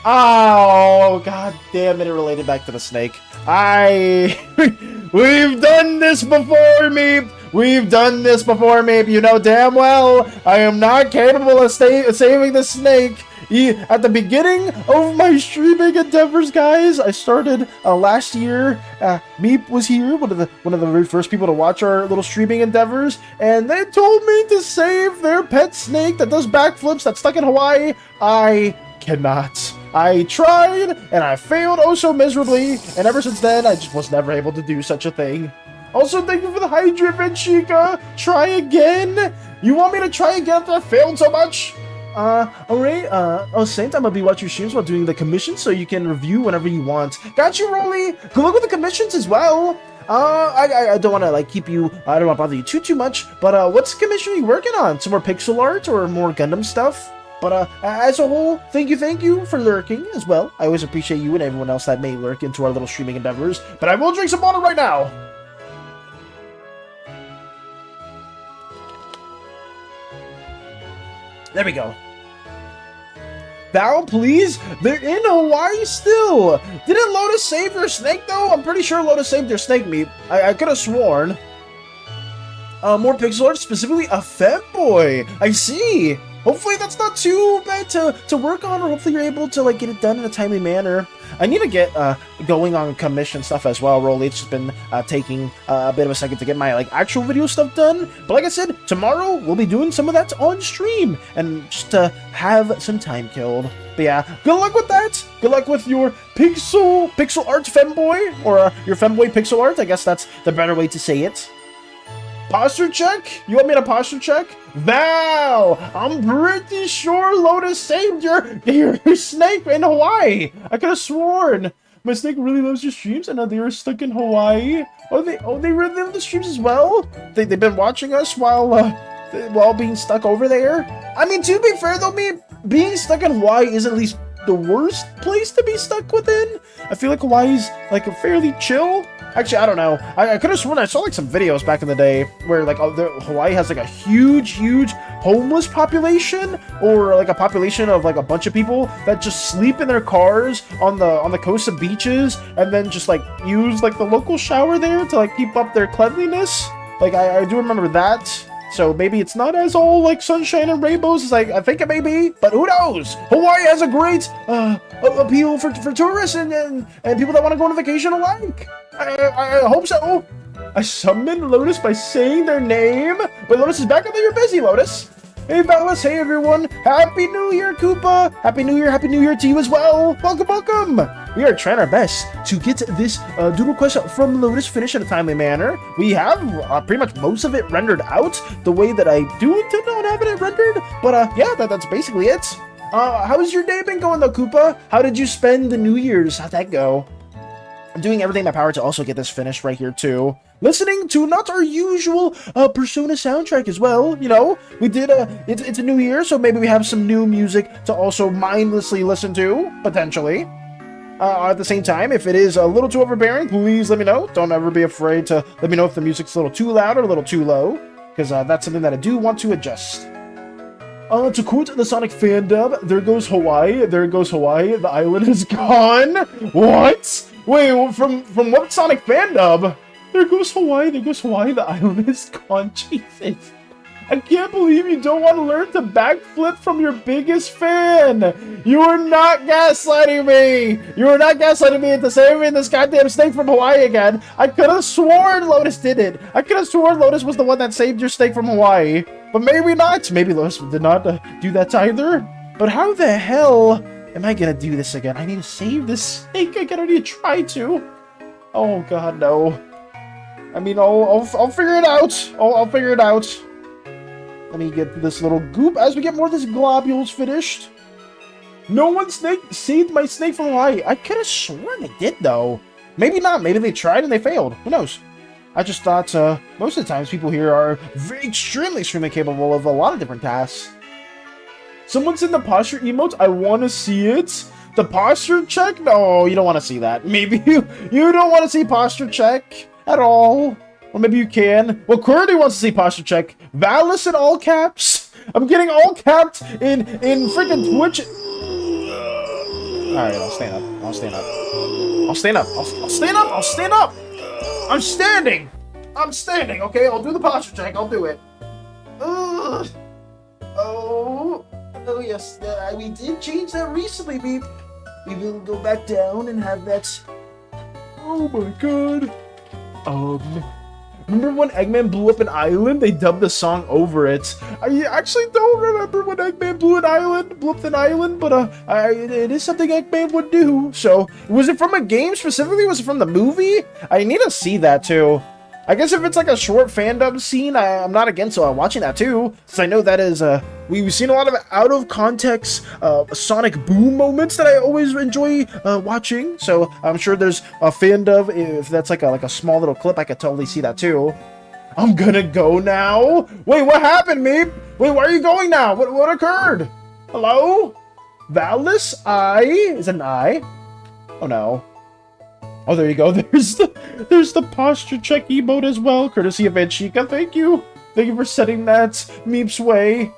Oh, god damn it, it related back to the snake. We've done this before, Meep. We've done this before, Meep. You know damn well I am not capable of saving the snake. At the beginning of my streaming endeavors, guys, I started last year. Meep was here, one of the very first people to watch our little streaming endeavors, and they told me to save their pet snake that does backflips that's stuck in Hawaii. I cannot. I tried, and I failed oh so miserably, and ever since then, I just was never able to do such a thing. Also, thank you for the hydrant, Chica. Try again? You want me to try again after I failed so much? Alright, Saint, I'm gonna be watching your streams while doing the commissions, so you can review whenever you want. Got you, Rolly! Good luck with the commissions as well! I don't want to, like, keep you, I don't want to bother you too much, but, what's the commission are you working on? Some more pixel art, or more Gundam stuff? But, as a whole, thank you for lurking as well. I always appreciate you and everyone else that may lurk into our little streaming endeavors, but I will drink some water right now! There we go. Val, please? They're in Hawaii still! Didn't Lotus save your snake, though? I'm pretty sure Lotus saved your snake, Meep. I could have sworn. more pixel art, specifically a femboy. I see. Hopefully that's not too bad to work on, or hopefully you're able to like get it done in a timely manner. I need to get going on commission stuff as well, Rolly. It's just been taking a bit of a second to get my like actual video stuff done. But like I said, tomorrow we'll be doing some of that on stream and just to have some time killed. But yeah, good luck with that. Good luck with your pixel art femboy, or your femboy pixel art. I guess that's the better way to say it. Posture check? You want me to posture check? Val! I'm pretty sure Lotus saved your snake in Hawaii! I could have sworn! My snake really loves your streams, and now they are stuck in Hawaii. Oh, they really love the streams as well? They've been watching us while being stuck over there? I mean, to be fair though, being stuck in Hawaii is at least the worst place to be stuck within. I feel like Hawaii's like a fairly chill. Actually, I don't know. I could have sworn I saw like some videos back in the day where like Hawaii has like a huge homeless population, or like a population of like a bunch of people that just sleep in their cars on the coast of beaches, and then just like use like the local shower there to like keep up their cleanliness. Like I do remember that. So maybe it's not as all like sunshine and rainbows as I think it may be, but who knows? Hawaii has a great appeal for tourists and people that want to go on vacation alike. I hope so. I summoned Lotus by saying their name, but Lotus is back. I think you're busy, Lotus. Hey, fellas. Hey, everyone. Happy New Year, Koopa. Happy New Year to you as well. Welcome. We are trying our best to get this doodle quest from Lotus finished in a timely manner. We have pretty much most of it rendered out the way that I do intend on having it rendered. But yeah, that's basically it. How's your day been going though, Koopa? How did you spend the New Year's? How'd that go? I'm doing everything in my power to also get this finished right here too. Listening to not our usual Persona soundtrack as well, you know. We did it's a new year, so maybe we have some new music to also mindlessly listen to, potentially. At the same time, if it is a little too overbearing, please let me know. Don't ever be afraid to let me know if the music's a little too loud or a little too low, because that's something that I do want to adjust. To quote the Sonic fan dub, there goes Hawaii, the island is gone. What? Wait, from what Sonic fan dub? There goes Hawaii, the island is gone. Jesus. I can't believe you don't want to learn to backflip from your biggest fan. You are not gaslighting me. You are not gaslighting me into saving this goddamn snake from Hawaii again. I could have sworn Lotus did it. I could have sworn Lotus was the one that saved your snake from Hawaii. But maybe not. Maybe Lotus did not do that either. But how the hell am I gonna do this again? I need to save this snake again. I need to try to. Oh god, no. I mean, I'll figure it out. I'll figure it out. Let me get this little goop as we get more of this globules finished. No one saved my snake from Hawaii. I could have sworn they did, though. Maybe not. Maybe they tried and they failed. Who knows? I just thought most of the times people here are extremely capable of a lot of different tasks. Someone's in the posture emote. I want to see it. The posture check? No, you don't want to see that. Maybe you don't want to see posture check at all. Or maybe you can. Well, Curdy wants to see posture check. Valis in all caps. I'm getting all capped in freaking Twitch. Alright, I'll stand up. I'll stand up. I'll stand up. I'll stand up. I'll stand up. I'm standing. I'm standing. Okay, I'll do the posture check. I'll do it. Ugh. Oh yes. We did change that recently. We will go back down and have that. Oh my god. Remember when Eggman blew up an island? They dubbed the song over it. I actually don't remember when Eggman blew up an island, but it is something Eggman would do. So, was it from a game specifically? Was it from the movie? I need to see that too. I guess if it's like a short fandom scene, I'm not against watching that too, since I know that is we've seen a lot of out of context Sonic Boom moments that I always enjoy watching. So I'm sure there's a fandom. If that's like a small little clip, I could totally see that too. I'm gonna go now. Wait, what happened, Meep? Wait, why are you going now? What occurred? Hello? Valis? Is it an I? Oh no. Oh, there you go. There's the posture check emote as well, courtesy of Edchika. Thank you. Thank you for setting that Meep's way.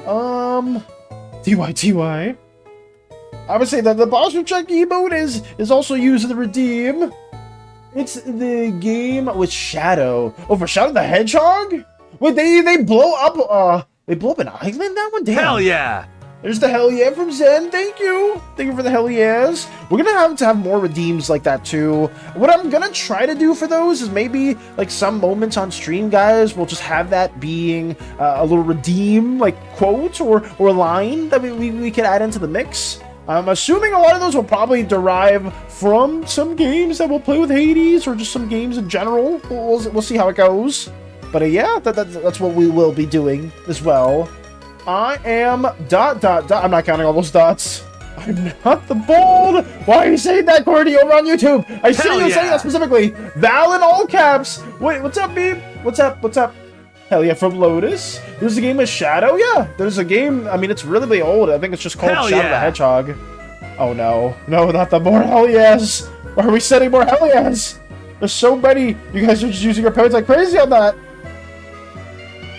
TY. I would say that the posture check emote is also used to redeem. It's the game with Shadow. Oh, for Shadow the Hedgehog? Wait, they blow up, they blow up an island, that one? Damn. Hell yeah! There's the hell yeah from Zen. Thank you. Thank you for the hell yes. We're gonna have to have more redeems like that too. What I'm gonna try to do for those is maybe like some moments on stream, guys, we'll just have that being a little redeem like quote or line that we can add into the mix. I'm assuming a lot of those will probably derive from some games that we'll play with Hades or just some games in general. We'll see how it goes. But yeah, that's what we will be doing as well. I am ... I'm not counting all those dots. I'm not the bold. Why are you saying that, Cordy, over on YouTube? I see you saying that specifically. Val in all caps. Wait, what's up, Beep? What's up? What's up? Hell yeah, from Lotus. There's a game with Shadow. Yeah, there's a game. I mean, it's really old. I think it's just called Shadow the Hedgehog. Oh no, no, not the more hell yes. Why are we setting more hell yes? There's so many. You guys are just using your points like crazy on that.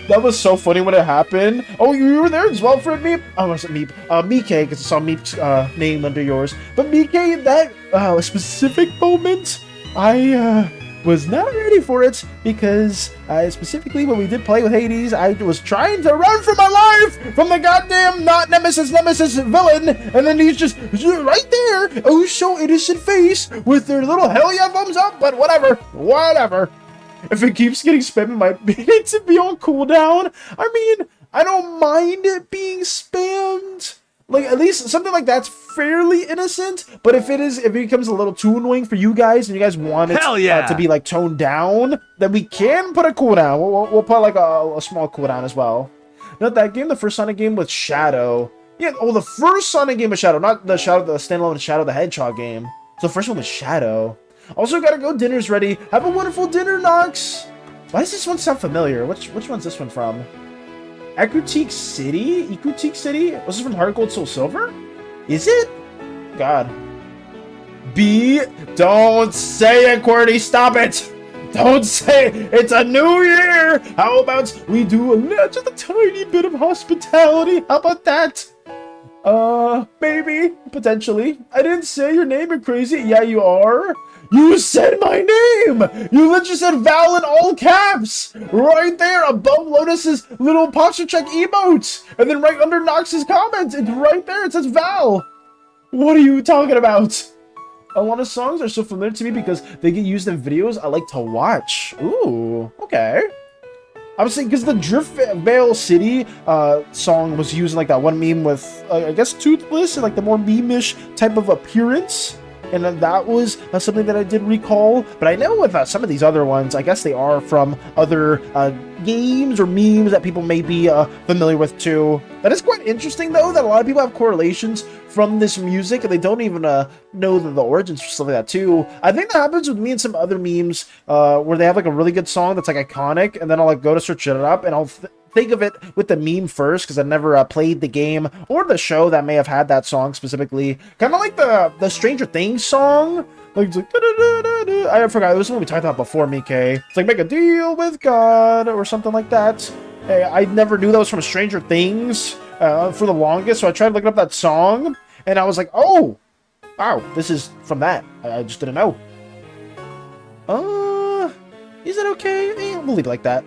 That was so funny when it happened. Oh, you were there as well for Meep? Oh, was it Meep? Mike, because I saw Meep's name under yours. But Mike, that specific moment, I was not ready for it because specifically when we did play with Hades, I was trying to run for my life from the goddamn not nemesis villain, and then he's just right there, oh so innocent face with their little hell yeah thumbs up. But whatever. If it keeps getting spammed, it might need to be on cooldown. I mean, I don't mind it being spammed. Like, at least something like that's fairly innocent. But if it becomes a little too annoying for you guys, and you guys want it to be, like, toned down, then we can put a cooldown. We'll put, like, a small cooldown as well. Not that game, the first Sonic game with Shadow. Yeah, oh, the first Sonic game with Shadow, not the standalone Shadow the Hedgehog game. So the first one was Shadow. Also gotta go, dinner's ready. Have a wonderful dinner, Nox. Why does this one sound familiar? Which one's this one from? Ekutique City? Ekutique City? Was this from Heart Gold Soul Silver? Is it? God. B. Don't say it, QWERTY. Stop it. Don't say it. It's a new year. How about we do just a tiny bit of hospitality? How about that? Maybe. Potentially. I didn't say your name, you're crazy. Yeah, you are. You said my name! You literally said Val in all caps! Right there above Lotus's little posture check emote! And then right under Nox's comment, it's right there, it says Val! What are you talking about? A lot of songs are so familiar to me because they get used in videos I like to watch. Ooh, okay. I'm saying because the Driftvale City song was used in like that one meme with, I guess, Toothless and like the more meme-ish type of appearance. And that was something that I did recall. But I know with some of these other ones, I guess they are from other games or memes that people may be familiar with too. That is quite interesting, though, that a lot of people have correlations from this music, and they don't even know the origins for stuff like that, too. I think that happens with me and some other memes where they have, like, a really good song that's, like, iconic, and then I'll, like, go to search it up, and I'll think of it with the meme first, because I never played the game or the show that may have had that song specifically. Kind of like the Stranger Things song. Like, it's like, I forgot, it was one we talked about before, Mike. It's like, make a deal with God, or something like that. Hey, I never knew that was from Stranger Things for the longest, so I tried looking up that song, and I was like, oh, wow, this is from that. I just didn't know. Is that okay? We'll leave it like that.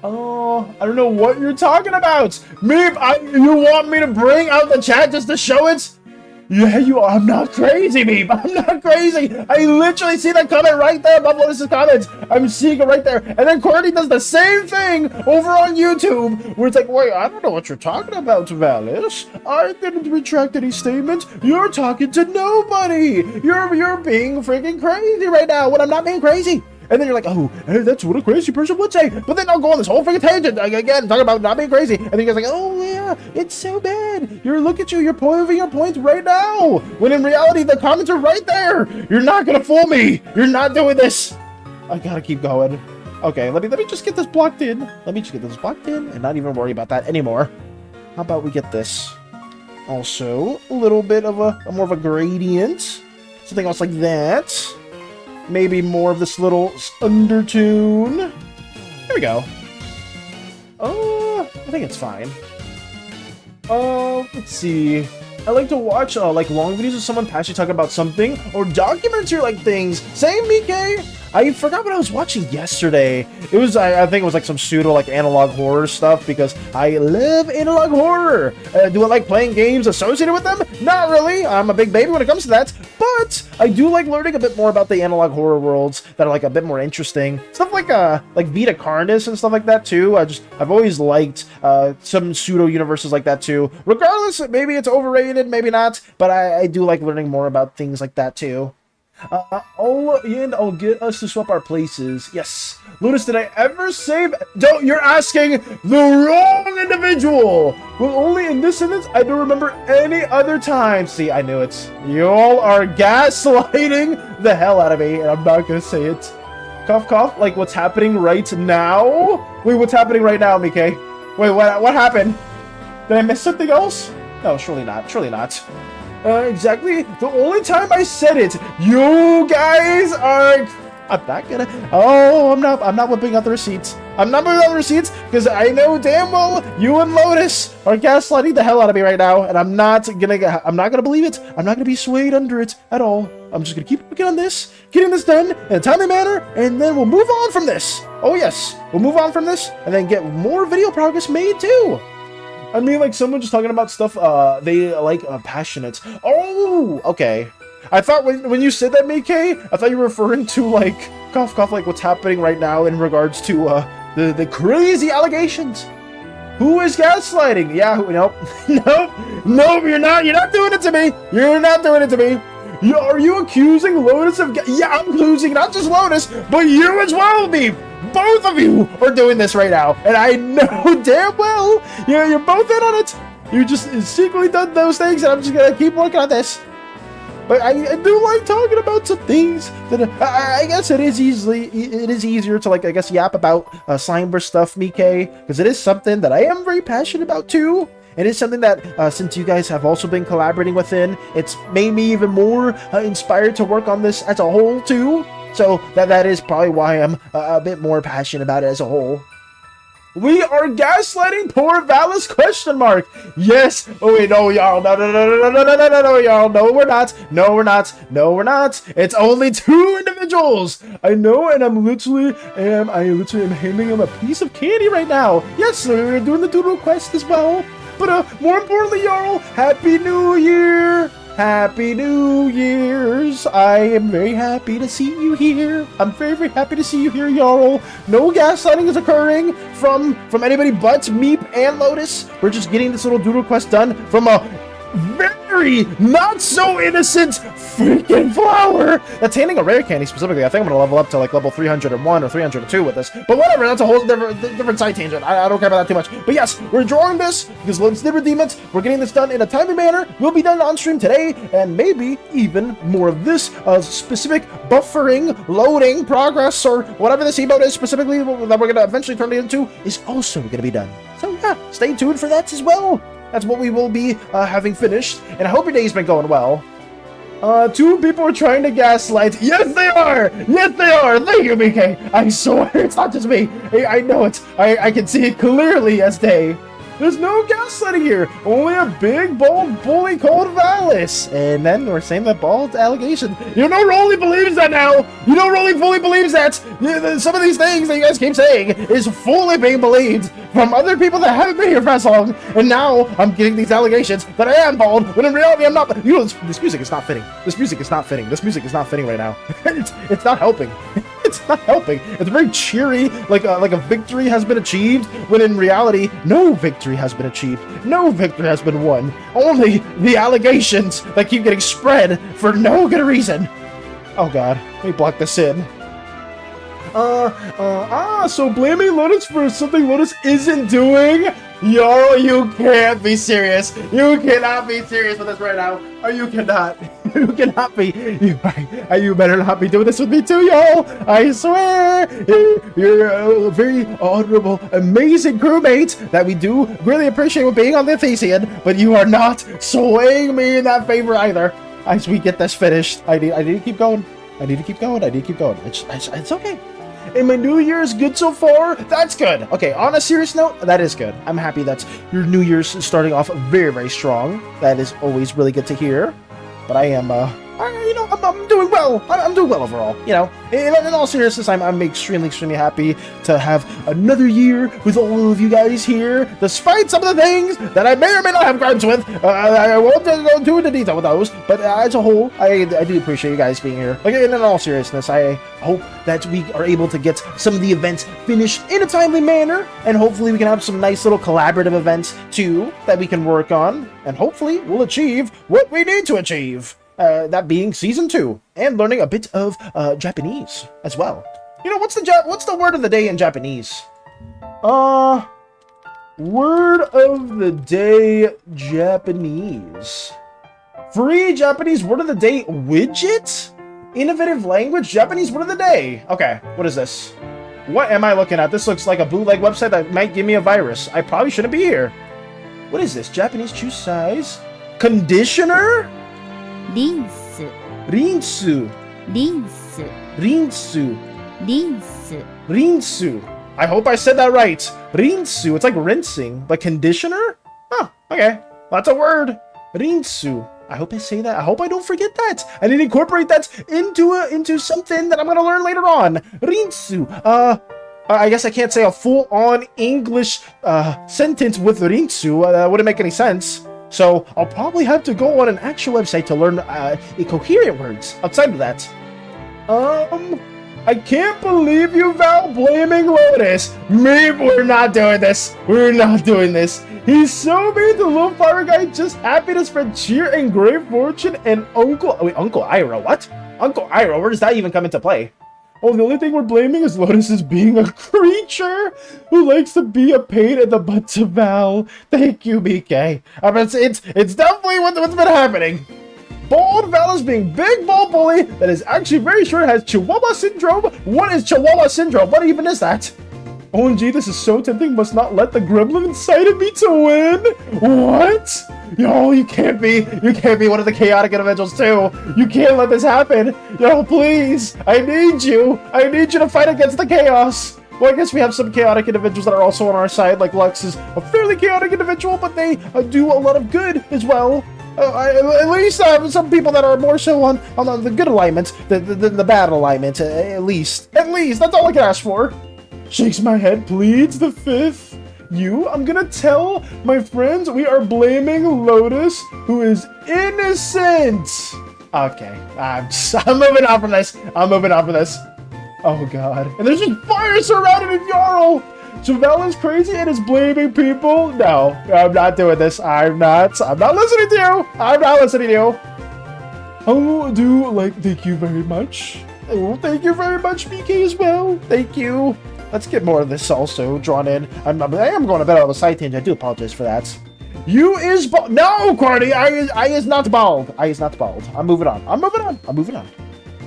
Oh, I don't know what you're talking about. Meep, you want me to bring out the chat just to show it? Yeah, you are. I'm not crazy, Meep. I'm not crazy. I literally see that comment right there above Lotus's comments. I'm seeing it right there. And then QWERTY does the same thing over on YouTube, where it's like, wait, I don't know what you're talking about, Valis. I didn't retract any statements. You're talking to nobody. You're being freaking crazy right now when I'm not being crazy. And then you're like, oh, hey, that's what a crazy person would say. But then I'll go on this whole freaking tangent, again, talking about not being crazy. And then you're like, oh, yeah, it's so bad. Look at you, you're proving your points right now. When in reality, the comments are right there. You're not going to fool me. You're not doing this. I got to keep going. Okay, let me just get this blocked in. Let me just get this blocked in and not even worry about that anymore. How about we get this? Also, a little bit of more of a gradient. Something else like that. Maybe more of this little undertune. There we go. I think it's fine. Let's see. I like to watch like long videos of someone passionately talking about something or documentary like things. Same, Mike. I forgot what I was watching yesterday. It was, I think it was like some pseudo like analog horror stuff because I love analog horror. Do I like playing games associated with them? Not really. I'm a big baby when it comes to that. But I do like learning a bit more about the analog horror worlds that are like a bit more interesting. Stuff like Vita Carnus and stuff like that too. I've always liked some pseudo universes like that too. Regardless, maybe it's overrated, maybe not. But I do like learning more about things like that too. I'll get us to swap our places. Yes. Lotus, did I ever save? Don't, you're asking the wrong individual. Well, only in this instance, I don't remember any other time. See, I knew it. Y'all are gaslighting the hell out of me, and I'm not gonna say it. Cough, cough, like what's happening right now? Wait, what's happening right now, Mike? Wait, what happened? Did I miss something else? No, surely not. Surely not. Exactly the only time I said it. You guys are. I'm not gonna. Oh, I'm not whipping out the receipts. I'm not whipping out the receipts because I know damn well you and Lotus are gaslighting the hell out of me right now, and I'm not gonna believe it. I'm not gonna be swayed under it at all. I'm just gonna keep working on this, getting this done in a timely manner, and then we'll move on from this. Oh yes, we'll move on from this, and then get more video progress made too. I mean, like, someone just talking about stuff, they like passionate. Oh, okay. I thought when you said that, Mike, I thought you were referring to, like, cough, cough, like what's happening right now in regards to, the crazy allegations. Who is gaslighting? Yeah, nope. Nope, you're not doing it to me. You're not doing it to me. Are you accusing Lotus of yeah, I'm accusing not just Lotus, but you as well, me. Both of you are doing this right now, and I know damn well you're both in on it. You just secretly done those things, and I'm just gonna keep working on this. But I do like talking about some things that I guess it is easier to, like, I guess, yap about Slimeburst stuff, Mike, because it is something that I am very passionate about too. It is something that, since you guys have also been collaborating within, it's made me even more inspired to work on this as a whole too. So that is probably why I'm a bit more passionate about it as a whole. We are gaslighting poor Valis ? Yes. Oh wait, no, y'all. No, y'all. No, we're not. No, we're not. No, we're not. It's only 2 individuals. I know, and I literally am handing him a piece of candy right now. Yes, we're doing the doodle quest as well. But more importantly, y'all, Happy New Year. Happy New Year's! I am very happy to see you here. I'm very, very happy to see you here, y'all. No gaslighting is occurring from anybody but Meep and Lotus. We're just getting this little doodle quest done from a very not so innocent freaking flower that's handing a rare candy specifically. I think I'm gonna level up to like level 301 or 302 with this, but whatever, that's a whole different side tangent. I don't care about that too much. But yes, we're drawing this because Lotus did redeem it. We're getting this done in a timely manner. We'll be done on stream today, and maybe even more of this specific buffering, loading, progress, or whatever this emote is specifically that we're gonna eventually turn it into is also gonna be done. So yeah, stay tuned for that as well. That's what we will be having finished, and I hope your day's been going well. 2 people are trying to gaslight. Yes, they are! Yes, they are! Thank you, BK! I swear it's not just me. I know it. I can see it clearly as day. There's no gaslighting here. Only a big, bold bully called Valis. And then we're saying that bald allegation. You know, Rolly believes that now. You know, Rolly fully believes that. Some of these things that you guys keep saying is fully being believed from other people that haven't been here for as long. And now I'm getting these allegations that I am bald, when in reality I'm not. You know, this music is not fitting. This music is not fitting. This music is not fitting right now. It's not helping. It's not helping. It's very cheery, like a victory has been achieved, when in reality, no victory has been achieved. No victory has been won. Only the allegations that keep getting spread for no good reason. Oh god, let me block this in. So blaming Lotus for something Lotus isn't doing? Yo, you can't be serious. You cannot be serious with us right now. Or you cannot. You cannot be. You better not be doing this with me too, y'all. I swear. You're a very honorable, amazing crewmate that we do really appreciate with being on the Thesean, but you are not swaying me in that favor either. As we get this finished, I need to keep going. I need to keep going. It's okay. And my new year is good so far. That's good. Okay, on a serious note, that is good. I'm happy that your new year's starting off very, very strong. That is always really good to hear. But I am, I'm doing well. I'm doing well overall. You know, in all seriousness, I'm extremely, extremely happy to have another year with all of you guys here, despite some of the things that I may or may not have gripes with. I won't go too into detail with those, but as a whole, I do appreciate you guys being here. Like, in all seriousness, I hope that we are able to get some of the events finished in a timely manner, and hopefully we can have some nice little collaborative events too that we can work on, and hopefully we'll achieve what we need to achieve. That being Season 2, and learning a bit of Japanese as well. You know, what's the word of the day in Japanese? Word of the day, Japanese. Free Japanese word of the day, widget? Innovative language, Japanese word of the day. Okay, what is this? What am I looking at? This looks like a bootleg website that might give me a virus. I probably shouldn't be here. What is this? Japanese choose size? Conditioner? リンス、リンス、リンス、リンス、リンス。 rinsu. I hope I said that right. Rinsu. It's like rinsing, but conditioner? Huh, okay. That's a word. Rinsu. I hope I say that. I hope I don't forget that. I need to incorporate that into something that I'm gonna learn later on. Rinsu. I guess I can't say a full-on English sentence with rinsu. That wouldn't make any sense. So I'll probably have to go on an actual website to learn coherent words outside of that. I can't believe you, Val, blaming Lotus. Maybe we're not doing this. We're not doing this. He's so mean to little fire guy. Just happiness, friend, cheer, and great fortune, and Uncle Iroh. What? Uncle Iroh? Where does that even come into play? Oh, the only thing we're blaming is Lotus is being a creature who likes to be a pain in the butt to Val. Thank you, BK. I mean, it's definitely what's been happening. Bald Val is being big bald bully that is actually very sure has Chihuahua syndrome. What is Chihuahua syndrome? What even is that? OMG, this is so tempting. Must not let the gremlin inside of me to win. What? Yo, you can't be one of the chaotic individuals too. You can't let this happen. Yo, please. I need you to fight against the chaos. Well, I guess we have some chaotic individuals that are also on our side, like Lux is a fairly chaotic individual, but they do a lot of good as well. At least some people that are more so on the good alignment, the bad alignment, at least. That's all I can ask for. Shakes my head, pleads the fifth. I'm gonna tell my friends we are blaming Lotus, who is innocent. Okay, I'm moving on from this. Oh god. And there's just fire surrounding Jarl. Javelle is crazy and is blaming people. No, I'm not doing this. I'm not listening to you. Oh, thank you very much. Oh, thank you very much, BK, as well. Thank you. Let's get more of this also drawn in. I am going a bit on a side tangent. I do apologize for that. You is bald. No, Cardi. I is not bald. I'm moving on.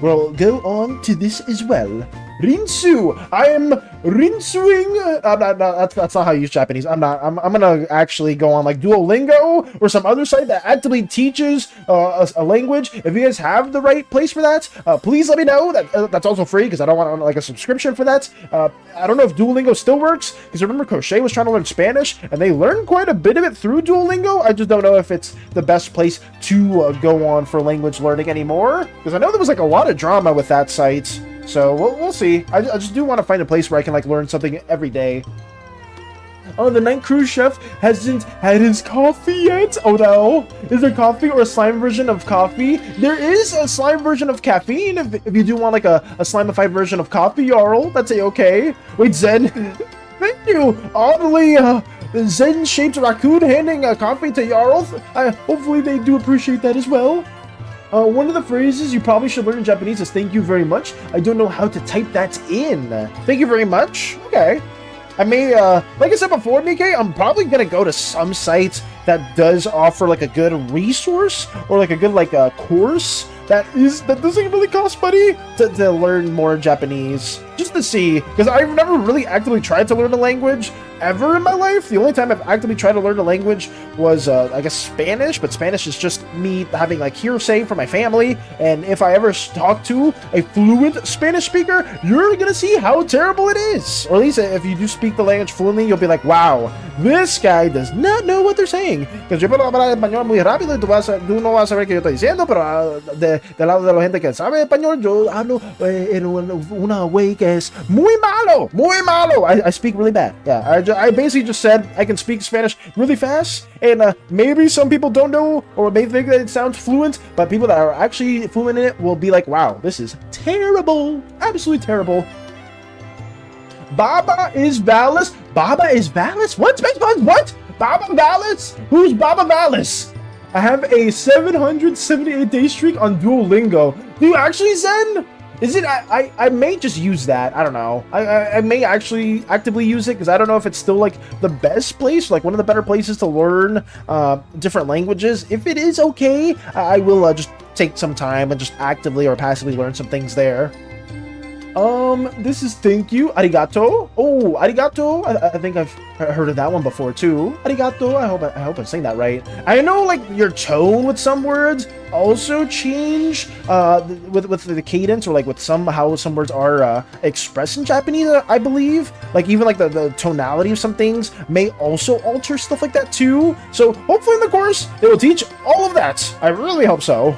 We'll go on to this as well. Rinsu. I am rinsuing. That's not how you use Japanese. I'm gonna actually go on like Duolingo or some other site that actively teaches a language. If you guys have the right place for that, please let me know. That's also free because I don't want like a subscription for that. I don't know if Duolingo still works because I remember Crochet was trying to learn Spanish and they learned quite a bit of it through Duolingo. I just don't know if it's the best place to go on for language learning anymore because I know there was like a lot of drama with that site. So we'll see. I just do want to find a place where I can like learn something every day. Oh, the night cruise chef hasn't had his coffee yet. Oh no, is there coffee or a slime version of coffee? There is a slime version of caffeine. If you do want like a slimified version of coffee, Jarl, that's okay. Wait, Zen, thank you. Oddly, Zen-shaped raccoon handing coffee to Jarl. Hopefully they do appreciate that as well. One of the phrases you probably should learn in Japanese is thank you very much. I don't know how to type that in. Thank you very much. Okay. I may, like I said before, Mike, I'm probably gonna go to some site that does offer like a good resource or like a good course that doesn't really cost money to learn more Japanese. just to see, because I've never really actively tried to learn a language ever in my life. The only time I've actively tried to learn a language was, I guess, Spanish, but Spanish is just me having like hearsay from my family, and if I ever talk to a fluent Spanish speaker, you're gonna see how terrible it is. Or at least if you do speak the language fluently, you'll be like, wow, this guy does not know what they're saying. Because yo puedo hablar español muy rápido y tú no vas a saber qué yo estoy diciendo, pero del lado de la gente que sabe español, yo hablo en una way que es muy malo, muy malo. I speak really bad. Yeah, I basically just said I can speak Spanish really fast, and maybe some people don't know or may think that it sounds fluent, but people that are actually fluent in it will be like, wow, this is terrible, absolutely terrible. Baba is Valis. Baba is Valis? What? Space Buds? What? Baba Valis? Who's Baba Valis? I have a 778-day streak on Duolingo. Do you actually, Zen? Is it? I may just use that. I don't know. I may actually actively use it because I don't know if it's still like the best place, like one of the better places to learn different languages. If it is okay, I will just take some time and just actively or passively learn some things there. This is thank you, arigato. Oh, arigato. I think I've heard of that one before too. Arigato. I hope I'm saying that right. I know like your tone with some words also change with the cadence, or like with how some words are expressed in Japanese, I believe. Like even like the tonality of some things may also alter stuff like that too. So hopefully in the course it will teach all of that. I really hope so.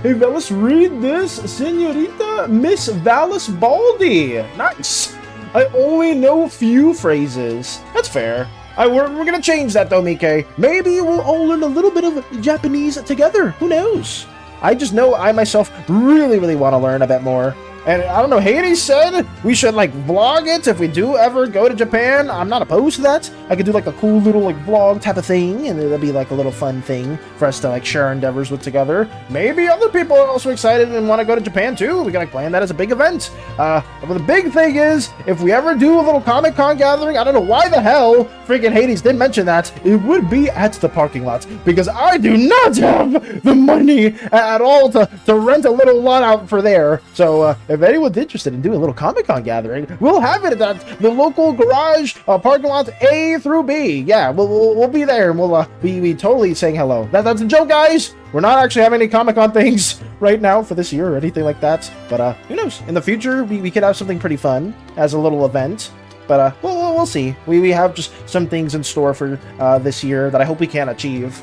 Hey, Valis, read this. Senorita Miss Valis Baldi. Nice. I only know a few phrases. That's fair. We're gonna change that though, Mike. Maybe we'll all learn a little bit of Japanese together. Who knows? I just know I myself really want to learn a bit more. And I don't know, Hades said we should like vlog it if we do ever go to Japan. I'm not opposed to that. I could do like a cool little like vlog type of thing, and it'll be like a little fun thing for us to like share our endeavors with together. Maybe other people are also excited and want to go to Japan too. We gotta plan that as a big event. But the big thing is, if we ever do a little Comic-Con gathering, I don't know why the hell freaking Hades didn't mention that, it would be at the parking lot, because I do not have the money at all to rent a little lot out for there. So if anyone's interested in doing a little Comic-Con gathering, we'll have it at the local garage parking lot A through B. Yeah, we'll be there, and we'll be totally saying hello. That's a joke, guys. We're not actually having any Comic-Con things right now for this year or anything like that. But who knows? In the future, we could have something pretty fun as a little event. But we'll see. We have just some things in store for this year that I hope we can achieve.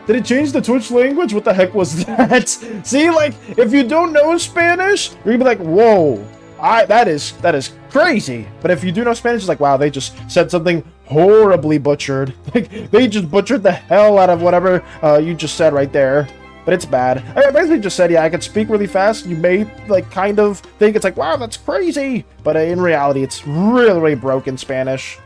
Did it change the Twitch language? What the heck was that? See, like, if you don't know Spanish, you're gonna be like, whoa, that is crazy. But if you do know Spanish, it's like, wow, they just said something horribly butchered. Like, they just butchered the hell out of whatever you just said right there. But it's bad. I basically just said, yeah, I can speak really fast. You may, like, kind of think it's like, wow, that's crazy. But in reality, it's really broken Spanish.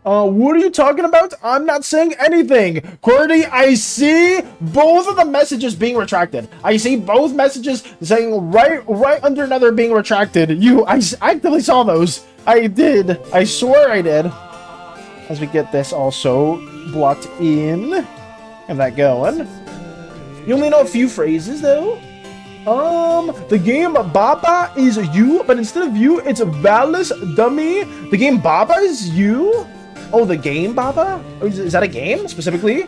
What are you talking about? I'm not saying anything. Qwerty, I see both of the messages being retracted. I see both messages saying right under another being retracted. I actively saw those. I did. I swear I did. As we get this also blocked in. And that going. You only know a few phrases, though. The game Baba is you, but instead of you, it's Valis Dummy. The game Baba is you? Oh, the game Baba? Is that a game, specifically?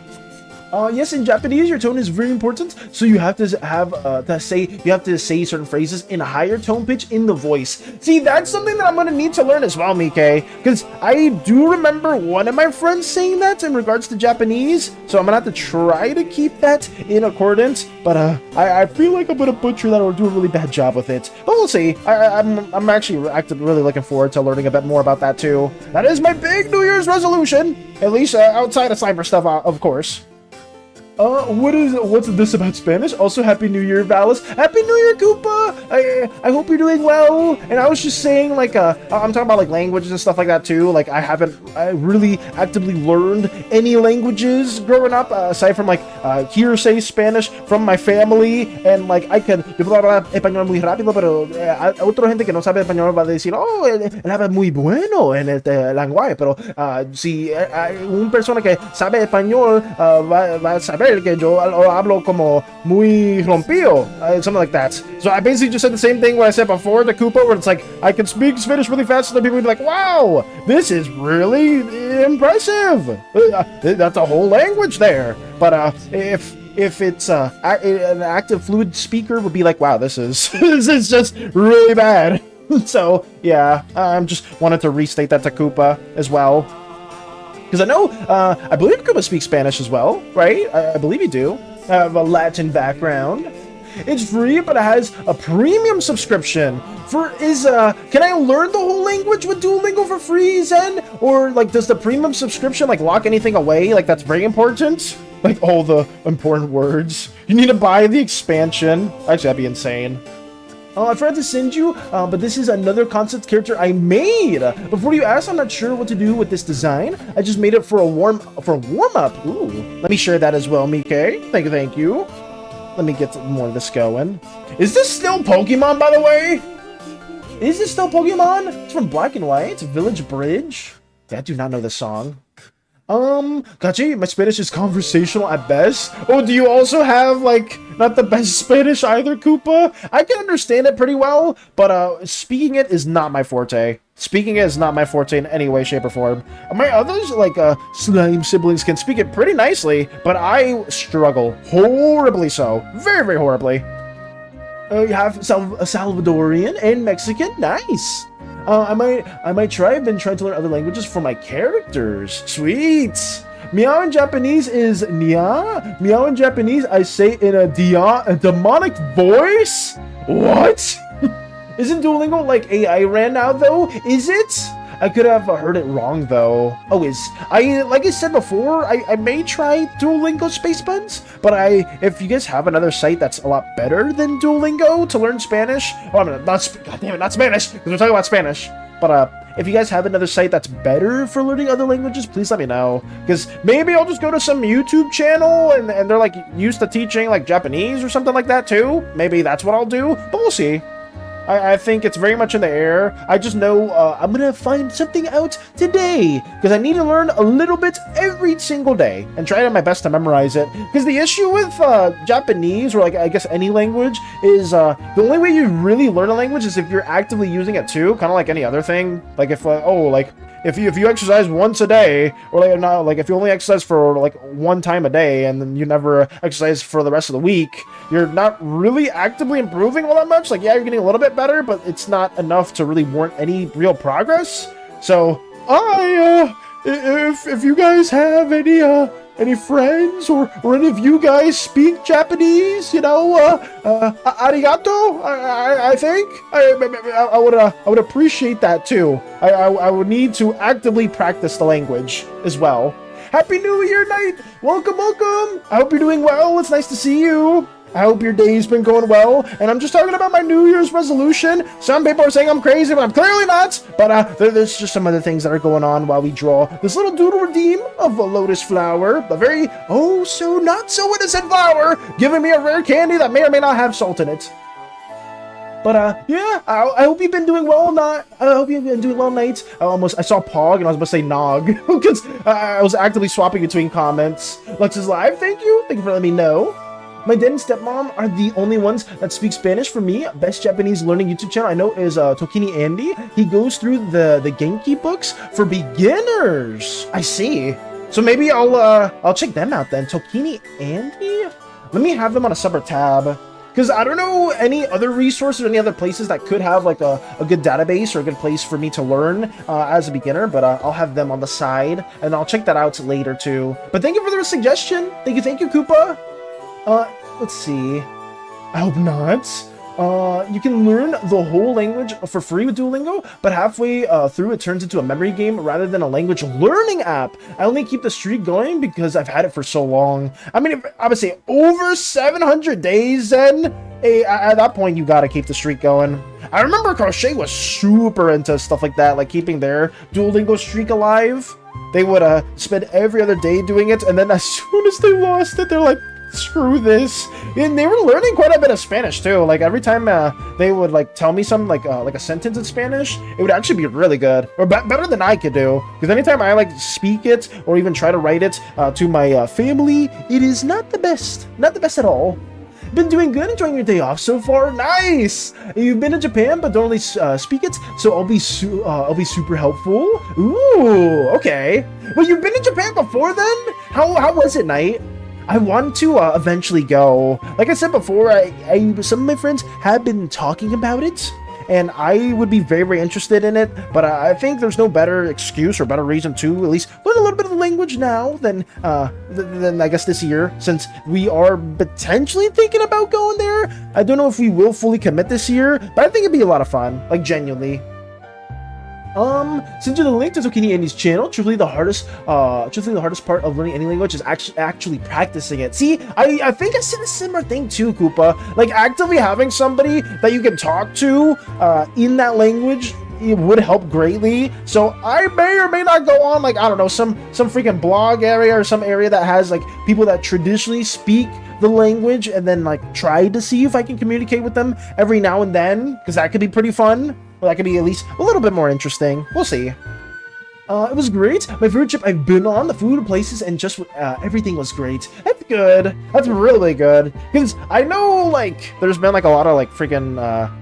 Yes, in Japanese, your tone is very important, so you have to say certain phrases in a higher tone pitch in the voice. See, that's something that I'm gonna need to learn as well, Mike, because I do remember one of my friends saying that in regards to Japanese, so I'm gonna have to try to keep that in accordance. But I feel like I'm gonna butcher that or do a really bad job with it. But we'll see. I'm actually really looking forward to learning a bit more about that too. That is my big New Year's resolution, at least outside of cyber stuff, of course. What's this about Spanish? Also, Happy New Year, Valis. Happy New Year, Koopa! I hope you're doing well. And I was just saying, like, I'm talking about, like, languages and stuff like that, too. Like, I haven't really actively learned any languages growing up, aside from, like, hearsay Spanish from my family. And, like, yo puedo hablar español muy rápido, pero otra gente que no sabe español va a decir, oh, él habla muy bueno en este lenguaje. Pero si una persona que sabe español va a saber ver que yo hablo como muy rompido, something like that. So I basically just said the same thing what I said before to Koopa, where it's like, I can speak Spanish really fast, and then people would be like, wow, this is really impressive. That's a whole language there. But if it's an active fluid speaker would be like, wow, this is this is just really bad. So yeah, I'm just wanted to restate that to Koopa as well, because I know I believe Koopa speaks Spanish as well, right? I believe you do. I have a Latin background. It's free, but it has a premium subscription. Can I learn the whole language with Duolingo for free, Zen? Or like, does the premium subscription like lock anything away? Like, that's very important. Like all the important words. You need to buy the expansion. Actually, that'd be insane. I forgot to send you, but this is another concept character I made. Before you ask, I'm not sure what to do with this design. I just made it for a warm up. Ooh, let me share that as well, Mike. Thank you. Let me get more of this going. Is this still Pokemon, by the way? Is this still Pokemon? It's from Black and White. Village Bridge. Yeah, I do not know this song. Gotcha, my Spanish is conversational at best. Oh, do you also have, like, not the best Spanish either, Koopa? I can understand it pretty well, but, speaking it is not my forte. Speaking it is not my forte in any way, shape, or form. My others, like, slime siblings can speak it pretty nicely, but I struggle horribly so. Very, very horribly. You have Salvadorian and Mexican. Nice. I might try. I've been trying to learn other languages for my characters. Sweet. Meow in Japanese is nya. Meow in Japanese I say in a demonic voice. What? Isn't Duolingo like AI ran now though? Is it? I could have heard it wrong though. Oh, like I said before, I may try Duolingo Space Buns, but if you guys have another site that's a lot better than Duolingo to learn Spanish, not Spanish, because we're talking about Spanish. But if you guys have another site that's better for learning other languages, please let me know, because maybe I'll just go to some YouTube channel and they're like used to teaching like Japanese or something like that too. Maybe that's what I'll do, but we'll see. I think it's very much in the air. I just know I'm gonna find something out today, because I need to learn a little bit every single day and try my best to memorize it. Because the issue with Japanese, or like I guess any language, is the only way you really learn a language is if you're actively using it too, kind of like any other thing. Like if you exercise once a day, or if you only exercise for like one time a day and then you never exercise for the rest of the week, you're not really actively improving all that much. Like, yeah, you're getting a little bit better, but it's not enough to really warrant any real progress. So if you guys have any friends or any of you guys speak Japanese, arigato, I think I would appreciate that too. I would need to actively practice the language as well. Happy New Year night! Welcome! I hope you're doing well. It's nice to see you. I hope your day's been going well, and I'm just talking about my New Year's resolution. Some people are saying I'm crazy, but I'm clearly not. But there's just some other things that are going on while we draw this little doodle redeem of a lotus flower, a very so not so innocent flower, giving me a rare candy that may or may not have salt in it. But yeah, I hope you've been doing well. I hope you've been doing well, Knight. I saw Pog and I was about to say Nog because I was actively swapping between comments. Lux is live. Thank you for letting me know. My dad and stepmom are the only ones that speak Spanish for me. Best Japanese learning YouTube channel I know is Tokini Andy. He goes through the Genki books for beginners. I see. So maybe I'll check them out then. Tokini Andy? Let me have them on a separate tab. Because I don't know any other resources or any other places that could have like a good database or a good place for me to learn as a beginner, but I'll have them on the side and I'll check that out later too. But thank you for the suggestion. Thank you, Koopa. Let's see. I hope not. You can learn the whole language for free with Duolingo, but halfway through it turns into a memory game rather than a language learning app. I only keep the streak going because I've had it for so long. I mean, I would say over 700 days then. At that point, you gotta keep the streak going. I remember Crochet was super into stuff like that, like keeping their Duolingo streak alive. They would spend every other day doing it, and then as soon as they lost it, they're like, Screw this. And they were learning quite a bit of Spanish too. Like every time they would like tell me something like a sentence in Spanish, it would actually be really good or better than I could do. Because anytime I like speak it or even try to write it to my family, it is not the best at all. Been doing good, enjoying your day off so far. Nice. You've been to Japan but don't really speak it, so I'll be super helpful. Ooh, okay. Well, you've been to Japan before then? How was it, Knight? I want to eventually go. Like I said before, some of my friends have been talking about it, and I would be very, very interested in it, but I think there's no better excuse or better reason to at least learn a little bit of the language now than I guess this year, since we are potentially thinking about going there. I don't know if we will fully commit this year, but I think it'd be a lot of fun, like genuinely. Send you the link to Zucchini Andy's channel. Truthfully, the hardest part of learning any language is actually practicing it. See, I think I said a similar thing too, Koopa. Like actively having somebody that you can talk to in that language, it would help greatly. So I may or may not go on, like, I don't know, some freaking blog area or some area that has like people that traditionally speak the language, and then like try to see if I can communicate with them every now and then, because that could be pretty fun. Well, that could be at least a little bit more interesting. We'll see. It was great. My favorite trip I've been on. The food, places, and just everything was great. That's good. That's really good. Because I know, like, there's been, like, a lot of, like, freaking,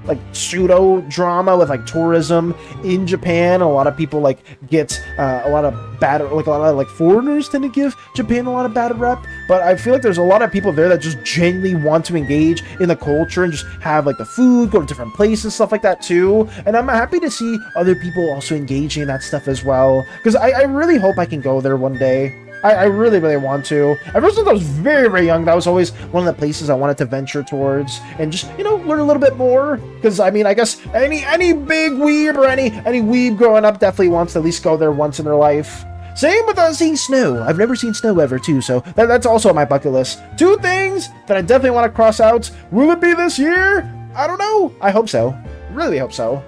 like, pseudo-drama with, like, tourism in Japan. A lot of people, like, get a lot of bad, like, a lot of, like, foreigners tend to give Japan a lot of bad rep. But I feel like there's a lot of people there that just genuinely want to engage in the culture and just have, like, the food, go to different places, stuff like that, too. And I'm happy to see other people also engaging in that stuff as well. Because I really hope I can go there one day. I really, really want to. Ever since I was very, very young, that was always one of the places I wanted to venture towards and just, you know, learn a little bit more. Because, I mean, I guess any big weeb or any weeb growing up definitely wants to at least go there once in their life. Same with seeing snow. I've never seen snow ever, too, so that's also on my bucket list. 2 things that I definitely want to cross out. Will it be this year? I don't know. I hope so. Really hope so.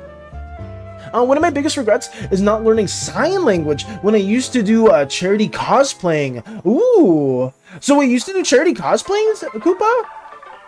One of my biggest regrets is not learning sign language when I used to do charity cosplaying. Ooh. So we used to do charity cosplaying, Koopa?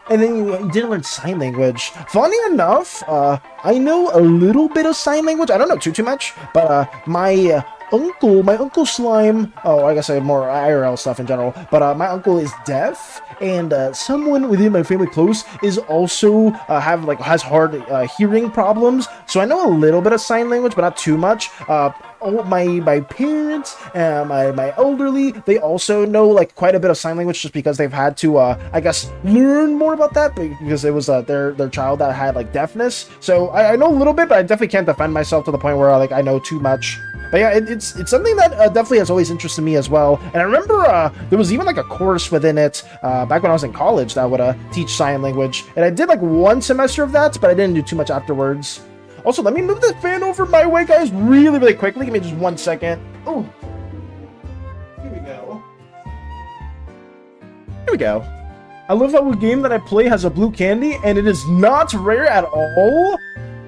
And then you didn't learn sign language. Funny enough, I know a little bit of sign language. I don't know too much, but my uncle Slime, oh, I guess I have more IRL stuff in general, but my uncle is deaf, and someone within my family close is also has hard hearing problems, so I know a little bit of sign language, but not too much. My parents, my elderly, they also know like quite a bit of sign language just because they've had to, I guess, learn more about that because it was their child that had like deafness. So I know a little bit, but I definitely can't defend myself to the point where like I know too much. But yeah, it's something that definitely has always interested me as well. And I remember there was even like a course within it back when I was in college that would teach sign language. And I did like 1 semester of that, but I didn't do too much afterwards. Also, let me move the fan over my way, guys, really, really quickly. Give me just 1 second. Oh, here we go. Here we go. I love how a game that I play has a blue candy, and it is not rare at all.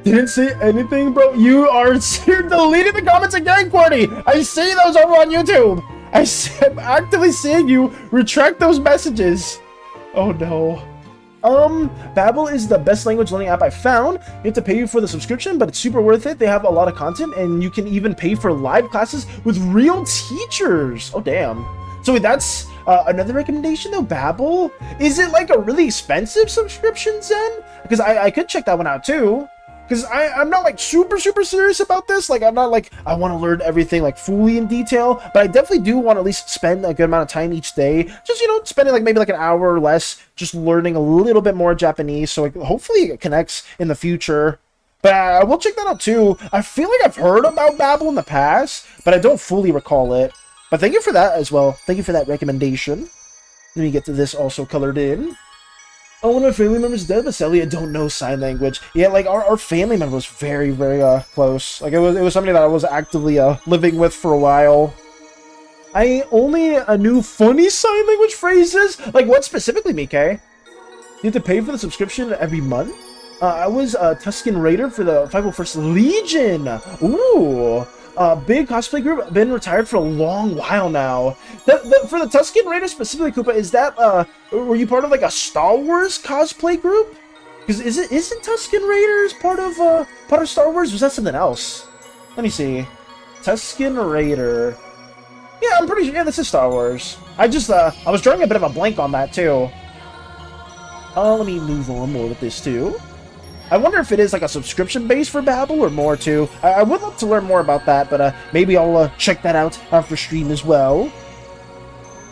Didn't say anything, bro. You're deleting the comments again, Qwerty. I see those over on YouTube. I'm actively seeing you retract those messages. Oh no. Babbel is the best language learning app I found. You have to pay for the subscription, but it's super worth it. They have a lot of content, and you can even pay for live classes with real teachers. Oh damn. So wait, that's another recommendation though, Babbel. Is it like a really expensive subscription, Zen? Because I could check that one out too. Because I'm not like super serious about this. Like I'm not like I want to learn everything like fully in detail, but I definitely do want to at least spend a good amount of time each day, just, you know, spending like maybe like an hour or less just learning a little bit more Japanese, so like hopefully it connects in the future. But I will check that out too. I feel like I've heard about Babbel in the past, but I don't fully recall it. But thank you for that as well. Thank you for that recommendation. Let me get to this also colored in. Oh, one of my family members is dead, but sadly I don't know sign language. Yeah, like our family member was very close. Like it was somebody that I was actively living with for a while. I only knew funny sign language phrases. Like what specifically, Mike? You have to pay for the subscription every month. I was a Tuscan Raider for the 501st Legion. Ooh. big cosplay group, been retired for a long while now. For the Tusken Raiders specifically, Koopa, is that were you part of like a Star Wars cosplay group? Because isn't Tusken Raiders part of Star Wars? Or was that something else? Let me see. Tusken Raider. Yeah, I'm pretty sure. Yeah, this is Star Wars. I was drawing a bit of a blank on that too. Let me move on more with this too. I wonder if it is like a subscription base for Babbel or more too. I would love to learn more about that, but maybe I'll check that out after stream as well.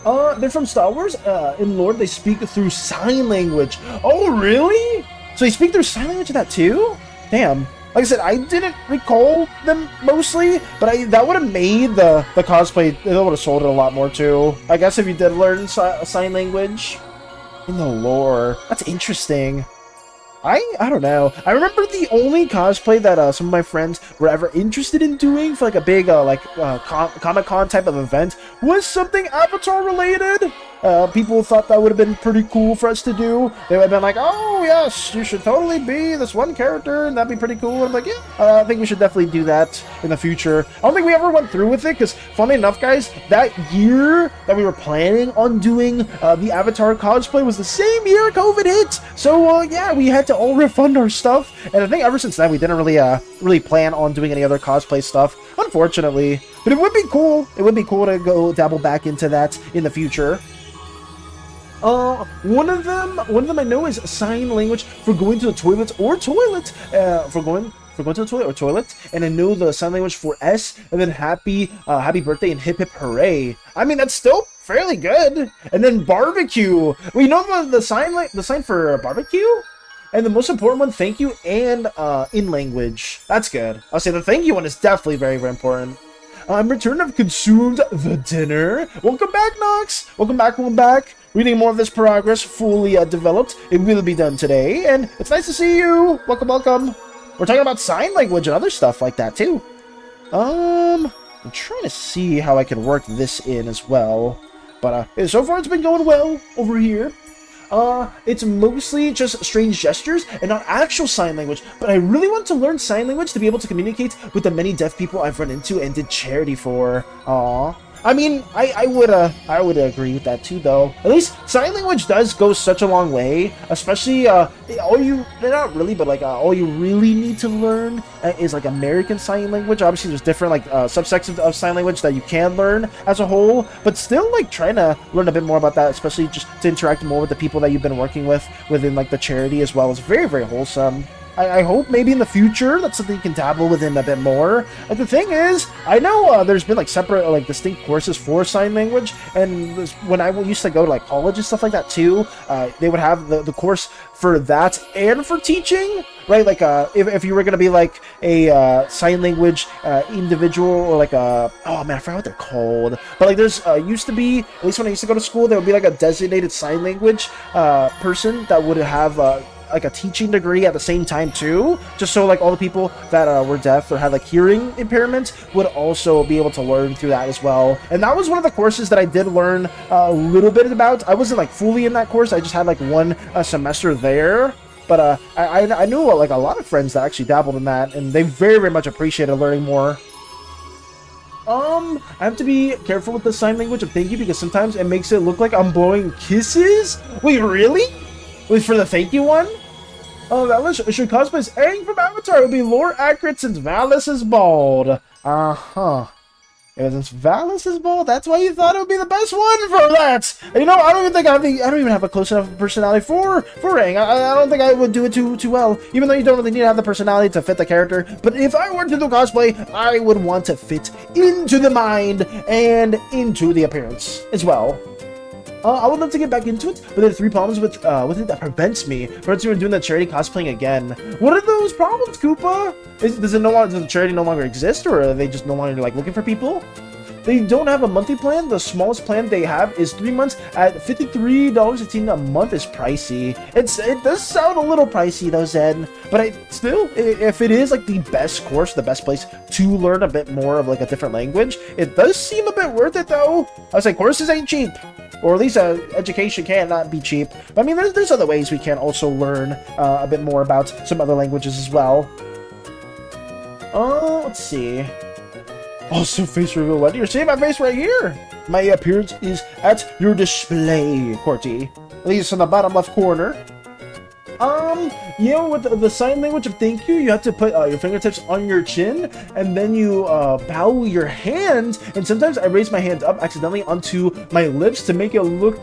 They're from Star Wars. In lore, they speak through sign language. Oh, really? So they speak through sign language of that too? Damn. Like I said, I didn't recall them mostly, but that would have made the cosplay, it would have sold it a lot more too. I guess if you did learn sign language in the lore. That's interesting. I don't know. I remember the only cosplay that some of my friends were ever interested in doing for like a big Comic-Con type of event was something Avatar related. People thought that would have been pretty cool for us to do. They would have been like, oh yes, you should totally be this one character and that'd be pretty cool. And I'm like, yeah, I think we should definitely do that in the future. I don't think we ever went through with it because funny enough, guys, that year that we were planning on doing the Avatar cosplay was the same year COVID hit. So yeah, we had to all refund our stuff. And I think ever since then we didn't really plan on doing any other cosplay stuff, unfortunately. But it would be cool. It would be cool to go dabble back into that in the future. One of them I know is sign language for going to the toilet or toilet. For going to the toilet or toilet. And I know the sign language for S, and then happy birthday and hip hip hooray. I mean, that's still fairly good. And then barbecue. Well, you know the sign for barbecue? And the most important one, thank you, and in language. That's good. I'll say the thank you one is definitely very, very important. Return have consumed the dinner. Welcome back, Nox. Welcome back. Reading more of this progress fully developed. It will be done today, and it's nice to see you. Welcome. We're talking about sign language and other stuff like that too. I'm trying to see how I can work this in as well, but so far it's been going well over here. It's mostly just strange gestures and not actual sign language, but I really want to learn sign language to be able to communicate with the many deaf people I've run into and did charity for. Aww. I mean, I would agree with that too, though. At least sign language does go such a long way, especially all you really need to learn is like American Sign Language. Obviously, there's different like subsections of sign language that you can learn as a whole, but still like trying to learn a bit more about that, especially just to interact more with the people that you've been working with within like the charity as well, is very, very wholesome. I hope maybe in the future that's something you can dabble within a bit more. Like the thing is, I know there's been like separate, like distinct courses for sign language, and when I used to go to like college and stuff like that too, they would have the course for that and for teaching, right? Like if you were gonna be like a sign language individual or like a, oh man, I forgot what they're called, but like there's used to be, at least when I used to go to school, there would be like a designated sign language person that would have like a teaching degree at the same time too, just so like all the people that were deaf or had like hearing impairments would also be able to learn through that as well. And that was one of the courses that I did learn a little bit about. I wasn't like fully in that course, I just had like one semester there, but I knew like a lot of friends that actually dabbled in that, and they very, very much appreciated learning more. I have to be careful with the sign language of thank you because sometimes it makes it look like I'm blowing kisses. Wait, really? Wait, for the thank you one? Oh, Valis should cosplay as Aang from Avatar. It would be lore accurate since Valis is bald. Yeah, since Valis is bald, that's why you thought it would be the best one for that. And you know, I don't even have a close enough personality for Aang. I don't think I would do it too well. Even though you don't really need to have the personality to fit the character. But if I were to do cosplay, I would want to fit into the mind and into the appearance as well. I would love to get back into it, but there are 3 problems with it that prevents me from doing the charity cosplaying again. What are those problems, Koopa? Does the charity no longer exist, or are they just no longer like looking for people? They don't have a monthly plan. The smallest plan they have is 3 months at $53.18 a month. Is pricey. It does sound a little pricey though, Zen. But still, if it is like the best course, the best place to learn a bit more of like a different language, it does seem a bit worth it though. I was like, courses ain't cheap. Or at least education cannot be cheap. But I mean, there's other ways we can also learn a bit more about some other languages as well. Let's see. Also, face reveal. What? You're seeing my face right here. My appearance is at your display, Corty. At least in the bottom left corner. You know, with the sign language of thank you, you have to put your fingertips on your chin, and then you bow your hand. And sometimes I raise my hand up accidentally onto my lips to make it look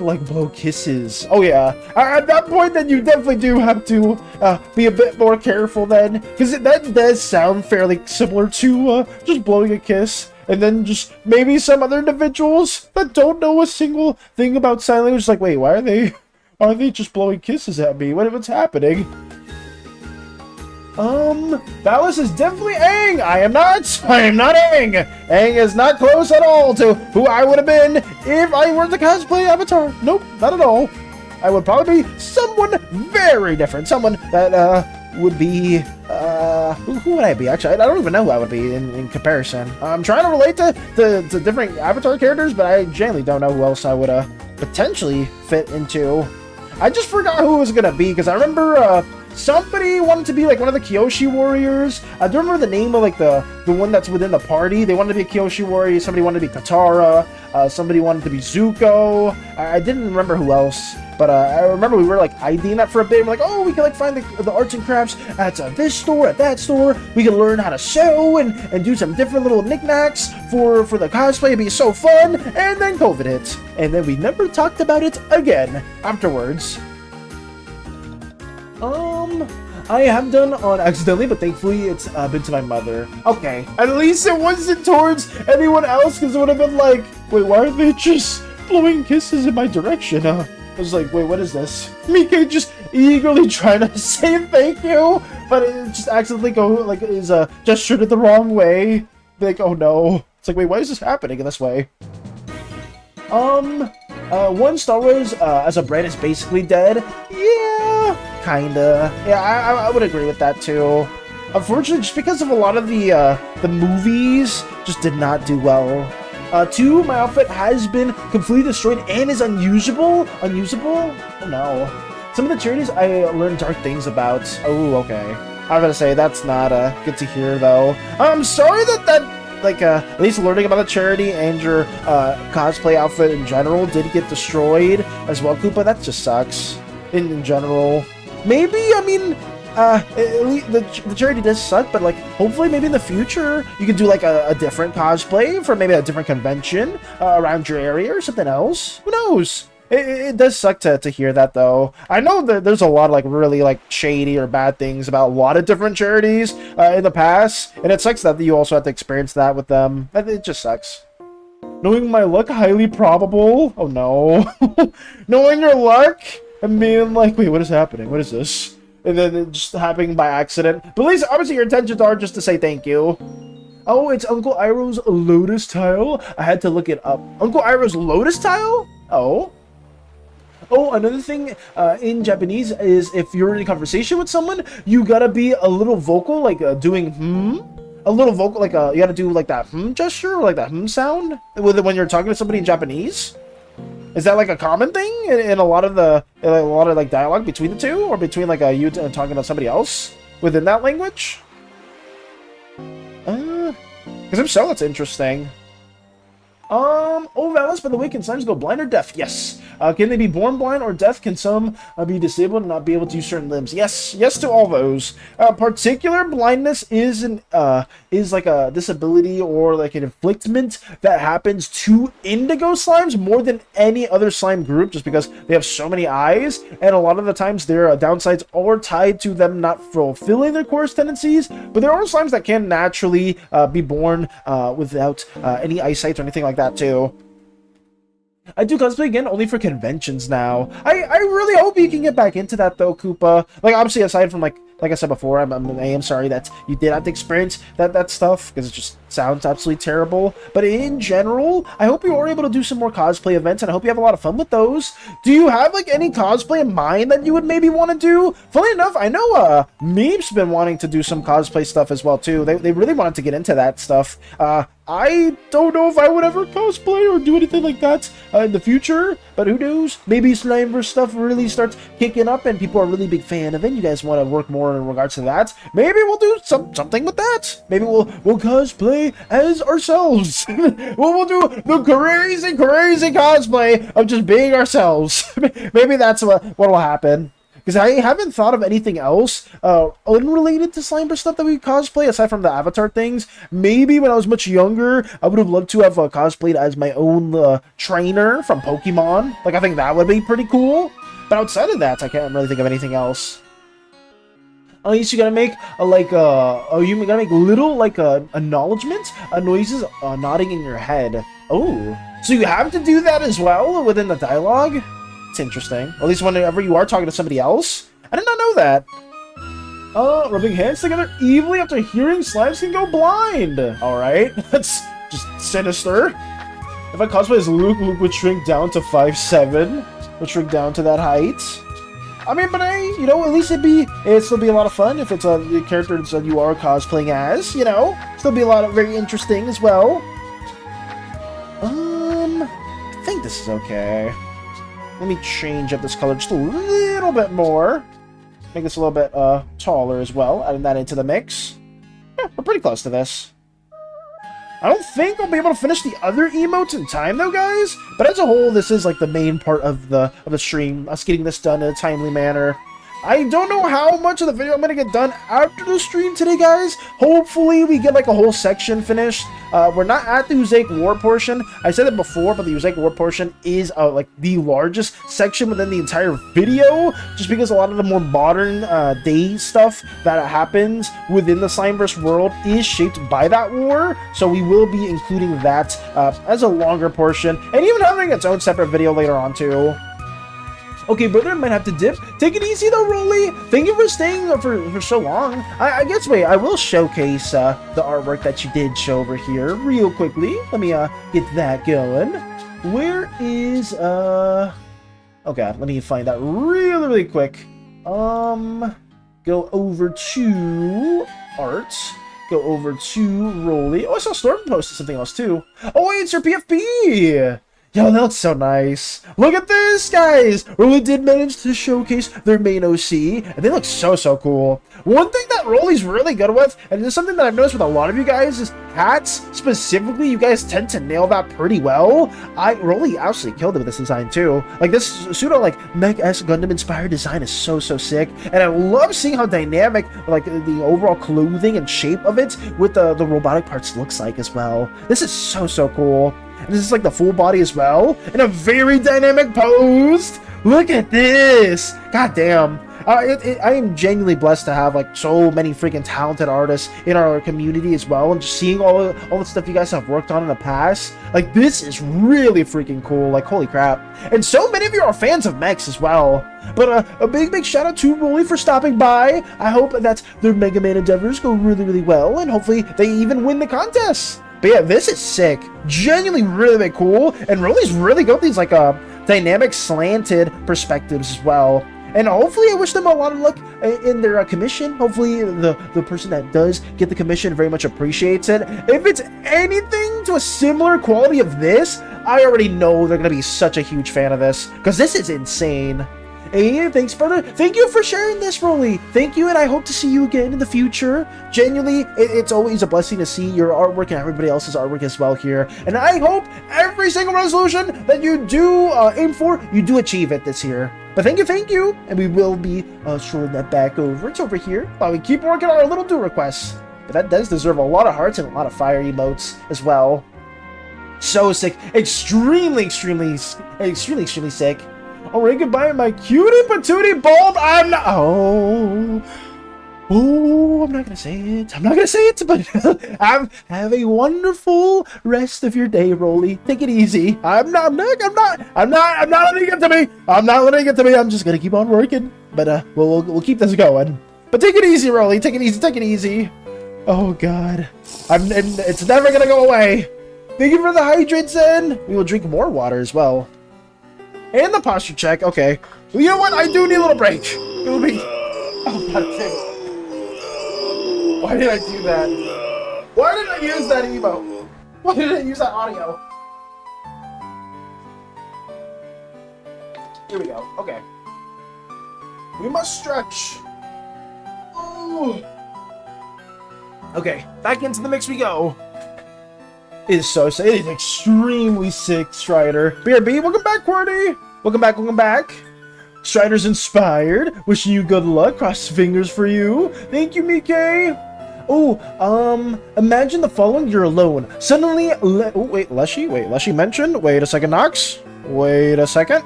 like blow kisses. Oh yeah, at that point, then you definitely do have to be a bit more careful then, because that does sound fairly similar to just blowing a kiss. And then just maybe some other individuals that don't know a single thing about sign language, like, wait, why are they? Are they just blowing kisses at me? What's happening? Dallas is definitely Aang! I am not Aang! Aang is not close at all to who I would have been if I were the cosplay avatar. Nope, not at all. I would probably be someone very different. Someone that, would be, who would I be? Actually, I don't even know who I would be in comparison. I'm trying to relate to different avatar characters, but I genuinely don't know who else I would, potentially fit into. I just forgot who it was gonna be, because I remember somebody wanted to be like one of the Kyoshi warriors. I don't remember the name of like the one that's within the party. They wanted to be a Kyoshi warrior. Somebody wanted to be Katara. Somebody wanted to be Zuko. I didn't remember who else, but I remember we were like IDing that for a bit. We're like, oh, we can like find the arts and crafts at this store, at that store. We can learn how to sew and do some different little knickknacks for the cosplay. It'd be so fun. And then COVID hit, and then we never talked about it again afterwards. I have done on accidentally, but thankfully it's been to my mother. Okay, at least it wasn't towards anyone else, because it would have been like, wait, why are they just blowing kisses in my direction? I was like, wait, what is this? Mika just eagerly trying to say thank you, but it just accidentally is gestured it the wrong way. Like, oh no. It's like, wait, why is this happening in this way? One Star Wars as a brand is basically dead. Yeah, kinda. Yeah, I would agree with that too. Unfortunately, just because of a lot of the movies just did not do well. 2, my outfit has been completely destroyed and is unusable. Unusable? Oh no. Some of the charities I learned dark things about. Oh, okay. I'm gonna say that's not good to hear though. I'm sorry that like at least learning about the charity and your cosplay outfit in general did get destroyed as well, Koopa. That just sucks in general. Maybe, I mean, the charity does suck, but like hopefully maybe in the future you can do like a different cosplay for maybe a different convention around your area or something else. Who knows? It does suck to hear that though. I know that there's a lot of like really like shady or bad things about a lot of different charities in the past, and it sucks that you also have to experience that with them. It just sucks. Knowing my luck, highly probable. Oh no. Knowing your luck and being like, wait, what is happening? What is this? And then it just happening by accident. But at least obviously your intentions are just to say thank you. Oh, it's Uncle Iroh's lotus tile. I had to look it up. Uncle Iroh's lotus tile? Oh. Oh, another thing in Japanese is if you're in a conversation with someone, you gotta be a little vocal, like doing a little vocal, like you gotta do like that gesture or like that sound when you're talking to somebody in Japanese. Is that like a common thing in a lot of like dialogue between the two, or between like you talking about somebody else within that language? Because if so, that's interesting. Oh, Valence, by the way, can signs go blind or deaf? Yes. Can they be born blind or deaf? Can some be disabled and not be able to use certain limbs? Yes. Yes to all those. Particular blindness is like a disability or like an inflictment that happens to indigo slimes more than any other slime group, just because they have so many eyes, and a lot of the times their downsides are tied to them not fulfilling their course tendencies. But there are slimes that can naturally be born without any eyesight or anything like that too. I do cosplay again only for conventions now. I really hope you can get back into that though, Koopa. Like obviously aside from like I said before, I am sorry that you did have to experience that stuff, because it just sounds absolutely terrible. But in general, I hope you are able to do some more cosplay events, and I hope you have a lot of fun with those. Do you have like any cosplay in mind that you would maybe want to do? Funnily enough, I know Meep's been wanting to do some cosplay stuff as well too. They really wanted to get into that stuff. I don't know if I would ever cosplay or do anything like that in the future, but who knows? Maybe Slimeverse stuff really starts kicking up and people are a really big fan of it. You guys want to work more more in regards to that, maybe we'll do something with that. Maybe we'll cosplay as ourselves. we'll do the crazy cosplay of just being ourselves. Maybe that's what'll happen. Because I haven't thought of anything else unrelated to Slime stuff that we cosplay, aside from the avatar things. Maybe when I was much younger, I would have loved to have cosplayed as my own trainer from Pokemon. Like, I think that would be pretty cool. But outside of that, I can't really think of anything else. At least you gotta make you gotta make little acknowledgement noises nodding in your head. Oh, so you have to do that as well within the dialogue? It's interesting. Or at least whenever you are talking to somebody else. I did not know that. Rubbing hands together evilly after hearing slimes can go blind. Alright, that's just sinister. If I cosplay as Luke, Luke would shrink down to 5'7". Would shrink down to that height. I mean, but hey, you know, at least it'd still be a lot of fun if it's the character that you are cosplaying as, you know. Still be a lot of very interesting as well. I think this is okay. Let me change up this color just a little bit more. Make this a little bit taller as well, adding that into the mix. Yeah, we're pretty close to this. I don't think I'll be able to finish the other emotes in time though, guys. But as a whole, this is like the main part of the stream, us getting this done in a timely manner. I don't know how much of the video I'm going to get done after the stream today, guys. Hopefully, we get like a whole section finished. We're not at the Uzaic War portion. I said it before, but the Uzaic War portion is like the largest section within the entire video, just because a lot of the more modern day stuff that happens within the Slimeverse world is shaped by that war. So we will be including that as a longer portion, and even having its own separate video later on too. Okay, brother, might have to dip. Take it easy though, Rolly. Thank you for staying for so long. I guess, wait, I will showcase the artwork that you did show over here real quickly. Let me get that going. Where is okay, let me find that really quick. Go over to art. Go over to Rolly. Oh, I saw Storm posted something else too. Oh, wait, it's your PFP. Yo, that looks so nice. Look at this, guys! Rolly did manage to showcase their main OC, and they look so cool. One thing that Rolly's really good with, and it's something that I've noticed with a lot of you guys, is hats specifically. You guys tend to nail that pretty well. Rolly actually killed it with this design too. Like this pseudo Mech-esque Gundam inspired design is so sick, and I love seeing how dynamic like the overall clothing and shape of it with the robotic parts looks like as well. This is so cool. And this is like the full body as well, in a very dynamic pose. Look at this! God damn. I am genuinely blessed to have like so many freaking talented artists in our community as well, and just seeing all the stuff you guys have worked on in the past. Like this is really freaking cool. Like holy crap! And so many of you are fans of mechs as well. But a big shout out to Rolly for stopping by. I hope that their Mega Man endeavors go really well, and hopefully they even win the contest. But yeah, this is sick. Genuinely really cool. And Rolly's really got these like dynamic slanted perspectives as well. And hopefully I wish them a lot of luck in their commission. Hopefully the person that does get the commission very much appreciates it. If it's anything to a similar quality of this, I already know they're going to be such a huge fan of this. Because this is insane. Hey, thanks, brother. Thank you for sharing this, Rolly. Thank you, and I hope to see you again in the future. Genuinely, it's always a blessing to see your artwork and everybody else's artwork as well here. And I hope every single resolution that you do aim for, you do achieve it this year. But thank you, and we will be showing that back over. It's over here while we keep working on our little do requests. But that does deserve a lot of hearts and a lot of fire emotes as well. So sick. Extremely sick. Alright, goodbye, my cutie patootie bulb. I'm not. Oh, I'm not gonna say it. But have a wonderful rest of your day, Rolly. Take it easy. I'm not letting it get to me. I'm not letting it get to me. I'm just gonna keep on working. But we'll keep this going. But take it easy, Rolly. Take it easy. Oh God, and it's never gonna go away. Thank you for the hydrates, and we will drink more water as well. And the posture check, okay. Well, you know what? I do need a little break. It'll be... Oh, God damn it. Why did I do that? Why did I use that emote? Why did I use that audio? Here we go. Okay. We must stretch. Okay, back into the mix we go. It is so sick. It is extremely sick, Strider. BRB, welcome back, QWERTY. Welcome back, welcome back. Strider's inspired. Wishing you good luck. Cross fingers for you. Thank you, Mike. Oh, imagine the following. You're alone. Suddenly, Leshy mentioned. Wait a second, Nox. Wait a second.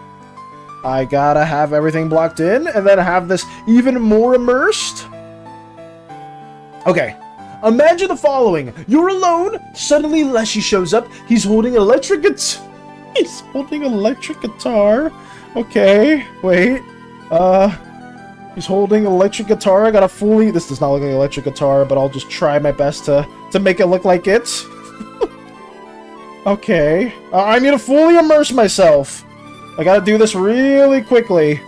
I gotta have everything blocked in and then have this even more immersed. Okay. Imagine the following. You're alone. Suddenly, Leshy shows up. He's holding electric guitar. He's holding electric guitar. Okay. Wait. He's holding electric guitar. I gotta fully... This does not look like an electric guitar, but I'll just try my best to make it look like it. Okay. I need to fully immerse myself. I gotta do this really quickly.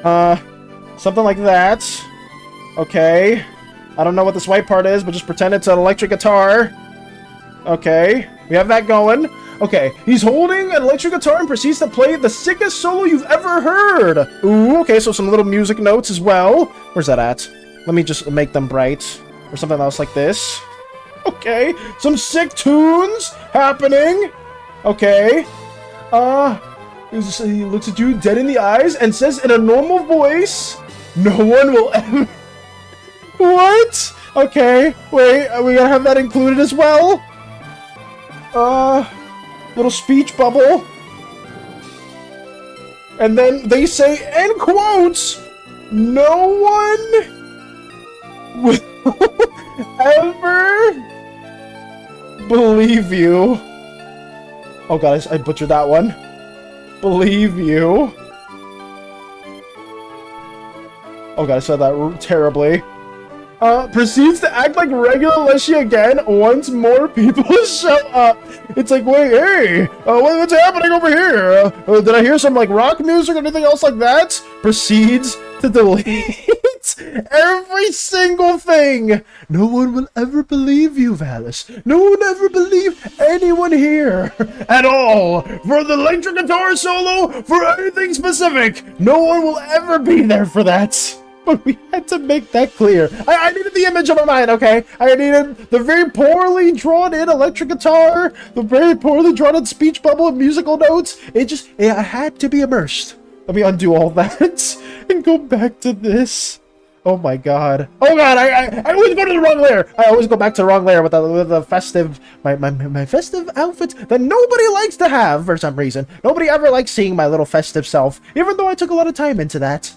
Something like that. Okay. I don't know what this white part is, but just pretend it's an electric guitar. Okay. We have that going. Okay. He's holding an electric guitar and proceeds to play the sickest solo you've ever heard. Ooh, okay. So some little music notes as well. Where's that at? Let me just make them bright. Or something else like this. Okay. Some sick tunes happening. Okay. He looks at you dead in the eyes and says in a normal voice, "No one will ever..." What? Okay, wait, we gotta have that included as well? Little speech bubble. And then they say, in quotes, "No one will ever believe you." Oh god, I butchered that one. Believe you. Oh god, I said that terribly. Proceeds to act like regular Leshy again once more people show up. It's like, wait, hey, what's happening over here? Did I hear some, like, rock music or anything else like that? Proceeds to delete every single thing. No one will ever believe you, Valis. No one will ever believe anyone here at all. For the electric guitar solo, for anything specific, no one will ever be there for that. But we had to make that clear. I needed the image on my mind, okay? I needed the very poorly drawn in electric guitar, the very poorly drawn in speech bubble and musical notes. I had to be immersed. Let me undo all that and go back to this. Oh my god. Oh god, I always go to the wrong layer. I always go back to the wrong layer with the festive, my festive outfit that nobody likes to have for some reason. Nobody ever likes seeing my little festive self, even though I took a lot of time into that.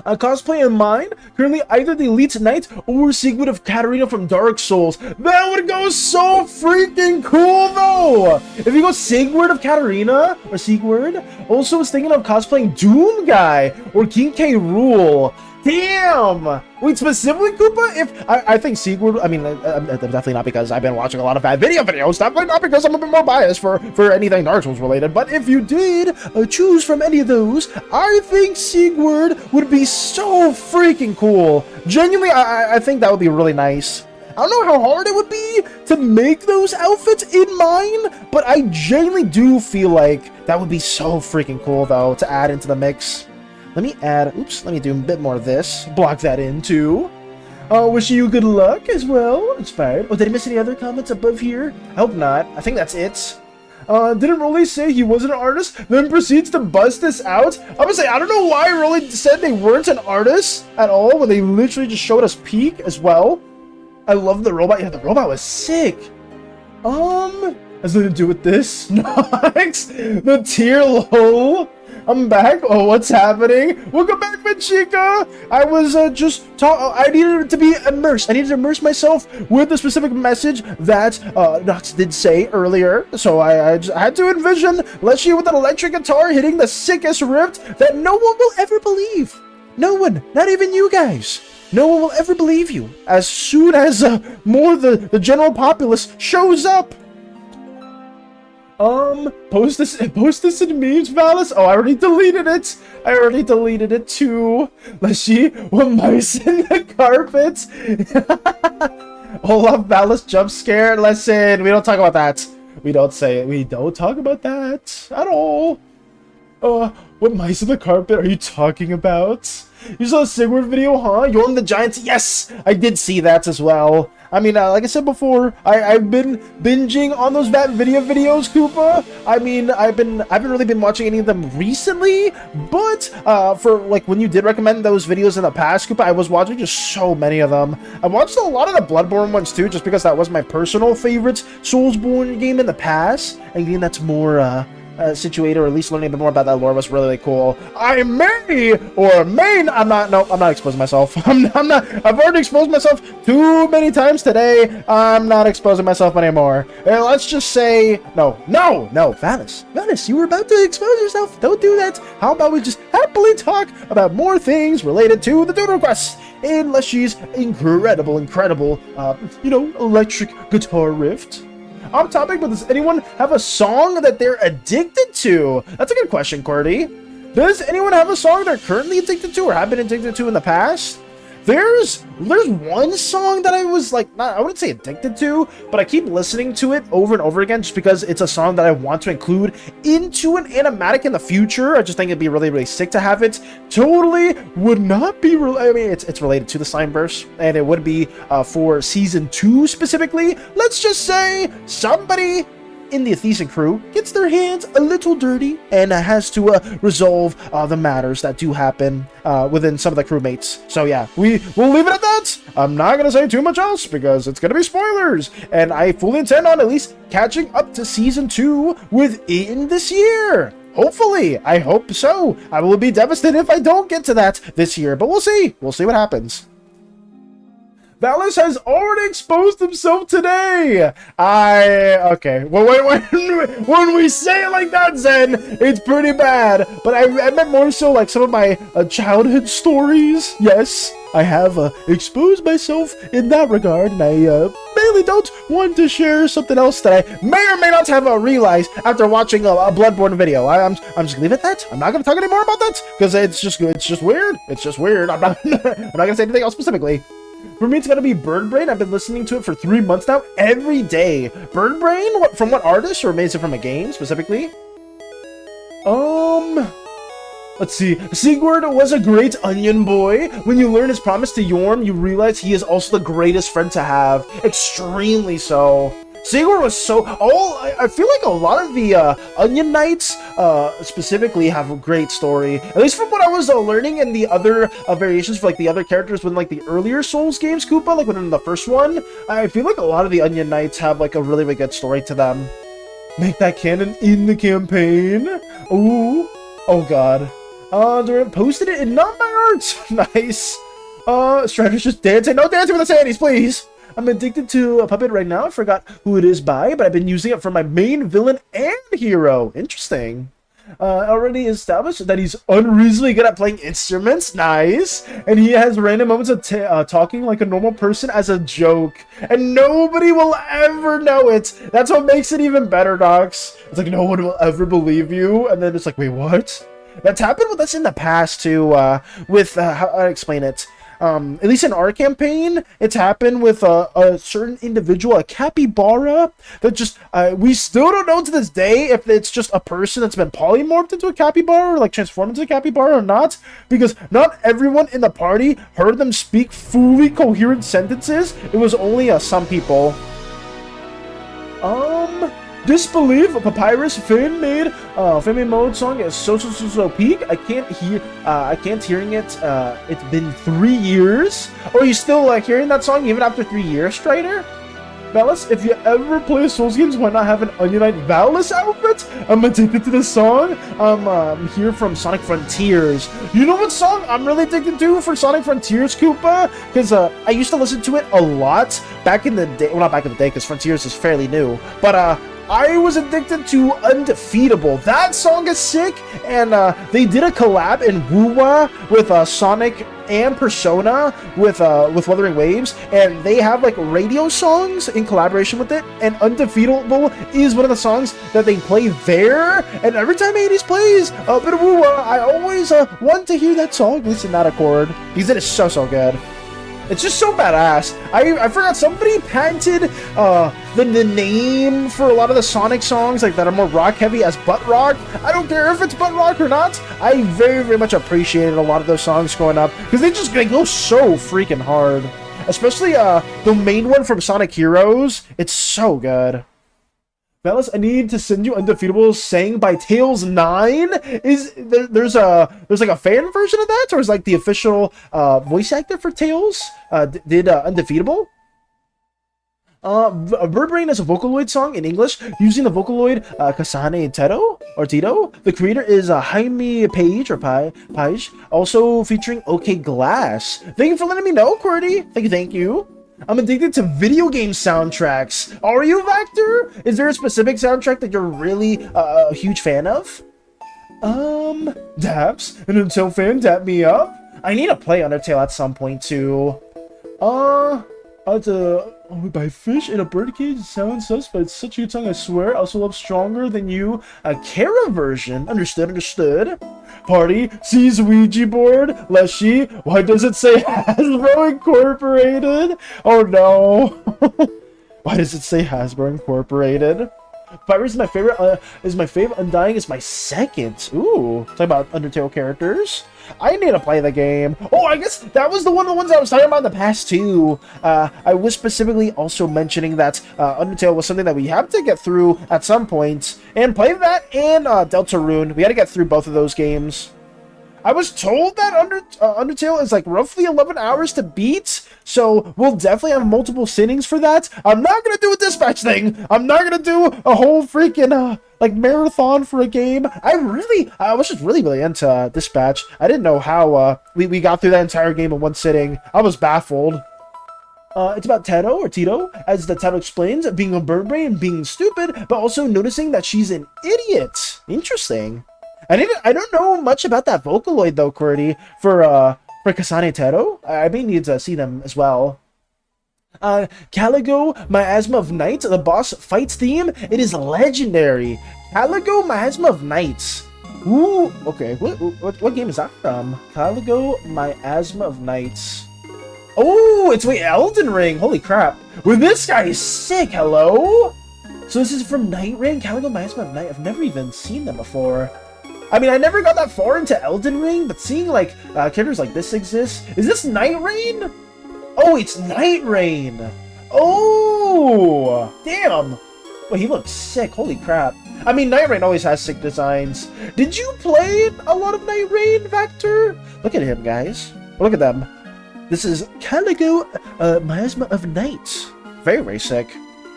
A cosplay in mind, currently either the Elite Knight or Sigurd of Katarina from Dark Souls. That would go so freaking cool though! If you go Sigurd of Katarina, or Sigurd, also was thinking of cosplaying Doom Guy, or King K. Rool. Damn! Wait, specifically, Koopa? If I think Sigurd, I mean, definitely not because I've been watching a lot of bad videos, definitely not because I'm a bit more biased for anything Dark Souls related, but if you did choose from any of those, I think Sigurd would be so freaking cool. Genuinely, I think that would be really nice. I don't know how hard it would be to make those outfits in mine, but I genuinely do feel like that would be so freaking cool, though, to add into the mix. Let me add, oops, let me do a bit more of this. Block that in, too. Wishing you good luck as well. Inspired. Oh, did I miss any other comments above here? I hope not. I think that's it. Didn't Rolly say he wasn't an artist, then proceeds to bust this out? I'm gonna say, I don't know why Rolly said they weren't an artist at all, when they literally just showed us Peak as well. I love the robot. Yeah, the robot was sick. Has nothing to do with this. Nice. The tier low. I'm back. Oh, what's happening? Welcome back, Machika. I was I needed to be immersed. I needed to immerse myself with the specific message that Nox did say earlier. So I had to envision Leshy with an electric guitar hitting the sickest riff that no one will ever believe. No one, not even you guys. No one will ever believe you as soon as more the general populace shows up. Post this in memes, Valis. Oh, I already deleted it. I already deleted it too. Let's see. What mice in the carpet? Olaf Valis jump scare. Listen, we don't talk about that. We don't say it. We don't talk about that at all. What mice on the carpet are you talking about? You saw the Sigurd video, huh? Yorm the Giant? Yes, I did see that as well. I mean, like I said before, I've been binging on those Bat Video videos, Koopa. I mean, I haven't really been watching any of them recently, but for like when you did recommend those videos in the past, Koopa, I was watching just so many of them. I watched a lot of the Bloodborne ones too, just because that was my personal favorite Soulsborne game in the past. And again, that's more situated, or at least learning a bit more about that lore was really cool. I may or may not, I'm not exposing myself. I'm not, I've already exposed myself too many times today. I'm not exposing myself anymore. Let's just say, no, Vanis, you were about to expose yourself. Don't do that. How about we just happily talk about more things related to the Doodle Quest? Unless she's incredible, electric guitar riff. Off topic, but does anyone have a song that they're addicted to? That's a good question, Cordy. Does anyone have a song they're currently addicted to or have been addicted to in the past? There's one song that I was like, I wouldn't say addicted to, but I keep listening to it over and over again just because it's a song that I want to include into an animatic in the future. I just think it'd be really sick to have it. Totally would not be, I mean, it's related to the Slimeverse, and it would be for Season 2 specifically. Let's just say somebody in the Athesian crew gets their hands a little dirty and has to resolve the matters that do happen within some of the crewmates. So yeah, we'll leave it at that. I'm not gonna say too much else because it's gonna be spoilers, and I fully intend on at least catching up to Season 2 within this year. Hopefully, I hope so. I will be devastated if I don't get to that this year, but we'll see. We'll see what happens. Valis has already exposed himself today. Okay. Well, when we say it like that, Zen, it's pretty bad. But I meant more so like some of my childhood stories. Yes, I have exposed myself in that regard, and I mainly don't want to share something else that I may or may not have realized after watching a Bloodborne video. I'm just gonna leave it at that. I'm not gonna talk anymore about that because it's just weird. It's just weird. I'm not gonna say anything else specifically. For me, it's gonna be Bird Brain. I've been listening to it for 3 months now, every day. Bird Brain? From what artist, or is it from a game specifically? Let's see. Sigurd was a great onion boy. When you learn his promise to Yorm, you realize he is also the greatest friend to have. Extremely so. Sigurd was so... I feel like a lot of the Onion Knights specifically have a great story. At least from what I was learning in the other variations for like the other characters within like the earlier Souls games, Koopa, like within the first one. I feel like a lot of the Onion Knights have like a really good story to them. Make that canon in the campaign. Ooh. Oh god. Duran posted it in not my art. Nice. Strategist dancing. No dancing with the Sandys, please. I'm addicted to a puppet right now. I forgot who it is by, but I've been using it for my main villain and hero. Interesting. Already established that he's unreasonably good at playing instruments. Nice. And he has random moments of talking like a normal person as a joke. And nobody will ever know it. That's what makes it even better, Docs. It's like no one will ever believe you. And then it's like, wait, what? That's happened with us in the past too, with, how I explain it. At least in our campaign, it's happened with a certain individual, a capybara, that just, we still don't know to this day if it's just a person that's been polymorphed into a capybara, or like transformed into a capybara or not, because not everyone in the party heard them speak fully coherent sentences. It was only some people. Disbelief, Papyrus, Finn made mode song is so peak. I can't hearing it. It's been 3 years. Oh, you still hearing that song even after 3 years, Strider? Valis, if you ever play Souls games, why not have an Onion Knight Valis outfit? I'm addicted to this song. I'm here from Sonic Frontiers. You know what song I'm really addicted to for Sonic Frontiers, Koopa? Because I used to listen to it a lot back in the day. Well, not back in the day, because Frontiers is fairly new. But I was addicted to Undefeatable. That song is sick, and they did a collab in Wuwa with Sonic and Persona with Wuthering Waves, and they have like radio songs in collaboration with it, and Undefeatable is one of the songs that they play there, and every time Hades plays a bit of Wuwa, I always want to hear that song, at least in that accord, because it is so good. It's just so badass. I forgot somebody patented the name for a lot of the Sonic songs like that are more rock heavy as butt rock. I don't care if it's butt rock or not. I very, very much appreciated a lot of those songs growing up because they go so freaking hard. Especially the main one from Sonic Heroes. It's so good. Fellas, I need to send you Undefeatable sang by Tails 9. There's like a fan version of that, or is like the official voice actor for Tails did Undefeatable? Birdbrain is a Vocaloid song in English using the Vocaloid Kasane Tito. The creator is Jaime Page, also featuring OK Glass. Thank you for letting me know, Qwerty. Thank you. I'm addicted to video game soundtracks. Are you, Vector? Is there a specific soundtrack that you're really a huge fan of? Daps, an Undertale fan, dap me up. I need to play Undertale at some point too. By fish in a birdcage sounds sus, but it's such a good song, I swear. I also love Stronger Than You, a Kara version. Understood. Party sees Ouija board. Leshy, why does it say Hasbro Incorporated? Oh no. Why does it say Hasbro Incorporated? Pirates is my favorite. Undying is my second. Ooh, talk about Undertale characters. I need to play the game. Oh, I guess that was one of the ones I was talking about in the past too. I was specifically also mentioning that Undertale was something that we have to get through at some point, and play that and Deltarune. We got to get through both of those games. I was told that Undertale is like roughly 11 hours to beat, so we'll definitely have multiple sittings for that. I'm not gonna do a dispatch thing. I'm not gonna do a whole freaking like marathon for a game. I was just really into dispatch. I didn't know how we got through that entire game in one sitting. I was baffled. It's about Tito, as the title explains, being a bird brain and being stupid, but also noticing that she's an idiot. Interesting. I don't know much about that Vocaloid though, Qwerty, for Kasane Tero. I may need to see them as well. Caligo, Miasma of Night, the boss fights theme. It is legendary. Caligo, Miasma of Night. Ooh, okay. What game is that from? Caligo, Miasma of Night. Oh, it's Elden Ring. Holy crap. Well, this guy is sick. Hello. So this is from Night Rain, Caligo, Miasma of Night. I've never even seen them before. I mean, I never got that far into Elden Ring, but seeing, like, characters like this exist... Is this Night Rain? Oh, it's Night Rain! Oh! Damn! Well, he looks sick. Holy crap. I mean, Night Rain always has sick designs. Did you play a lot of Night Rain, Vector? Look at him, guys. Look at them. This is Caligo, Miasma of Night. Very, very sick.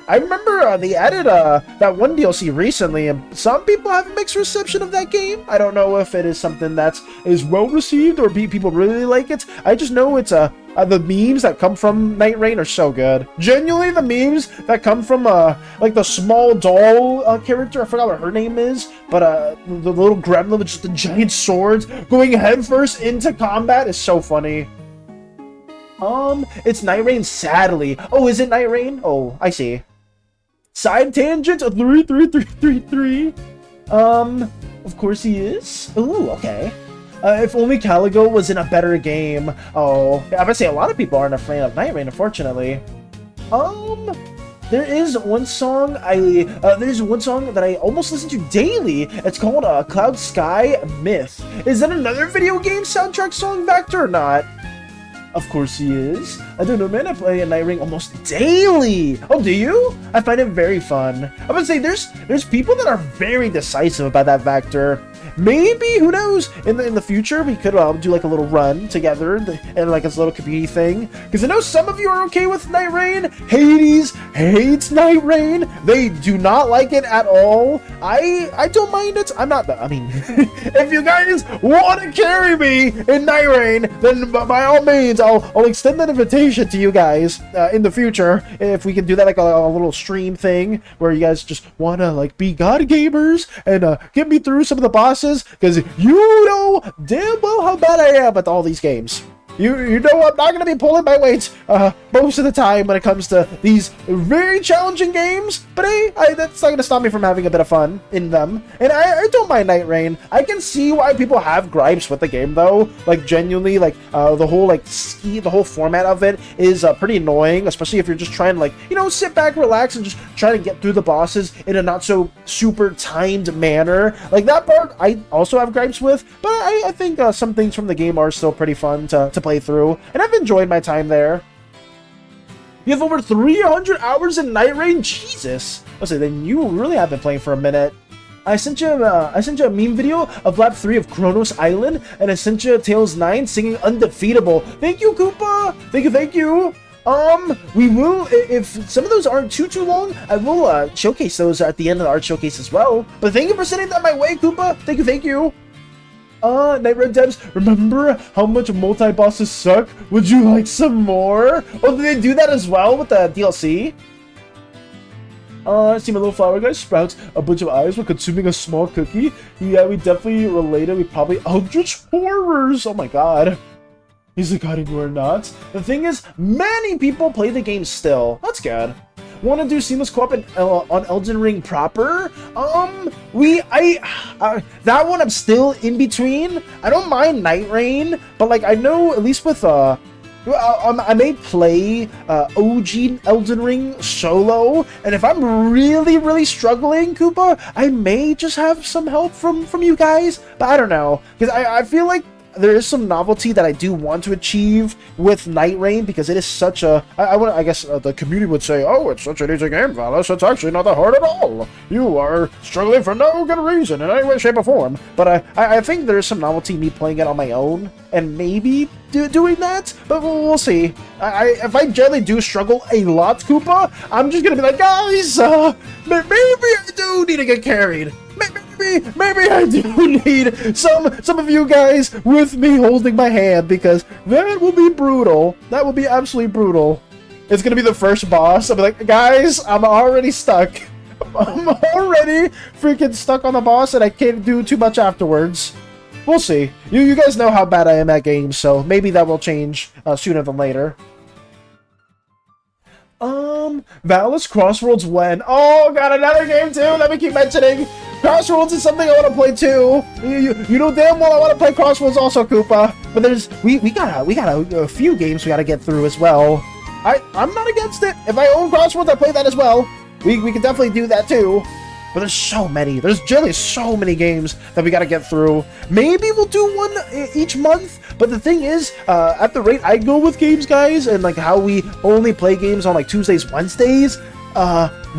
I remember they added that one DLC recently, and some people have a mixed reception of that game. I don't know if it is something that is well received or people really like it. I just know it's the memes that come from Night Rain are so good. Genuinely, the memes that come from like the small doll character, I forgot what her name is, but the little gremlin with just the giant swords going headfirst into combat is so funny. It's Night Rain, sadly. Oh, is it Night Rain? Oh, I see. Side tangent 33333. Of course he is. Ooh, okay. If only Caligo was in a better game. Oh, I would say a lot of people aren't a fan of Night Rain, unfortunately. There is one song that I almost listen to daily. It's called Cloud Sky Myth. Is that another video game soundtrack song, Vector, or not? Of course he is. I don't know, man. I play a Night Ring almost daily. Oh, do you? I find it very fun. I would say there's people that are very decisive about that Vector. Maybe, who knows? In the future, we could do like a little run together and like this little community thing. Because I know some of you are okay with Night Rain. Hades hates Night Rain. They do not like it at all. I don't mind it. I'm not. I mean, if you guys want to carry me in Night Rain, then by all means, I'll extend that invitation to you guys in the future. If we can do that like a little stream thing where you guys just want to like be god gamers and get me through some of the bosses, because you know damn well how bad I am at all these games. You know I'm not gonna be pulling my weight most of the time when it comes to these very challenging games, but hey, that's not gonna stop me from having a bit of fun in them. And I don't mind Night Rain. I can see why people have gripes with the game though. Like genuinely, like the whole the whole format of it is pretty annoying, especially if you're just trying to like, you know, sit back, relax, and just try to get through the bosses in a not so super timed manner. Like that part I also have gripes with, but I think some things from the game are still pretty fun to play through, and I've enjoyed my time there. You have over 300 hours in Night Rain? Jesus! Let's say then you really have been playing for a minute. I sent you a meme video of lap 3 of Kronos Island, and I sent you Tails 9 singing Undefeatable. Thank you, Koopa! Thank you! We will, if some of those aren't too long, I will showcase those at the end of the art showcase as well. But thank you for sending that my way, Koopa! Thank you! Night Rain devs, remember how much multi-bosses suck? Would you like some more? Oh, did they do that as well with the DLC? See my little flower guy sprouts a bunch of eyes while consuming a small cookie. Yeah, we definitely related. We probably Eldritch Horrors. Oh my god. He's like, God, you are not. The thing is, many people play the game still. That's good. Want to do seamless co-op on Elden Ring proper? That one I'm still in between. I don't mind Night Rain, but like I know at least with I may play OG Elden Ring solo, and if I'm really struggling, Koopa, I may just have some help from you guys. But I don't know, because I feel like there is some novelty that I do want to achieve with Night Rain, because it is such a... I guess the community would say, oh, it's such an easy game, Valis. It's actually not that hard at all. You are struggling for no good reason in any way, shape, or form. But I think there is some novelty in me playing it on my own, and maybe doing that, but we'll see. If I generally do struggle a lot, Koopa, I'm just gonna be like, guys, maybe I do need to get carried. Maybe I do need some of you guys with me holding my hand, because that will be brutal. That will be absolutely brutal. It's gonna be the first boss. I'll be like, guys, I'm already stuck. I'm already freaking stuck on the boss, and I can't do too much afterwards. We'll see. You guys know how bad I am at games, so maybe that will change sooner than later. Valis Crossroads when? Oh, got another game too. Let me keep mentioning. Crossroads is something I want to play too. You know damn well I want to play Crossroads also, Koopa. But there's we got a few games we got to get through as well. I'm not against it. If I own Crossroads, I play that as well. We can definitely do that too. But there's so many. There's generally so many games that we gotta get through. Maybe we'll do one each month. But the thing is, at the rate I go with games, guys, and like how we only play games on like Tuesdays, Wednesdays,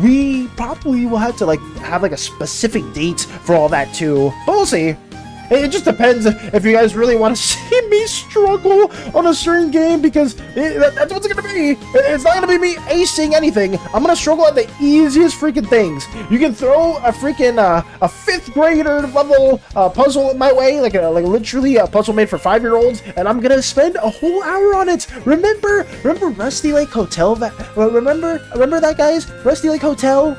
we probably will have to like have like a specific date for all that too. But we'll see. It just depends if you guys really want to see me struggle on a certain game, because that's what's going to be. It's not going to be me acing anything. I'm going to struggle at the easiest freaking things. You can throw a freaking a 5th grader level puzzle my way, like literally a puzzle made for 5-year-olds, and I'm going to spend a whole hour on it. Remember Rusty Lake Hotel? Remember that, guys? Rusty Lake Hotel?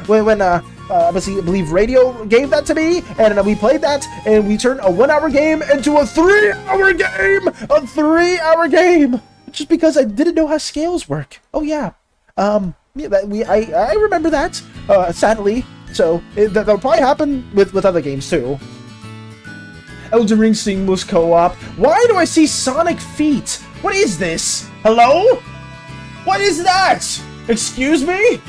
When I believe Radio gave that to me, and we played that, and we turned a 1-hour game into a 3-hour game! A 3-hour game! Just because I didn't know how scales work. Oh yeah. I remember that, sadly. So, that'll probably happen with other games too. Elden Ring Seamless Co-op. Why do I see Sonic feet? What is this? Hello? What is that? Excuse me?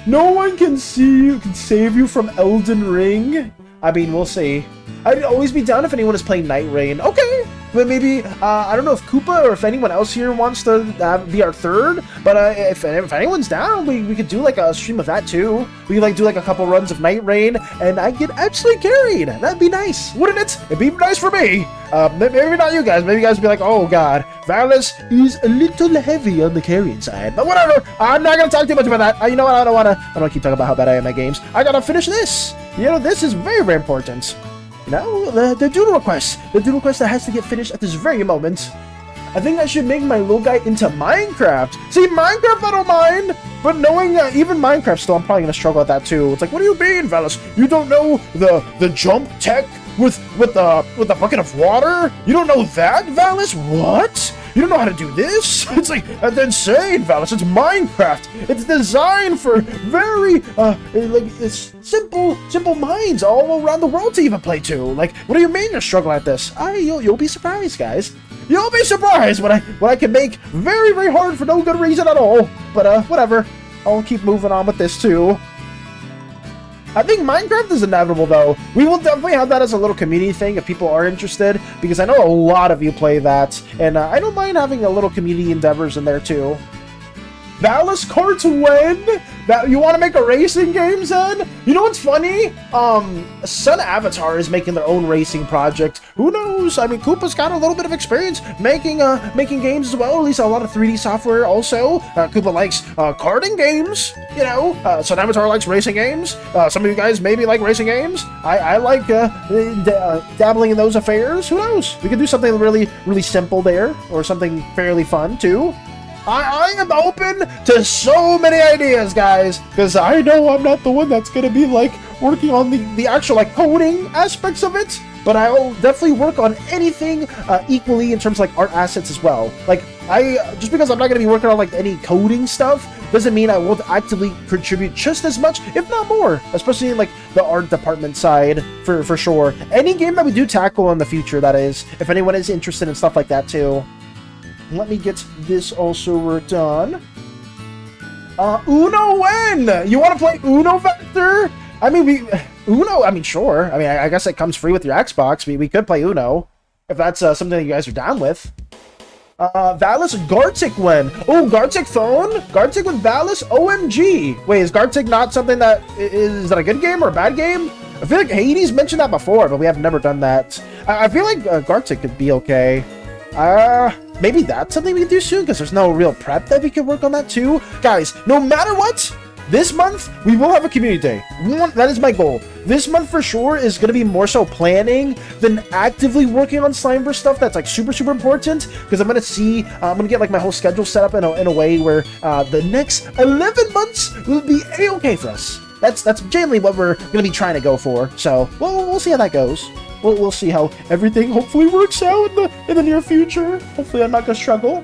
No one can save you from Elden Ring? I mean, we'll see. I'd always be down if anyone is playing Night Rain. Okay, but maybe, I don't know if Koopa or if anyone else here wants to be our third, but if anyone's down, we could do like a stream of that too. We could like do like a couple runs of Night Rain, and I get absolutely carried. That'd be nice, wouldn't it? It'd be nice for me. Maybe not you guys. Maybe you guys would be like, oh god, Valis is a little heavy on the carrying side. But whatever, I'm not gonna talk too much about that. You know what, I don't wanna keep talking about how bad I am at games. I gotta finish this. You know, this is very, very important. Now, the doodle request. The doodle request that has to get finished at this very moment. I think I should make my little guy into Minecraft. See, Minecraft I don't mind. But knowing even Minecraft still, I'm probably gonna struggle at that too. It's like, what do you mean, Valis? You don't know the jump tech with the bucket of water? You don't know that, Valis? What? You don't know how to do this? It's like, that's insane, Valis. It's Minecraft. It's designed for very, it's simple minds all around the world to even play to. Like, what do you mean you're struggling at this? You'll be surprised, guys. You'll be surprised when I can make very, very hard for no good reason at all. But, whatever. I'll keep moving on with this, too. I think Minecraft is inevitable, though. We will definitely have that as a little community thing if people are interested, because I know a lot of you play that, and I don't mind having a little community endeavors in there, too. Valis Karts when? That you want to make a racing game, Zen? You know what's funny? Sun Avatar is making their own racing project. Who knows? I mean, Koopa's got a little bit of experience making games as well. At least a lot of 3D software also. Koopa likes karting games. You know, Sun Avatar likes racing games. Some of you guys maybe like racing games. I like dabbling in those affairs. Who knows? We could do something really, really simple there, or something fairly fun too. I am open to so many ideas, guys, because I know I'm not the one that's going to be, like, working on the actual, like, coding aspects of it, but I will definitely work on anything equally in terms of, like, art assets as well. Like, just because I'm not going to be working on, like, any coding stuff doesn't mean I won't actively contribute just as much, if not more, especially in, like, the art department side, for sure. Any game that we do tackle in the future, that is, if anyone is interested in stuff like that, too. Let me get this also done. Uno when? You want to play Uno, Vector? I mean, Uno, I mean, sure. I mean, I guess it comes free with your Xbox. We could play Uno, if that's something that you guys are down with. Valis Gartic when? Oh, Gartic phone? Gartic with Valis? OMG. Wait, is Gartic not something that... Is that a good game or a bad game? I feel like Hades mentioned that before, but we have never done that. I feel like Gartic could be okay. Maybe that's something we can do soon, because there's no real prep that we can work on that too. Guys, no matter what, this month, we will have a community day. That is my goal. This month for sure is going to be more so planning than actively working on Slimeverse stuff that's like super, super important, because I'm going to see, I'm going to get like my whole schedule set up in a way where the next 11 months will be a-okay for us. That's generally what we're going to be trying to go for. So we'll see how that goes. We'll see how everything hopefully works out in the near future. Hopefully I'm not gonna struggle.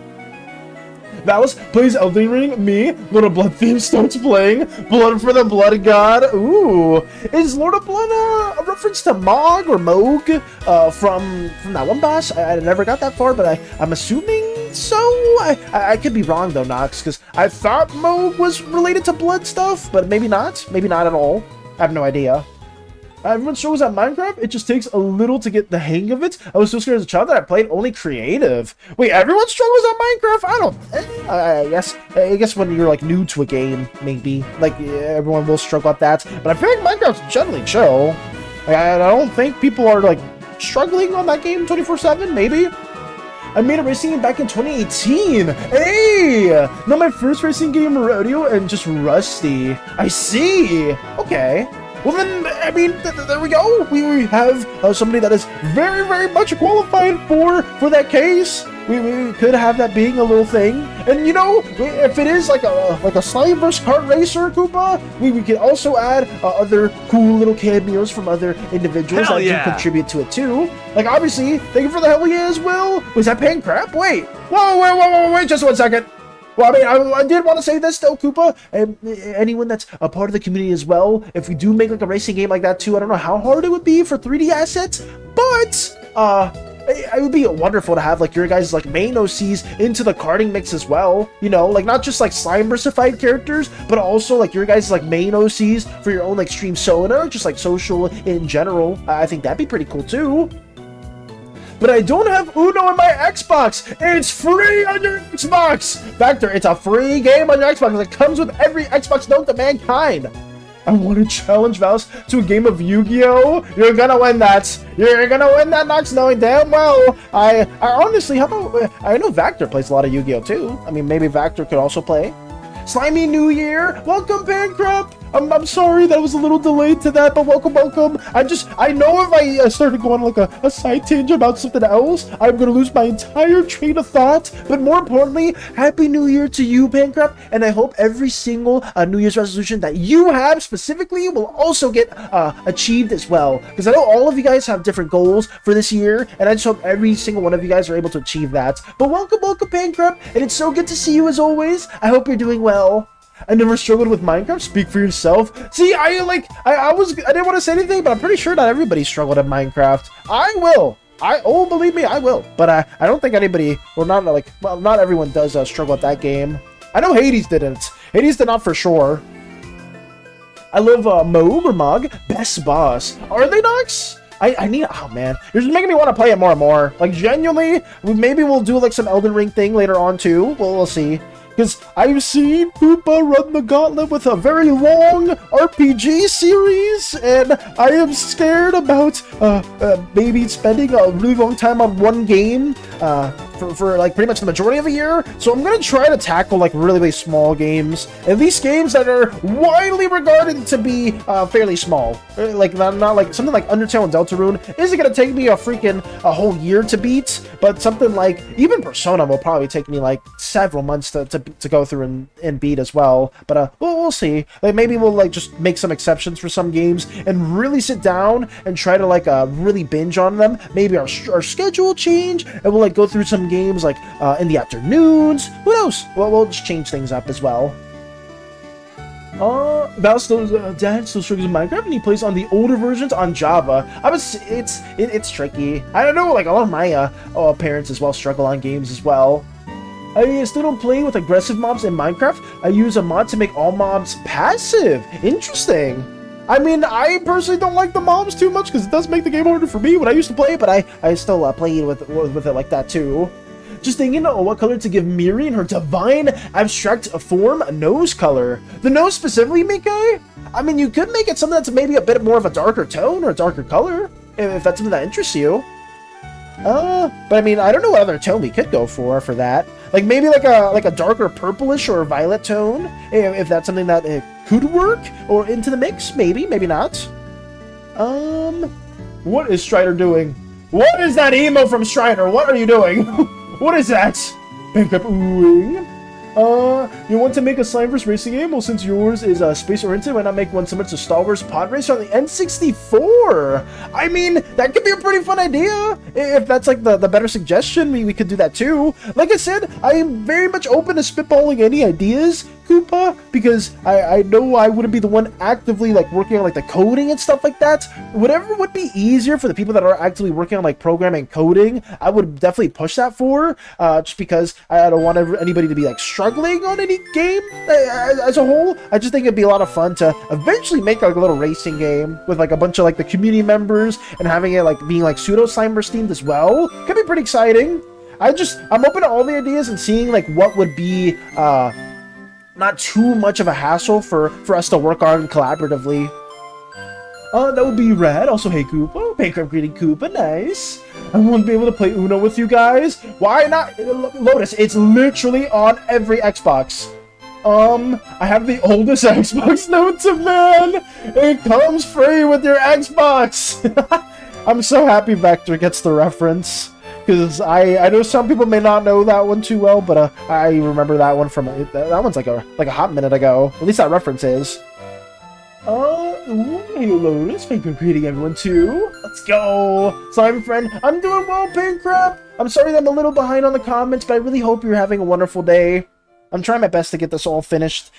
Valis plays Elden Ring. Me, Lord of Blood theme starts playing. Blood for the Blood God. Ooh, is Lord of Blood a reference to Mog or Moog from that one boss? I never got that far, but I'm assuming so. I could be wrong though, Nox, because I thought Moog was related to blood stuff, but maybe not. Maybe not at all. I have no idea. Everyone struggles at Minecraft. It just takes a little to get the hang of it. I was so scared as a child that I played only creative. Wait, everyone struggles at Minecraft? I guess when you're like new to a game, maybe like everyone will struggle at that. But I feel like Minecraft's generally chill. Like, I don't think people are like struggling on that game 24/7. Maybe. I made a racing game back in 2018. Hey, not my first racing game, Rodeo, and just rusty. I see. Okay. Well then, I mean, there we go. We have somebody that is very, very much qualified for that case. We could have that being a little thing. And you know, if it is like a Slimeverse kart racer, Koopa, we could also add other cool little cameos from other individuals that do contribute to it too. Like obviously, thank you for the hell yeah as well. Was that paying crap? Wait, wait, just 1 second. Well, I mean, I did want to say this, though, Koopa, and anyone that's a part of the community as well, if we do make, like, a racing game like that, too, I don't know how hard it would be for 3D assets, but, it would be wonderful to have, like, your guys' like, main OCs into the karting mix as well, you know, like, not just, like, Slimeversified characters, but also, like, your guys' like, main OCs for your own, like, stream solo, or just, like, social in general. I think that'd be pretty cool, too. But I don't have Uno on my Xbox. It's free on your Xbox. Vector, it's a free game on your Xbox. It comes with every Xbox known to mankind. I want to challenge Valis to a game of Yu-Gi-Oh! You're gonna win that. You're gonna win that, Nox, knowing damn well. I honestly, how about, I know Vector plays a lot of Yu-Gi-Oh! Too. I mean, maybe Vector could also play. Slimy New Year. Welcome, Bankrupt. I'm sorry that was a little delayed to that, but welcome. I know if I started going like a side tangent about something else, I'm gonna lose my entire train of thought. But more importantly, Happy New Year to you, Pancrap, and I hope every single New Year's resolution that you have specifically will also get achieved as well. Because I know all of you guys have different goals for this year, and I just hope every single one of you guys are able to achieve that. But welcome, Pancrap, and it's so good to see you as always. I hope you're doing well. I never struggled with Minecraft. Speak for yourself. See, I didn't want to say anything, but I'm pretty sure not everybody struggled at Minecraft. I will. Believe me, I will. But I don't think anybody, or not everyone does struggle at that game. I know Hades didn't. Hades did not for sure. I love Mog, best boss. Are they Nox? I need, oh man, you're just making me want to play it more and more. Like, genuinely, maybe we'll do like some Elden Ring thing later on too. We'll see. Because I've seen Koopa run the gauntlet with a very long RPG series, and I am scared about maybe spending a really long time on one game for like pretty much the majority of a year. So I'm gonna try to tackle like really small games, at least games that are widely regarded to be fairly small. Like not like something like Undertale and Deltarune isn't gonna take me a whole year to beat, but something like even Persona will probably take me like several months to go through and beat as well. But we'll see. Like maybe we'll like just make some exceptions for some games and really sit down and try to like really binge on them. Maybe our schedule will change and we'll like go through some games like in the afternoons. Who knows? Well, we'll just change things up as well. Dad still struggles in Minecraft and he plays on the older versions on Java. It's tricky. I don't know, like a lot of my parents as well struggle on games as well. I still don't play with aggressive mobs in Minecraft. I use a mod to make all mobs passive. Interesting. I mean, I personally don't like the mobs too much because it does make the game harder for me when I used to play, but I still played with it like that too. Just thinking what color to give Miri in her divine abstract form nose color. The nose specifically, Mikai? I mean, you could make it something that's maybe a bit more of a darker tone or a darker color, if that's something that interests you. But I mean, I don't know what other tone we could go for that. Like maybe like a darker purplish or violet tone, if that's something that could work, or into the mix, maybe not. What is Strider doing? What is that emo from Strider? What are you doing? What is that? Bankrupt oohing. You want to make a Slimeverse racing game? Well, since yours is space oriented, why not make one similar to Star Wars Pod Racer on the N64? I mean, that could be a pretty fun idea. If that's like the better suggestion, we could do that too. Like I said, I am very much open to spitballing any ideas, Koopa, because I know I wouldn't be the one actively like working on like the coding and stuff like that. Whatever would be easier for the people that are actively working on like programming and coding, I would definitely push that for, just because I don't want anybody to be like struggling on any game as a whole. I just think it'd be a lot of fun to eventually make like a little racing game with like a bunch of like the community members and having it like being like pseudo Slimeverse themed as well. Could be pretty exciting. I'm open to all the ideas and seeing like what would be not too much of a hassle for us to work on collaboratively. That would be rad. Also, hey Koopa, Bankrupt greeting Koopa, nice. I want to be able to play Uno with you guys. Why not? Lotus, it's literally on every Xbox. I have the oldest Xbox known to man. It comes free with your Xbox. I'm so happy Vector gets the reference. Because I know some people may not know that one too well, but I remember that one from that one's like a hot minute ago. At least that reference is. Hey Lotus, thank you for greeting everyone too. Let's go, Slime friend. I'm doing well, Pancrap. I'm sorry that I'm a little behind on the comments, but I really hope you're having a wonderful day. I'm trying my best to get this all finished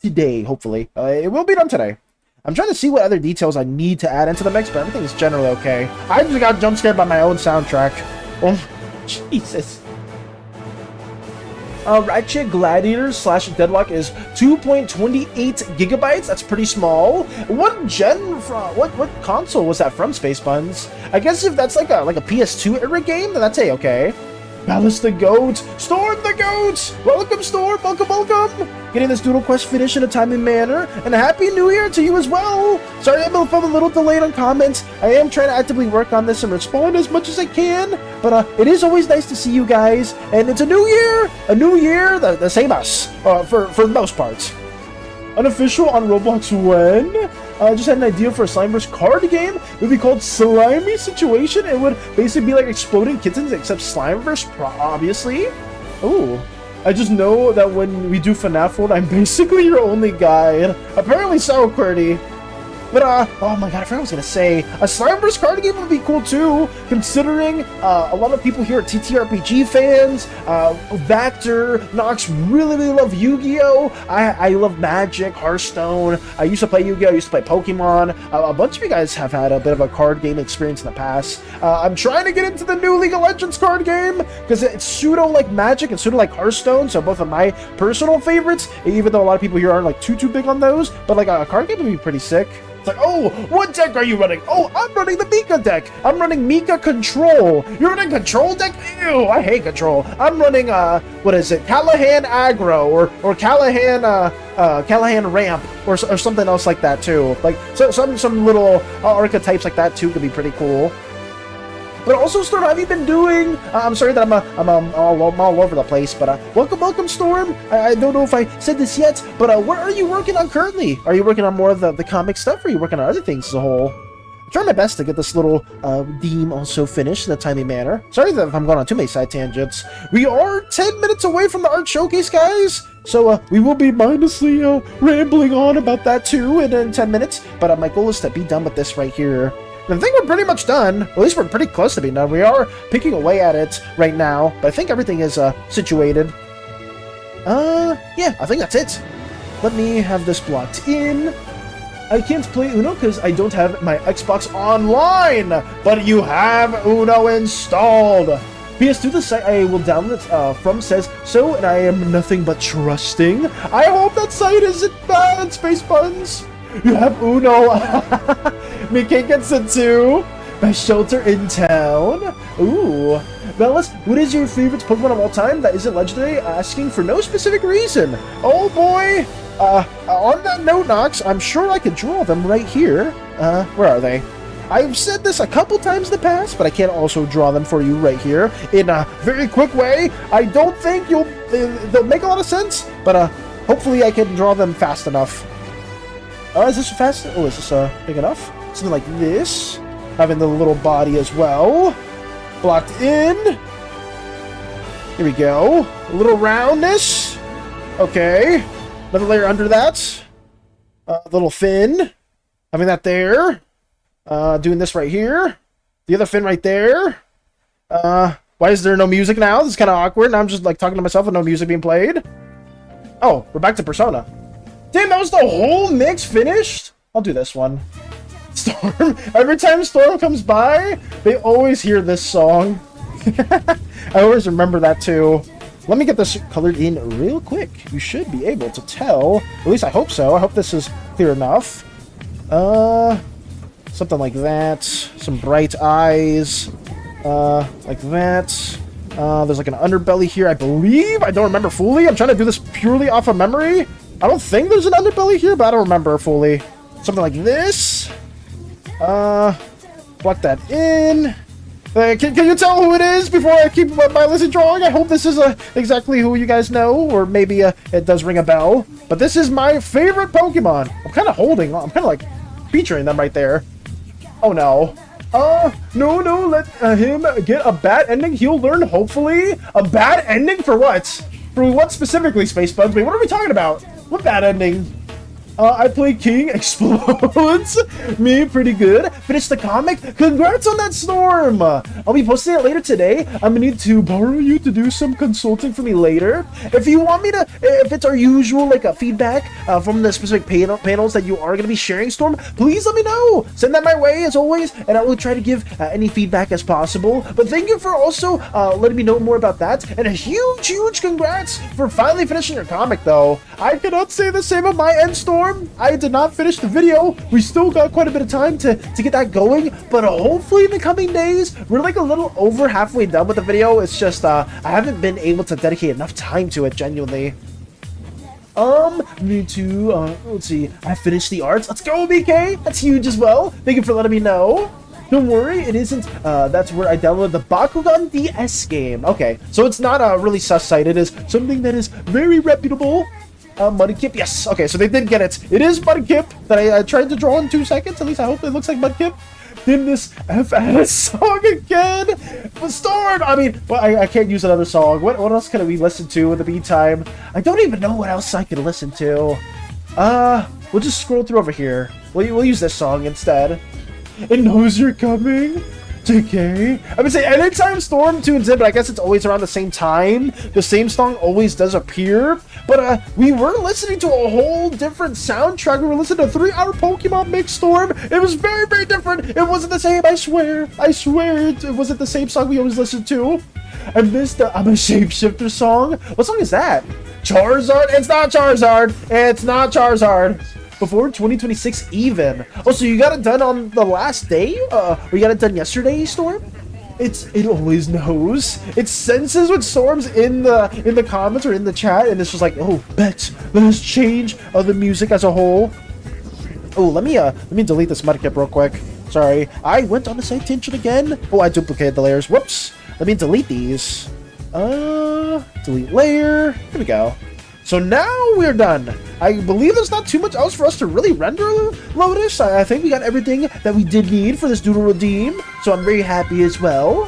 today, hopefully. It will be done today. I'm trying to see what other details I need to add into the mix, but everything is generally okay. I just got jump scared by my own soundtrack. Oh, Jesus. Ratchet Gladiator / Deadlock is 2.28 gigabytes. That's pretty small. What gen from what console was that from, Space Buns? I guess if that's like a PS2 era game, then that's okay. Balance the goat! Storm the goat! Welcome, Storm! Welcome! Getting this Doodle Quest finished in a timely manner, and a Happy New Year to you as well! Sorry if I'm a little delayed on comments. I am trying to actively work on this and respond as much as I can, but it is always nice to see you guys, and it's a new year! A new year, the same us, for the most part. Unofficial on Roblox when? I just had an idea for a Slimeverse card game. It would be called Slimy Situation. It would basically be like Exploding Kittens, except Slimeverse, obviously. Ooh. I just know that when we do FNAF World, I'm basically your only guide. Apparently so, QWERTY. But, oh my god, I forgot what I was gonna say. A Slimeverse card game would be cool too, considering a lot of people here are TTRPG fans. Vector, Nox really love Yu-Gi-Oh! I love Magic, Hearthstone. I used to play Yu-Gi-Oh! I used to play Pokemon. A bunch of you guys have had a bit of a card game experience in the past. I'm trying to get into the new League of Legends card game, because it's pseudo like Magic and pseudo like Hearthstone, so both of my personal favorites, even though a lot of people here aren't like too big on those, but like a card game would be pretty sick. It's like, oh, what deck are you running? Oh, I'm running the Mika deck. I'm running Mika Control. You're running Control deck? Ew, I hate Control. I'm running, what is it? Callahan Aggro or Callahan, Callahan Ramp or something else like that too. Like, so, some little archetypes like that too could be pretty cool. But also, Storm, how have you been doing? I'm sorry that I'm all over the place, but welcome, Storm. I don't know if I said this yet, but what are you working on currently? Are you working on more of the comic stuff, or are you working on other things as a whole? I'm trying my best to get this little theme also finished in a timely manner. Sorry that if I'm going on too many side tangents. We are 10 minutes away from the art showcase, guys. So we will be mindlessly rambling on about that too in 10 minutes. But my goal is to be done with this right here. I think we're pretty much done. At least we're pretty close to being done. We are picking away at it right now, but I think everything is situated. Yeah, I think that's it. Let me have this blocked in. I can't play Uno because I don't have my Xbox online, but you have Uno installed. PS2, the site I will download it from says so, and I am nothing but trusting. I hope that site isn't bad, Space Buns. You have Uno. Me gets it too. My shelter in town. Ooh. Bellis, what is your favorite Pokemon of all time that isn't legendary? Asking for no specific reason. Oh boy. On that note, Nox, I'm sure I could draw them right here. Where are they? I've said this a couple times in the past, but I can also draw them for you right here in a very quick way. I don't think they'll make a lot of sense, but hopefully I can draw them fast enough. Is this fast? Oh, is this big enough? Something like this. Having the little body as well. Blocked in. Here we go. A little roundness. Okay. Another layer under that. A little fin. Having that there. Doing this right here. The other fin right there. Why is there no music now? This is kind of awkward. Now I'm just like talking to myself with no music being played. Oh, we're back to Persona. Damn, that was the whole mix finished? I'll do this one. Storm. Every time Storm comes by, they always hear this song. I always remember that too. Let me get this colored in real quick. You should be able to tell. At least I hope so. I hope this is clear enough. Something like that. Some bright eyes. Like that. There's like an underbelly here, I believe. I don't remember fully. I'm trying to do this purely off of memory. I don't think there's an underbelly here, but I don't remember fully. Something like this. Block that in. Can you tell who it is before I keep my list of drawing? I hope this is exactly who you guys know, or maybe it does ring a bell. But this is my favorite Pokemon. I'm kind of like featuring them right there. Oh no. No, let him get a bad ending. He'll learn, hopefully. A bad ending for what? For what specifically, Space Buds? Wait, what are we talking about? What bad ending? I play King Explodes. Me, pretty good. Finished the comic. Congrats on that, Storm. I'll be posting it later today. I'm gonna need to borrow you to do some consulting for me later. If you want me to, if it's our usual like a feedback from the specific panels that you are gonna be sharing, Storm, please let me know. Send that my way as always, and I will try to give any feedback as possible. But thank you for also letting me know more about that, and a huge congrats for finally finishing your comic. Though I cannot say the same on my end, Storm. I did not finish the video. We still got quite a bit of time to get that going, but hopefully in the coming days, we're like a little over halfway done with the video. It's just I haven't been able to dedicate enough time to it, genuinely. Me too. Let's see. I finished the arts. Let's go, BK. That's huge as well. Thank you for letting me know. Don't worry, it isn't. That's where I downloaded the Bakugan DS game. Okay, so it's not a really sus site. It is something that is very reputable. Mudkip, yes. Okay, so they did get it. It is Mudkip that I tried to draw in 2 seconds. At least I hope it looks like Mudkip. Then this FS song again. The Storm. I mean, well, I can't use another song. What else could we listen to in the meantime? I don't even know what else I could listen to. We'll just scroll through over here. We'll use this song instead. It knows you're coming. JK. I would say anytime Storm tunes in, but I guess it's always around the same time. The same song always does appear. But we were listening to a whole different soundtrack. We were listening to 3-hour Pokemon Mix Storm. It was very, very different. It wasn't the same, I swear. I swear it wasn't the same song we always listened to. I missed the I'm a Shapeshifter song. What song is that? Charizard? It's not Charizard. It's not Charizard. Before 2026 even. Oh, so you got it done on the last day? Or you got it done yesterday, Storm? It always knows. It senses when Storm's in the comments or in the chat, and it's just like, oh, bet. Let us change the music as a whole. Oh, let me delete this Mudkip real quick. Sorry, I went on the same tangent again. Oh, I duplicated the layers. Whoops. Let me delete these. Delete layer. Here we go. So now we're done. I believe there's not too much else for us to really render, Lotus. I think we got everything that we did need for this Doodle Redeem, so I'm very happy as well.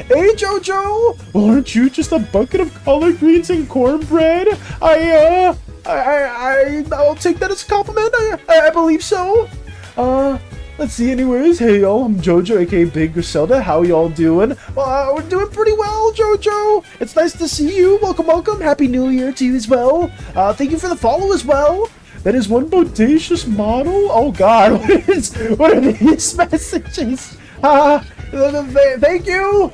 Hey, Jojo! Aren't you just a bucket of collard greens and cornbread? I'll take that as a compliment. I believe so. Let's see anyways. Hey y'all, I'm Jojo, aka Big Griselda. How y'all doing? Well, we're doing pretty well, Jojo. It's nice to see you. Welcome, welcome. Happy New Year to you as well. Thank you for the follow as well. That is one bodacious model. Oh god, what are these messages? Thank you.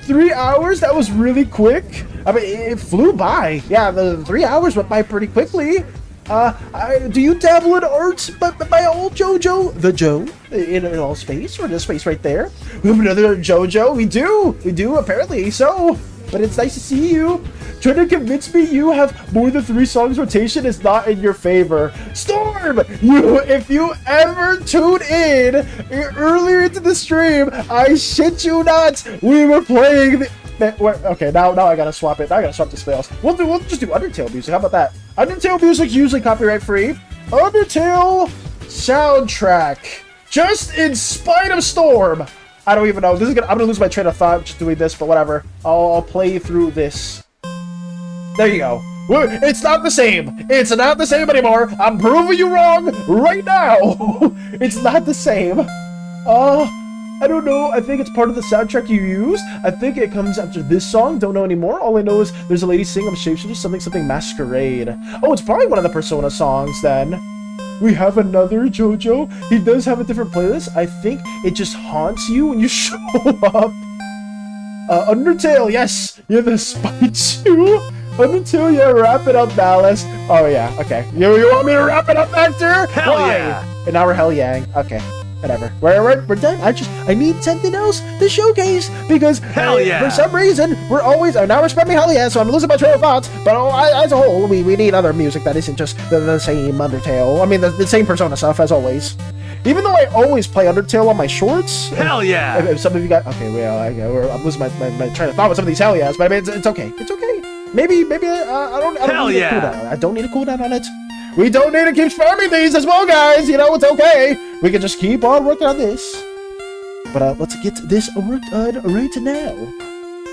3 hours? That was really quick. I mean, it flew by. Yeah, the 3 hours went by pretty quickly. Do you dabble in art by old Jojo? The Joe? In all space? Or the space right there? We have another Jojo? We do, apparently so. But it's nice to see you. Trying to convince me you have more than 3 songs rotation is not in your favor. Storm! If you ever tuned in earlier into the stream, I shit you not, we were playing the... Okay, now I gotta swap it. Now I gotta swap the spells. We'll just do Undertale music. How about that? Undertale music's usually copyright free. Undertale soundtrack. Just in spite of Storm. I don't even know. I'm gonna lose my train of thought just doing this, but whatever. I'll play through this. There you go. It's not the same. It's not the same anymore. I'm proving you wrong right now. It's not the same. I don't know. I think it's part of the soundtrack you use. I think it comes after this song. Don't know anymore. All I know is there's a lady singing I'm Shapeshifter, something Masquerade. Oh, it's probably one of the Persona songs then. We have another Jojo. He does have a different playlist. I think it just haunts you when you show up. Undertale, yes. You're the Spaichu. Undertale, yeah, wrap it up, Dallas. Oh, yeah, okay. You want me to wrap it up, Hector? Hell yeah. And now we're hell yang. Okay. Whatever. We're done. I need something else to showcase because hell yeah. For some reason we're always now we're spamming hell yeah, so I'm losing my train of thoughts. But as a whole, we need other music that isn't just the same Undertale. I mean the same Persona stuff as always. Even though I always play Undertale on my shorts. Hell yeah. If some of you got I'm losing my train of thought with some of these hell yeahs, but I mean it's okay. It's okay. Maybe I don't hell need yeah. a cooldown. I don't need a cooldown on it. We don't need to keep spamming these as well, guys. You know, it's okay. We can just keep on working on this. But let's get this worked on right now.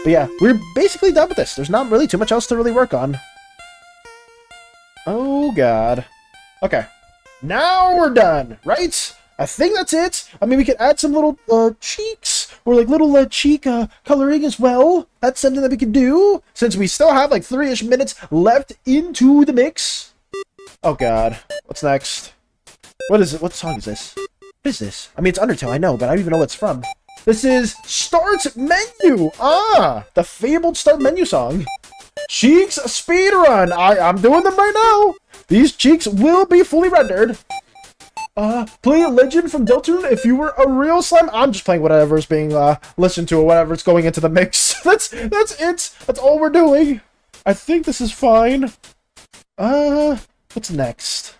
But yeah, we're basically done with this. There's not really too much else to really work on. Oh, God. Okay. Now we're done, right? I think that's it. I mean, we could add some little cheeks or like little cheek coloring as well. That's something that we can do since we still have like 3-ish minutes left into the mix. Oh god. What's next? What is it? What song is this? What is this? I mean, it's Undertale, I know, but I don't even know what it's from. This is Start Menu! Ah! The fabled Start Menu song. Cheeks speedrun! I'm doing them right now! These cheeks will be fully rendered. Play a legend from Deltarune if you were a real slime. I'm just playing whatever's being listened to or whatever's going into the mix. That's it! That's all we're doing. I think this is fine. What's next?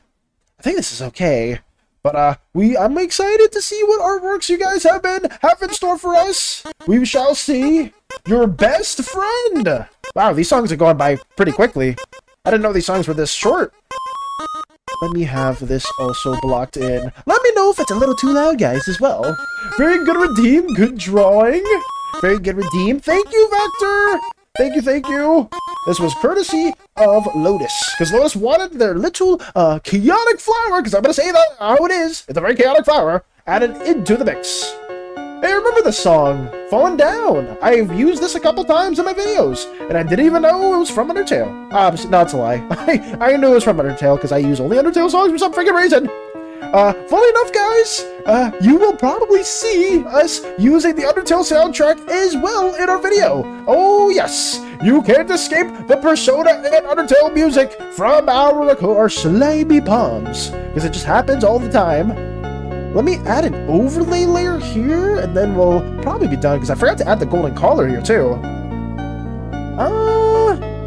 I think this is okay. But I'm excited to see what artworks you guys have in store for us. We shall see. Your best friend. Wow, these songs are going by pretty quickly. I didn't know these songs were this short. let me have this also blocked in. Let me know if it's a little too loud, guys, as well. Very good, Redeem. Good drawing. Very good, Redeem. Thank you, Vector. Thank you, thank you. This was courtesy of Lotus, because Lotus wanted their little chaotic flower, because I'm going to say that how it is. It's a very chaotic flower, added into the mix. Hey, remember this song, Falling Down. I've used this a couple times in my videos, and I didn't even know it was from Undertale. No, it's a lie. I knew it was from Undertale, because I use only Undertale songs for some freaking reason. Funnily enough, guys, you will probably see us using the Undertale soundtrack as well in our video. Oh, yes, you can't escape the Persona and Undertale music from our slimy palms, because it just happens all the time. Let me add an overlay layer here, and then we'll probably be done, because I forgot to add the golden collar here, too.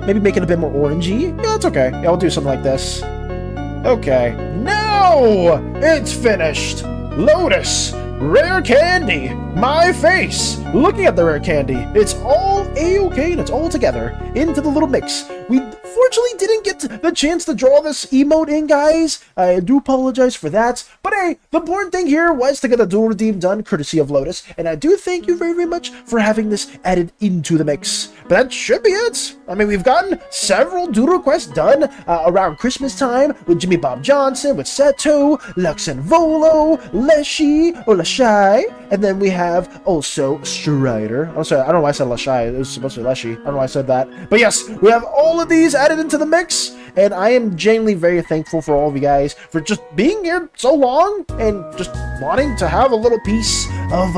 Maybe make it a bit more orangey? Yeah, it's okay. Yeah, we'll do something like this. Okay. Now it's finished! Lotus! Rare candy! My face! Looking at the rare candy, it's all a-okay and it's all together into the little mix. We fortunately didn't get the chance to draw this emote in, guys. I do apologize for that. But hey, the important thing here was to get the dual redeem done courtesy of Lotus. And I do thank you very, very much for having this added into the mix. But that should be it. I mean, we've gotten several doodle requests done around Christmas time with Jimmy Bob Johnson, with Seto, Lux and Volo, Leshy, or Lashai, and then we have also Strider. Oh, sorry, I don't know why I said Lashai. It was supposed to be Leshy. I don't know why I said that. But yes, we have all of these added into the mix, and I am genuinely very thankful for all of you guys for just being here so long and just wanting to have a little piece of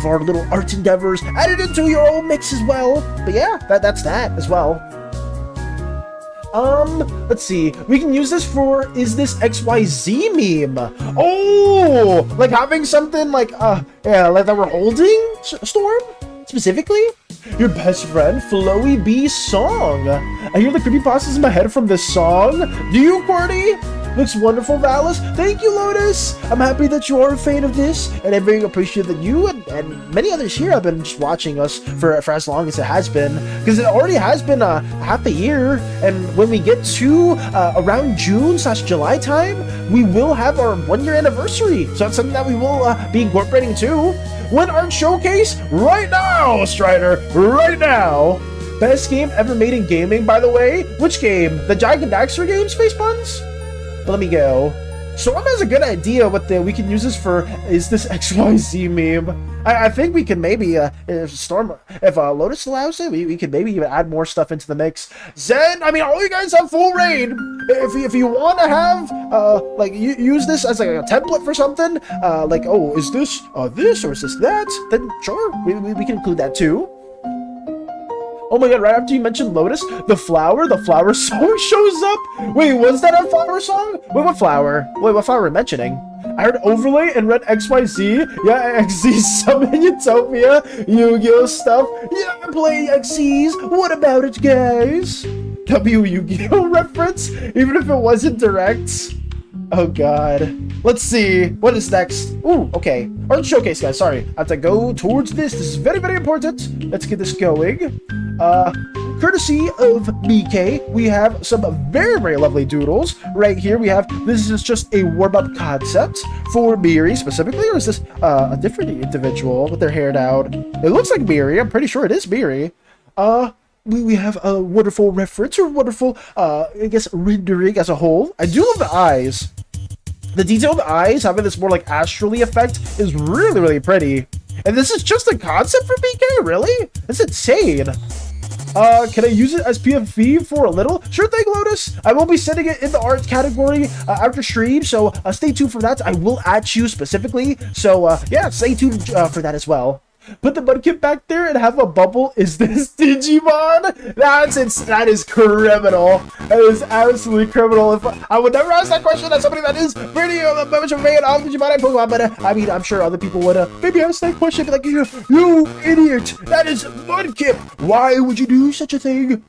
our little art endeavors added into your own mix as well. But yeah, that's that as well. Let's see. We can use this for Is This XYZ meme. Oh, like having something like, yeah, like that we're holding, Storm, specifically. Your best friend, Flowy B's song. I hear the creepypastas in my head from this song. Do you, Qwerty? Looks wonderful, Valis. Thank you, Lotus. I'm happy that you are a fan of this, and I'm very appreciative that you and many others here have been just watching us for as long as it has been, because it already has been half a year, and when we get to around June/July time, we will have our 1-year anniversary, so that's something that we will be incorporating too. Win Art Showcase right now, Strider, right now. Best game ever made in gaming, by the way. Which game? The Jack and Daxter game, Spacebuns? Let me go. Storm has a good idea what we can use this for. Is This XYZ meme? I think we can maybe, if Lotus allows it, we could maybe even add more stuff into the mix. Zen, I mean, all you guys have full reign. If you want to have, like, use this as like a template for something, like, oh, is this this or is this that? Then sure, we can include that too. Oh my god, right after you mentioned Lotus, the flower song shows up? Wait, was that a flower song? Wait, what flower? Wait, what flower are we mentioning? I heard overlay and read XYZ. Yeah, XZ summon Utopia, Yu-Gi-Oh stuff. Yeah, I play XZs. What about it, guys? W Yu-Gi-Oh reference, even if it wasn't direct. Oh god. Let's see. What is next? Ooh, okay. Art Showcase, guys. Sorry. I have to go towards this. This is very, very important. Let's get this going. Courtesy of BK, we have some very, very lovely doodles. Right here we have, this is just a warm-up concept for Miri specifically, or is this a different individual with their hair down? It looks like Miri. I'm pretty sure it is Miri. We have a wonderful reference, or wonderful, I guess, rendering as a whole. I do love the eyes. The detail of the eyes, having this more like astrally effect, is really, really pretty. And this is just a concept for BK, really? That's insane. Can I use it as PFV for a little? Sure thing, Lotus. I will be setting it in the art category after stream, so stay tuned for that. I will add you specifically, so yeah, stay tuned for that as well. Put the Mudkip back there and have a bubble. Is this Digimon? That is criminal. That is absolutely criminal. If I would never ask that question as somebody that is pretty much a fan of Digimon and Pokemon, but I mean, I'm sure other people would maybe ask that question, be like, you idiot, that is Mudkip. Why would you do such a thing?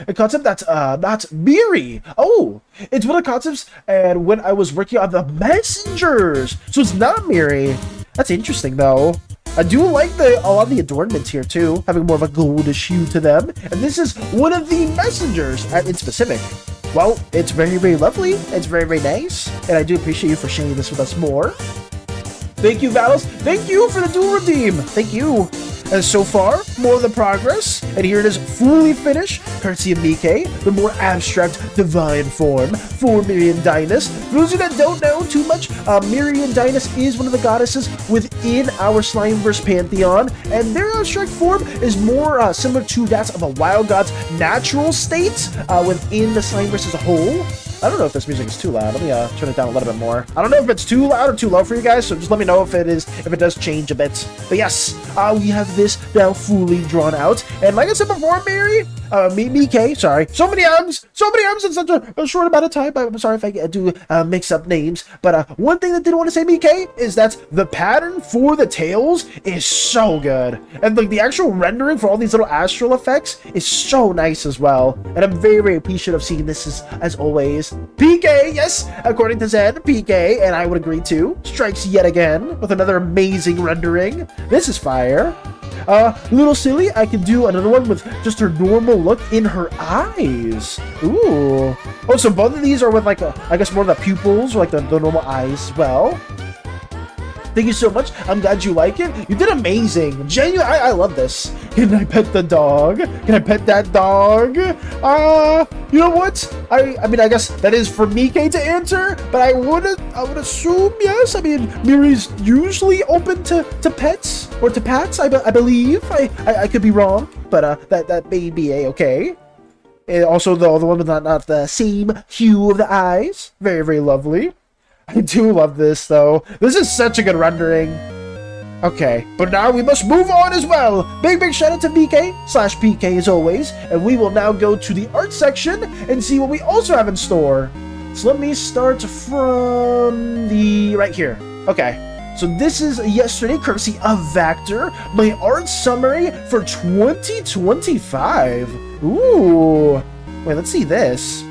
A concept that's not Miri. Oh, it's one of the concepts and when I was working on the messengers, so it's not Miri. That's interesting though. I do like a lot of the adornments here too, having more of a goldish hue to them. And this is one of the messengers in specific. Well, it's very, very lovely. It's very, very nice. And I do appreciate you for sharing this with us more. Thank you, Valos. Thank you for the dual redeem. Thank you. And so far, more of the progress. And here it is fully finished, courtesy of Mike, the more abstract divine form for Miriam Dynus. For those of you that don't know too much, Miriam Dynus is one of the goddesses within our Slimeverse pantheon. And their abstract form is more similar to that of a wild god's natural state within the Slimeverse as a whole. I don't know if this music is too loud. Let me turn it down a little bit more. I don't know if it's too loud or too low for you guys, so just let me know if it does change a bit. But yes, we have this now fully drawn out. And like I said before, Mike, sorry. So many M's in such a short amount of time. I'm sorry if I do mix up names. But one thing that didn't want to say Mike is that the pattern for the tails is so good. And like the actual rendering for all these little astral effects is so nice as well. And I'm very, very appreciative of seeing this as always. PK, yes, according to Zen, PK, and I would agree too, strikes yet again with another amazing rendering. This is fire. Little silly, I can do another one with just her normal look in her eyes. Ooh. Oh, so both of these are with like, I guess more of the pupils, or like the normal eyes as well. Thank you so much. I'm glad you like it. You did amazing. Genuine, I love this. Can I pet the dog? Can I pet that dog? You know what? I mean, I guess that is for Mike to answer, but I would assume yes. I mean, Miri's usually open to pets or to pats. I believe. I could be wrong, but that may be okay. And also, the other one with not the same hue of the eyes. Very, very lovely. I do love this, though. This is such a good rendering. Okay, but now we must move on as well. Big shout out to BK/PK as always. And we will now go to the art section and see what we also have in store. So let me start from the right here. Okay, so this is yesterday, courtesy of Vactor, my art summary for 2025. Ooh. Wait, let's see this.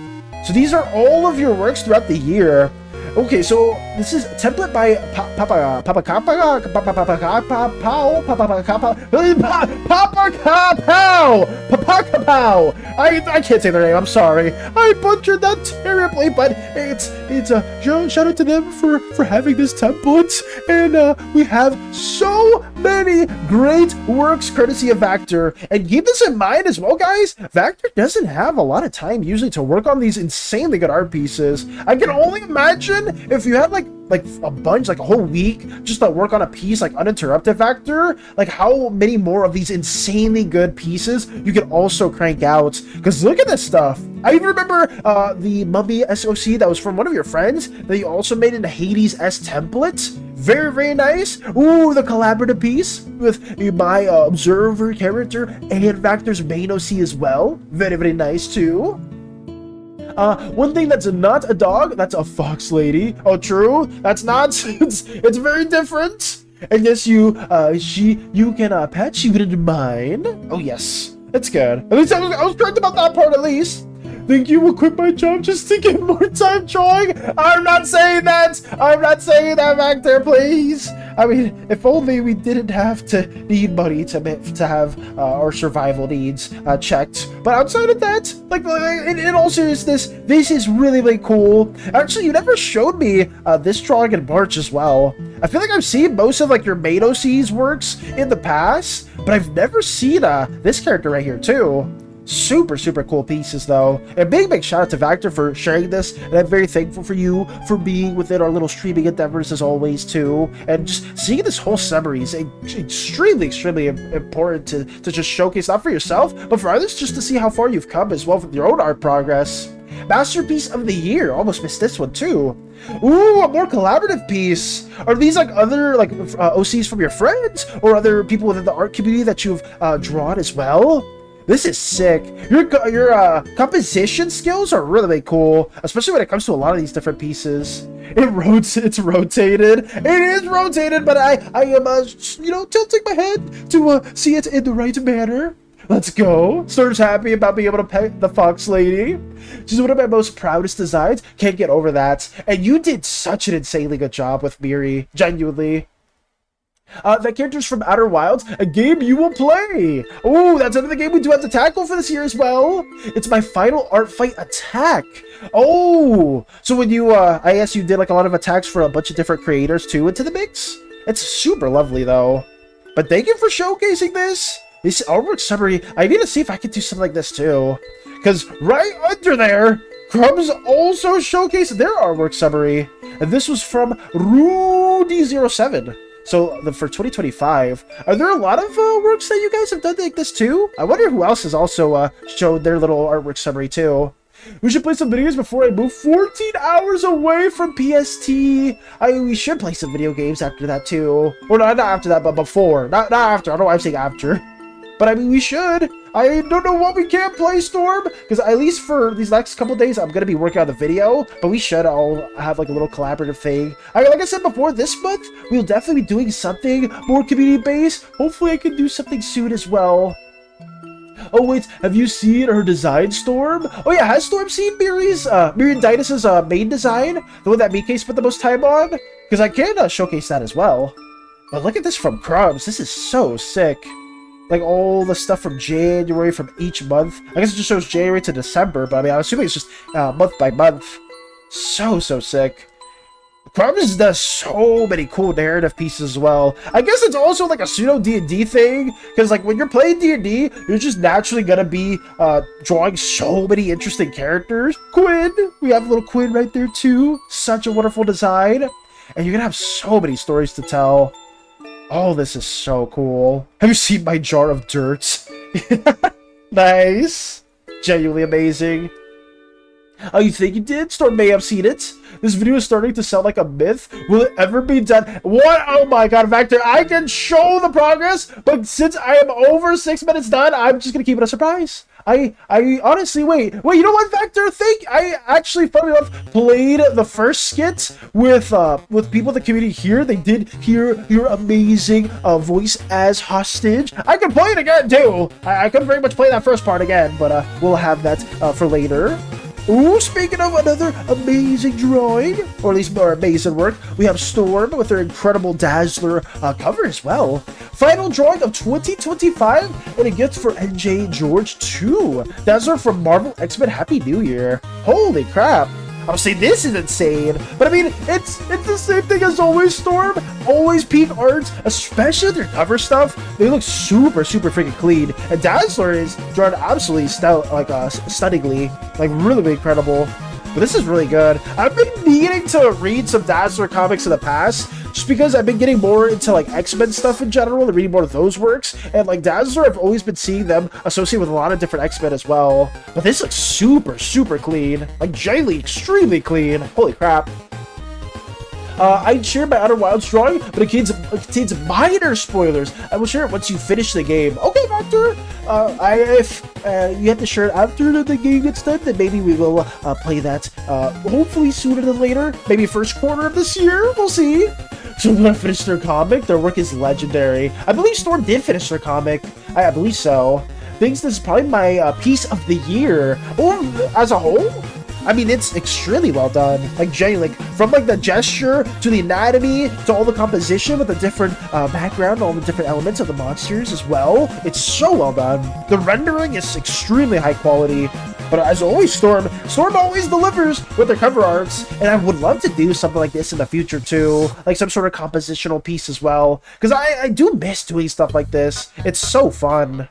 So these are all of your works throughout the year. Okay, so this is template by Papa Kapow. I can't say their name. I'm sorry. I butchered that terribly, but it's shout out to them for having this template, and we have so many great works courtesy of Vactor. And keep this in mind as well, guys. Vactor doesn't have a lot of time usually to work on these insanely good art pieces. I can only imagine if you had like a bunch, like a whole week just to work on a piece like uninterrupted Vactor, like how many more of these insanely good pieces you can also crank out. Because look at this stuff. I even remember the Mummy SOC that was from one of your friends that you also made into Hades S template. Very, very nice. Ooh, the collaborative piece with my observer character and Vactor's main OC as well. Very, very nice too. One thing that's not a dog, that's a fox lady. Oh, true? That's not. It's very different. And yes, you can pet. She wouldn't mind. Oh, yes. That's good. At least I was correct about that part, at least. Think you will quit my job just to get more time drawing? I'm not saying that. I'm not saying that, Vactor, please. I mean, if only we didn't have to need money to have our survival needs checked. But outside of that, like in all seriousness, this is really, really cool. Actually, you never showed me this drawing in March as well. I feel like I've seen most of like your main OC's works in the past, but I've never seen this character right here too. Super, super cool pieces, though. And big shout out to Vactor for sharing this. And I'm very thankful for you for being within our little streaming endeavors as always, too. And just seeing this whole summary is extremely, extremely important to just showcase, not for yourself, but for others, just to see how far you've come as well with your own art progress. Masterpiece of the year. Almost missed this one, too. Ooh, a more collaborative piece. Are these like other like OCs from your friends or other people within the art community that you've drawn as well? This is sick. Your composition skills are really, really cool, especially when it comes to a lot of these different pieces. It's rotated. It is rotated, but I am tilting my head to see it in the right manner. Let's go. Storm's happy about being able to pet the fox lady. She's one of my most proudest designs. Can't get over that. And you did such an insanely good job with Miri. Genuinely. The characters from Outer Wilds, a game you will play. Oh, that's another game we do have to tackle for this year as well. It's my final art fight attack. Oh, so when you, I guess you did like a lot of attacks for a bunch of different creators too into the mix. It's super lovely though. But thank you for showcasing this. This artwork summary, I need to see if I can do something like this too. Because right under there, Crumbs also showcased their artwork summary. And this was from Rudy07. So for 2025, are there a lot of works that you guys have done like this too? I wonder who else has also showed their little artwork summary too. We should play some videos before I move 14 hours away from PST. We should play some video games after that too. Or not after that, but before. Not after. I don't know why I'm saying after. But I mean, we should. I don't know what we can't play, Storm, because at least for these next couple days, I'm going to be working on the video, but we should all have like a little collaborative thing. Like I said before, this month, we'll definitely be doing something more community-based. Hopefully, I can do something soon as well. Oh, wait, have you seen her design, Storm? Oh, yeah, has Storm seen Miriam Ditus's main design? The one that Mike spent the most time on? Because I can showcase that as well. But look at this from Crumbs. This is so sick. Like all the stuff from January from each month. I guess it just shows January to December, but I mean, I'm assuming it's just month by month. So sick. Crumbs does so many cool narrative pieces as well. I guess it's also like a pseudo D&D thing, because like when you're playing D&D, you're just naturally gonna be drawing so many interesting characters. Quinn, we have little Quinn right there too. Such a wonderful design, and you're gonna have so many stories to tell. Oh, this is so cool. Have you seen my jar of dirt? Nice. Genuinely amazing. Oh, you think you did? Storm may have seen it. This video is starting to sound like a myth. Will it ever be done? What? Oh my god, Vector, I can show the progress, but since I am over 6 minutes done, I'm just gonna keep it a surprise. I honestly, wait, you know what, Vector? I actually, funny enough, played the first skit with people in the community here. They did hear your amazing voice as hostage. I can play it again, too. I couldn't very much play that first part again, but we'll have that for later. Ooh, speaking of another amazing drawing, or at least more amazing work, we have Storm with her incredible Dazzler cover as well. Final drawing of 2025, and a gift for NJ George 2. Dazzler from Marvel X-Men Happy New Year. Holy crap. I'll say this is insane, but I mean, it's the same thing as always, Storm. Always peak art, especially their cover stuff. They look super freaking clean, and Dazzler is drawn absolutely stunningly, like really incredible. But this is really good. I've been needing to read some Dazzler comics in the past, just because I've been getting more into like X-Men stuff in general and reading more of those works, and like Dazzler, I've always been seeing them associated with a lot of different X-Men as well. But this looks super clean, like genuinely extremely clean. Holy crap. I'd share my Outer Wilds drawing, but it contains minor spoilers. I will share it once you finish the game. Okay, Vector. If you have to share it after the game gets done, then maybe we will play that hopefully sooner than later. Maybe first quarter of this year. We'll see. So we're gonna finish their comic. Their work is legendary. I believe Storm did finish their comic. I believe so. Thinks this is probably my piece of the year. Or as a whole. I mean, it's extremely well done. Like, genuinely, like, from like the gesture to the anatomy to all the composition with the different background, all the different elements of the monsters as well. It's so well done. The rendering is extremely high quality. But as always, Storm always delivers with their cover arts, and I would love to do something like this in the future too, like some sort of compositional piece as well, because I do miss doing stuff like this. It's so fun.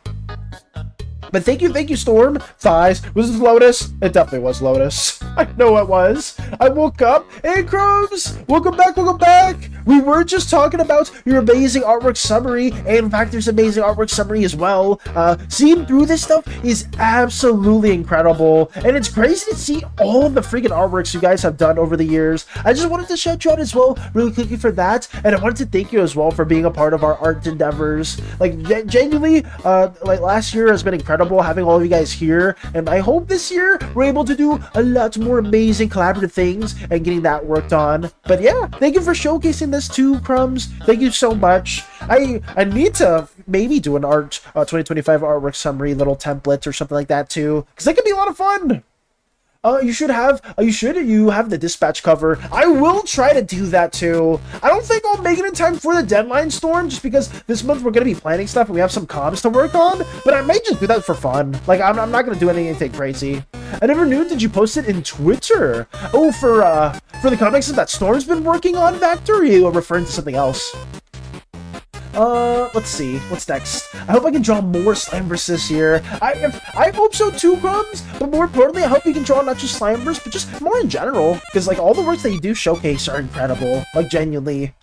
But thank you, Storm. Thighs. Was this Lotus? It definitely was Lotus. I know it was. I woke up. Hey, Crumbs! Welcome back. We were just talking about your amazing artwork summary, and in fact, there's amazing artwork summary as well. Seeing through this stuff is absolutely incredible, and it's crazy to see all of the freaking artworks you guys have done over the years. I just wanted to shout you out as well, really quickly for that, and I wanted to thank you as well for being a part of our art endeavors. Like, genuinely, like last year has been incredible having all of you guys here, and I hope this year we're able to do a lot more amazing collaborative things and getting that worked on. But yeah, thank you for showcasing this too, Crumbs. Thank you so much. I need to maybe do an art 2025 artwork summary little template or something like that too, because that could be a lot of fun. You have the dispatch cover. I will try to do that too. I don't think I'll make it in time for the deadline storm, just because this month we're gonna be planning stuff and we have some comms to work on. But I might just do that for fun. Like I'm not gonna do anything crazy. I never knew. Did you post it in Twitter? Oh, for the comics that Storm's been working on, Vector? Or are you referring to something else? Let's see. What's next? I hope I can draw more Slamverse this year. I hope so too, Crumbs. But more importantly, I hope you can draw not just Slamverse, but just more in general. Because, like, all the works that you do showcase are incredible. Like, genuinely.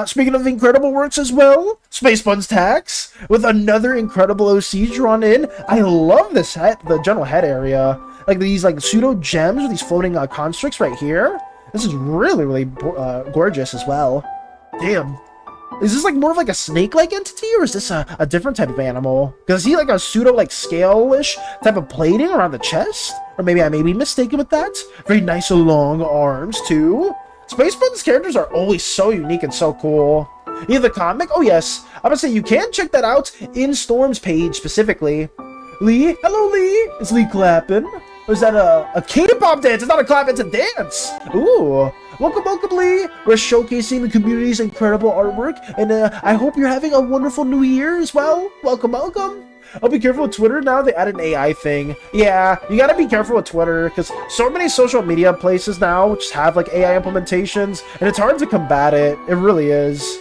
Speaking of incredible works as well, Space Buns Tax, with another incredible OC drawn in. I love this head, the general head area. Like, these, like, pseudo gems with these floating, constructs right here. This is really, really gorgeous as well. Damn. Is this like more of like a snake-like entity, or is this a different type of animal? Because I see like a pseudo like scale-ish type of plating around the chest, or maybe I may be mistaken with that. Very nice long arms too. Space Buns characters are always so unique and so cool. Yeah, the comic? Oh yes, I'm gonna say you can check that out in Storm's page specifically. Lee, hello Lee. Is Lee clapping? Or is that a K-pop dance? It's not a clap, it's a dance. Ooh. Welcome, Lee! We're showcasing the community's incredible artwork, and I hope you're having a wonderful new year as well. Welcome. I'll be careful with Twitter now. They added an AI thing. Yeah, you gotta be careful with Twitter, because so many social media places now just have like AI implementations, and it's hard to combat it. It really is.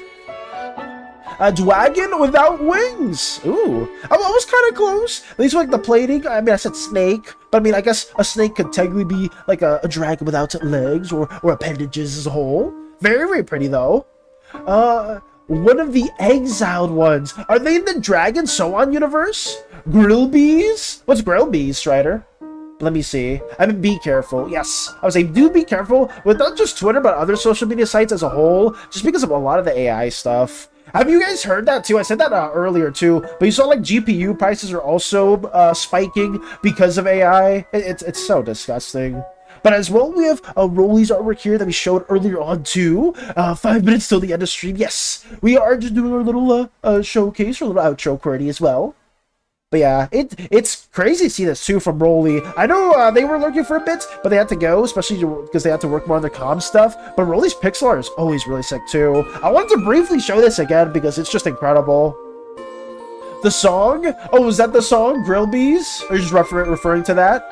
A dragon without wings. Ooh, I was kind of close. At least like the plating. I mean, I said snake, but I mean, I guess a snake could technically be like a dragon without legs or appendages as a whole. Very, very pretty though. One of the exiled ones. Are they in the Dragon So On universe? Grill bees? What's grill bees, Strider? Let me see. I mean, be careful. Yes, I would say do be careful with not just Twitter, but other social media sites as a whole, just because of a lot of the AI stuff. Have you guys heard that too? I said that earlier too, but you saw like GPU prices are also spiking because of AI. It's so disgusting. But as well, we have Rolly's artwork here that we showed earlier on too. 5 minutes till the end of stream. Yes, we are just doing our little showcase, or little outro query as well. But yeah, it's crazy to see this too from Rolly. I know they were lurking for a bit, but they had to go, especially because they had to work more on their comm stuff. But Rolly's pixel art is always really sick too. I wanted to briefly show this again because it's just incredible. The song? Oh, was that the song? Grill Bees? Or just referring to that?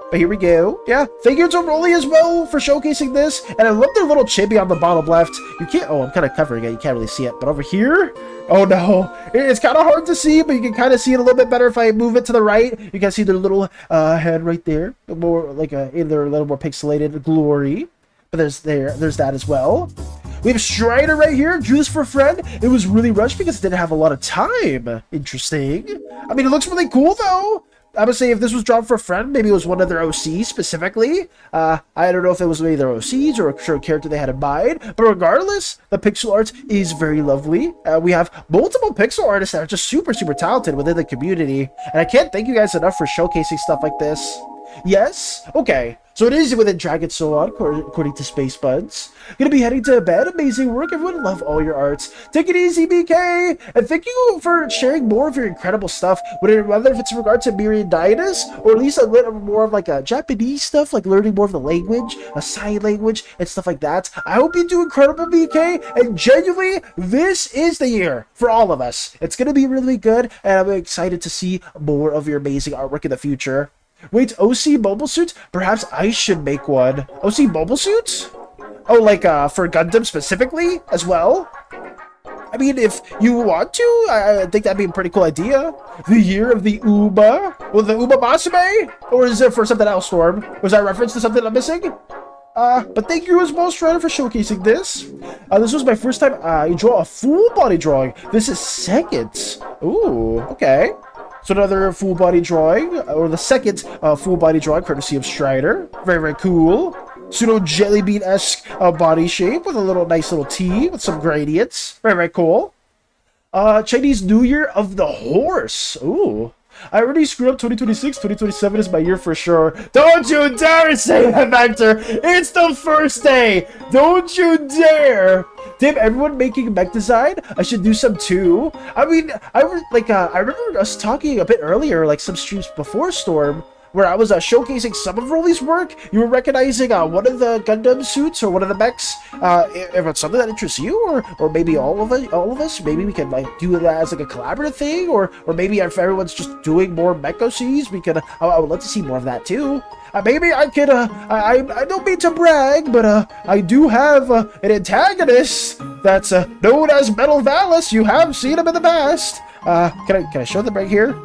But here we go. Yeah, thank you to Rolly as well for showcasing this. And I love their little chibi on the bottom left. You can't... Oh, I'm kind of covering it. You can't really see it. But over here... Oh, no. It's kind of hard to see, but you can kind of see it a little bit better if I move it to the right. You can see their little head right there. More like in their little more pixelated glory. But there's that as well. We have Strider right here. Drew this for a friend. It was really rushed because it didn't have a lot of time. Interesting. I mean, it looks really cool, though. I would say if this was dropped for a friend, maybe it was one of their OCs specifically. I don't know if it was maybe their OCs or a sure character they had in mind. But regardless, the pixel art is very lovely. We have multiple pixel artists that are just super, super talented within the community. And I can't thank you guys enough for showcasing stuff like this. Yes? Okay. So it is within Dragon So On, according to Space Buds. Gonna be heading to bed. Amazing work, everyone. Love all your arts. Take it easy, BK. And thank you for sharing more of your incredible stuff, whether if it's in regard to Miriaditis, or at least a little more of like a Japanese stuff, like learning more of the language, a sign language, and stuff like that. I hope you do incredible, BK. And genuinely, this is the year for all of us. It's gonna be really good, and I'm excited to see more of your amazing artwork in the future. Wait, OC mobile suits? Perhaps I should make one. OC mobile suits? Oh, like for Gundam specifically as well? I mean, if you want to, I think that'd be a pretty cool idea. The year of the Uba? Well, the Uba Masume? Or is it for something else, Storm? Was that a reference to something I'm missing? But thank you as well, Strider, for showcasing this. This was my first time I draw a full body drawing. This is second. Ooh, okay. So another full body drawing, or the second full body drawing, courtesy of Strider. Very, very cool. Pseudo jelly bean-esque body shape with a nice little T with some gradients. Very, very cool. Chinese New Year of the Horse. Ooh. I already screwed up 2026. 2027 is my year for sure. Don't you dare say that, Vector. It's the first day. Don't you dare. Damn, everyone making mech design? I should do some too. I mean, I remember us talking a bit earlier, like some streams before Storm, where I was showcasing some of Rolly's work. You were recognizing one of the Gundam suits or one of the mechs. If it's something that interests you, or maybe all of us, maybe we can like do it as like a collaborative thing, or maybe if everyone's just doing more mech OCs, we could. I would love to see more of that too. Maybe I could, I don't mean to brag, but, I do have, an antagonist that's, known as Metal Valis. You have seen him in the past. Can I show them right here?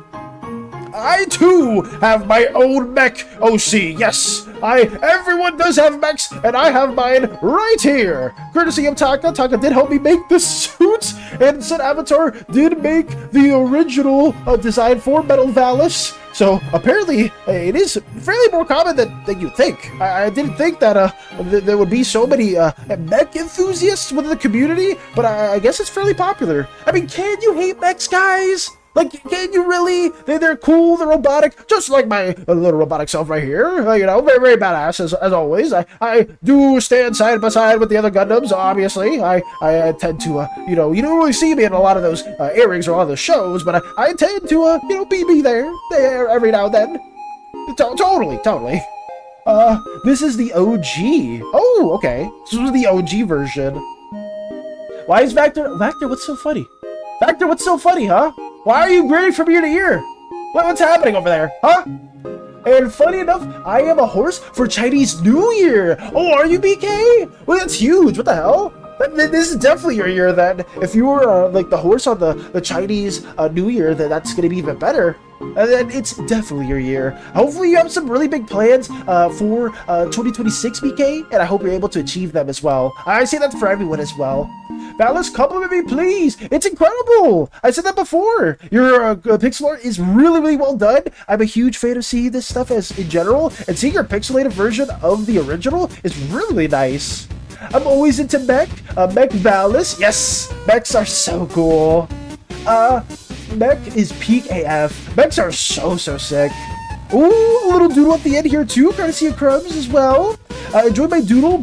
I too have my own mech OC. Yes, everyone does have mechs, and I have mine right here. Courtesy of Taka. Taka did help me make the suits, and said Avatar did make the original design for Metal Valis. So apparently, it is fairly more common than you think. I didn't think that there would be so many mech enthusiasts within the community, but I guess it's fairly popular. I mean, can you hate mechs, guys? Like, can you really? They're cool, they're robotic, just like my little robotic self right here. You know, very, very badass as always. I do stand side by side with the other Gundams, obviously. I tend to, you don't really see me in a lot of those airings or a lot of those shows, but I tend to, be there every now and then. Totally. This is the OG. Oh, okay. This was the OG version. Why is Vector, what's so funny? Vector, what's so funny, huh? Why are you grinning from ear to ear? What's happening over there, huh? And funny enough, I am a horse for Chinese New Year. Oh, are you, BK? Well, that's huge. What the hell? This is definitely your year then. If you were like the horse on the Chinese New Year, then that's going to be even better. And it's definitely your year. Hopefully you have some really big plans for 2026, BK, and I hope you're able to achieve them as well. I say that for everyone as well. Valis, compliment me, please. It's incredible. I said that before. Your pixel art is really, really well done. I'm a huge fan of seeing this stuff as in general, and seeing your pixelated version of the original is really nice. I'm always into mech. Mech Valis. Yes, mechs are so cool. Mech is peak AF. Mechs are so sick. Ooh, a little doodle at the end here too, courtesy of Crumbs as well. Enjoyed my doodle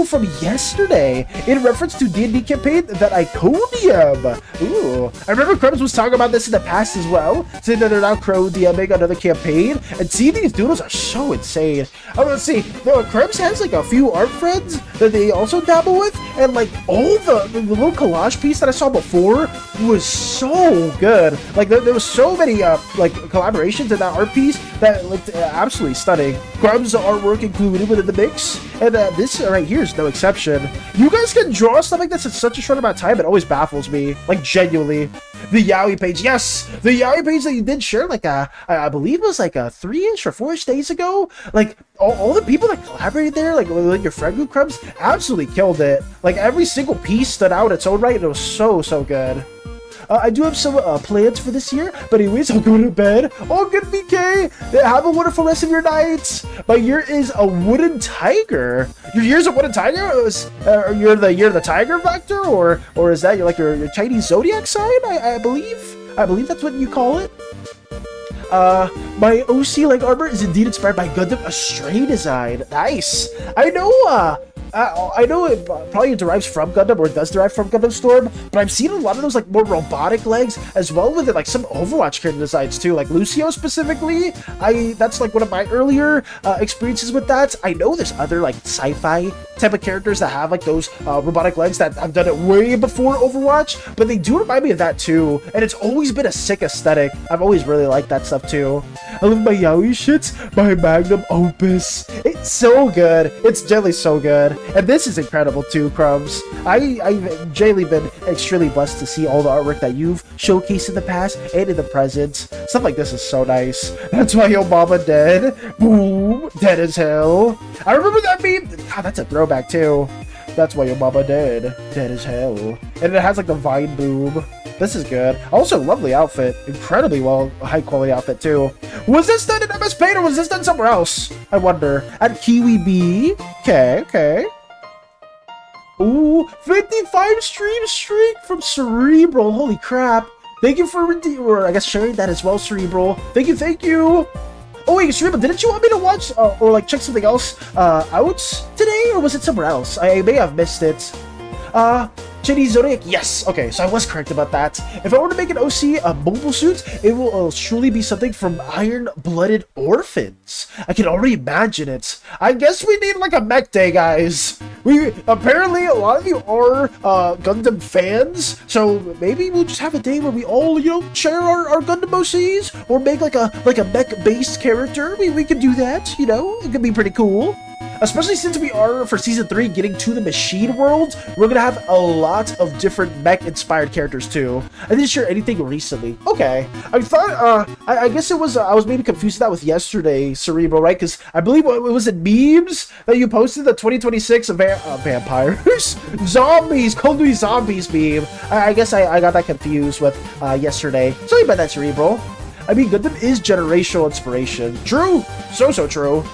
from yesterday in reference to D&D campaign that Iconium. Ooh, I remember Crumbs was talking about this in the past as well, saying that they're now DMing another campaign, and seeing these doodles are so insane. Oh, let's see. No, Crumbs has like a few art friends that they also dabble with, and like all the little collage piece that I saw before was so good. Like there was so many like collaborations in that art piece that looked absolutely stunning. Crumbs' artwork included within the mix, and this right here is no exception. You guys can draw stuff like this in such a short amount of time. It always baffles me, like genuinely. The Yaoi page, yes, the Yaoi page that you did share, like I believe it was like 3-ish or 4-ish days ago. Like all the people that collaborated there, like your friend group Crumbs, absolutely killed it. Like every single piece stood out its own right, and it was so good. I do have some plans for this year, but anyways, I'll go to bed. Oh, good, BK. Have a wonderful rest of your night. My year is a wooden tiger. Your year's a wooden tiger? You're the tiger vector, or is that your Chinese zodiac sign? I believe that's what you call it. My OC leg armor is indeed inspired by Gundam Astray design. Nice. I know it probably derives from Gundam, or does derive from Gundam Storm, but I've seen a lot of those like more robotic legs as well with it, like some Overwatch character designs too, like Lucio specifically. That's like one of my earlier experiences with that. I know there's other like sci-fi type of characters that have like those robotic legs that I've done it way before Overwatch, but they do remind me of that too, and it's always been a sick aesthetic. I've always really liked that stuff too. I love my yaoi shits, my magnum opus. It's so good. It's generally so good. And this is incredible too, Crumbs. I've genuinely been extremely blessed to see all the artwork that you've showcased in the past and in the present. Stuff like this is so nice. That's why your mama dead. Boom. Dead as hell. I remember that meme. God, that's a throwback too. That's why your mama dead. Dead as hell. And it has like the vine boom. This is good. Also, lovely outfit. Incredibly high quality outfit too. Was this done in MS Paint or was this done somewhere else? I wonder. At Kiwi B. Okay. Ooh, 55 stream streak from Cerebral. Holy crap. Thank you for sharing that as well, Cerebral. Thank you. Oh wait, Cerebral, didn't you want me to watch or like check something else out today, or was it somewhere else? I may have missed it. Shady Zodiac, yes. Okay, so I was correct about that. If I were to make an OC a mobile suit, it will surely be something from Iron-Blooded Orphans. I can already imagine it. I guess we need like a mech day, guys. Apparently a lot of you are Gundam fans, so maybe we'll just have a day where we all, you know, share our Gundam OCs, or make like a mech-based character. We could do that, you know. It could be pretty cool. Especially since we are, for Season 3, getting to the Machine World, we're gonna have a lot of different mech-inspired characters, too. I didn't share anything recently. Okay. I thought, I guess it was, I was maybe confused that with yesterday, Cerebral, right? Because I believe it was in memes that you posted the 2026 vampires? Zombies! Call me zombies meme. I guess I got that confused with yesterday. Sorry about that, Cerebral. I mean, Gundam is generational inspiration. True! So true.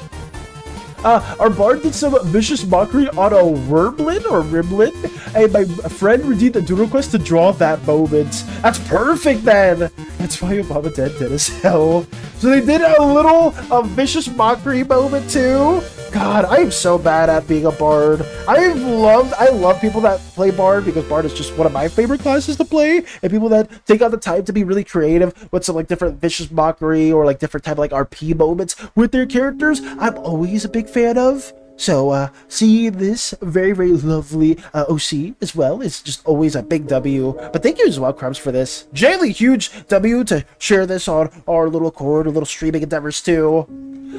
Our bard did some vicious mockery on a Wormlin or Rimlin, and my friend redeemed a do request to draw that moment. That's perfect then! That's why your mom and dad did as hell. So they did a little vicious mockery moment too. God, I am so bad at being a bard. I love people that play bard, because bard is just one of my favorite classes to play, and people that take out the time to be really creative with some like different vicious mockery or like different type of like RP moments with their characters. I'm always a big fan of. So seeing this very lovely OC as well is just always a big W. But thank you as well, Crumbs, for this. Jaylee, huge W to share this on our little Cord, our little streaming endeavors too.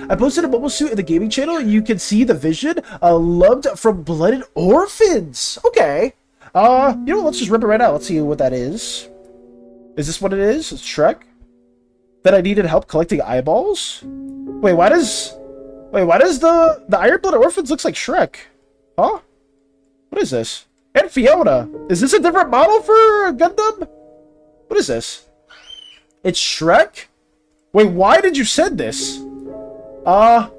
I posted a mobile suit in the gaming channel. You can see the vision loved from Blooded Orphans. Okay. You know what? Let's just rip it right out. Let's see what that is. Is this what it is? It's Shrek? That I needed help collecting eyeballs? Wait, why does the Iron-Blooded Orphans looks like Shrek? Huh? What is this? And Fiona. Is this a different model for Gundam? What is this? It's Shrek? Wait, why did you send this?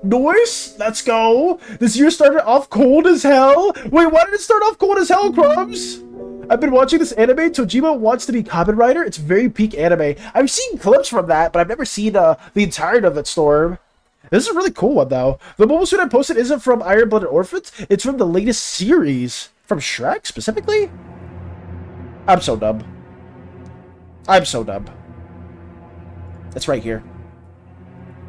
Novice? Let's go. This year started off cold as hell. Wait, why did it start off cold as hell, Crumbs? I've been watching this anime. Tojima Wants to Be Kamen Rider. It's very peak anime. I've seen clips from that, but I've never seen the entirety of it, Storm. This is a really cool one, though. The mobile suit I posted isn't from Iron-Blooded Orphans. It's from the latest series. From Shrek, specifically? I'm so dumb. I'm so dumb. It's right here.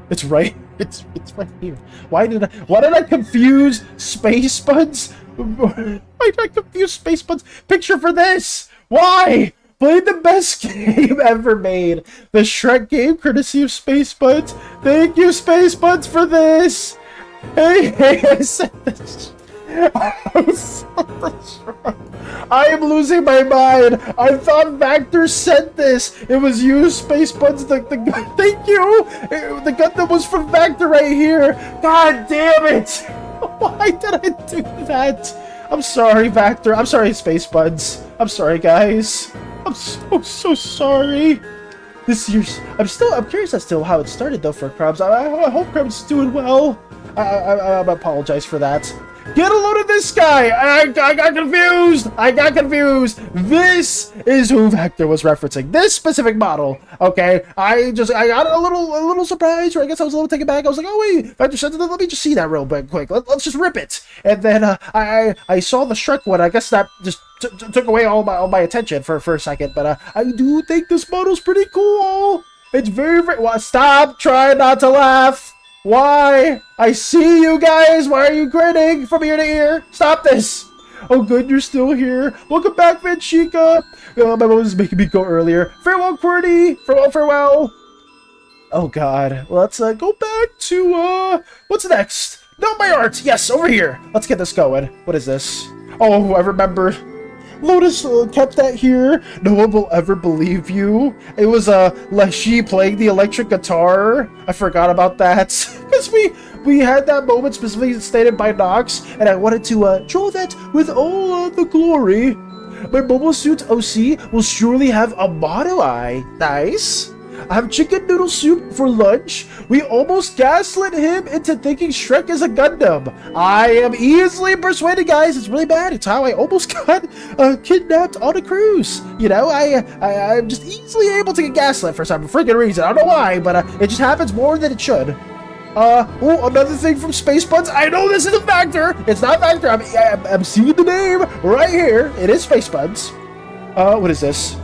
It's right. It's right here. Why did I confuse Space Buds? Why did I confuse Space Buds? Picture for this. Why? Played the best game ever made. The Shrek game, courtesy of Space Buds. Thank you, Space Buds, for this. Hey, I said this. I am losing my mind. I thought Vactor sent this. It was you, Space Buds. Thank you. The Gundam was from Vactor right here. God damn it. Why did I do that? I'm sorry, Vactor. I'm sorry, Space Buds. I'm sorry, guys. I'm so sorry. This year's... I'm curious as to how it started, though, for Krabs. I hope Krabs is doing well. I apologize for that. Get a load of this guy! I got confused! I got confused! This is who Vector was referencing. This specific model. Okay, I got a little surprised, or I guess I was a little taken back. I was like, oh wait, Vector said, let me just see that real quick. Let's just rip it. And then I saw the Shrek one. I guess that just took away all my attention for a second. But I do think this model's pretty cool. It's very well, stop trying not to laugh. Why? I see you guys. Why are you grinning from ear to ear? Stop this. Oh, good, you're still here. Welcome back, Vanchika. My mom was making me go earlier. Farewell, QWERTY. Farewell. Oh, God. Well, let's go back to, what's next? No, my art. Yes, over here. Let's get this going. What is this? Oh, I remember. Lotus kept that here. No one will ever believe you. It was Leshy playing the electric guitar. I forgot about that because we had that moment specifically stated by Nox, and I wanted to draw that with all the glory. My mobile suit OC will surely have a motto eye. Nice. I have chicken noodle soup for lunch. We almost gaslit him into thinking Shrek is a Gundam. I am easily persuaded, guys. It's really bad. It's how I almost got kidnapped on a cruise. You know, I'm just easily able to get gaslit for some freaking reason. I don't know why, but it just happens more than it should. Oh, another thing from Space Buds. I know this is a factor. It's not a factor. I'm seeing the name right here. It is Space Buds. What is this?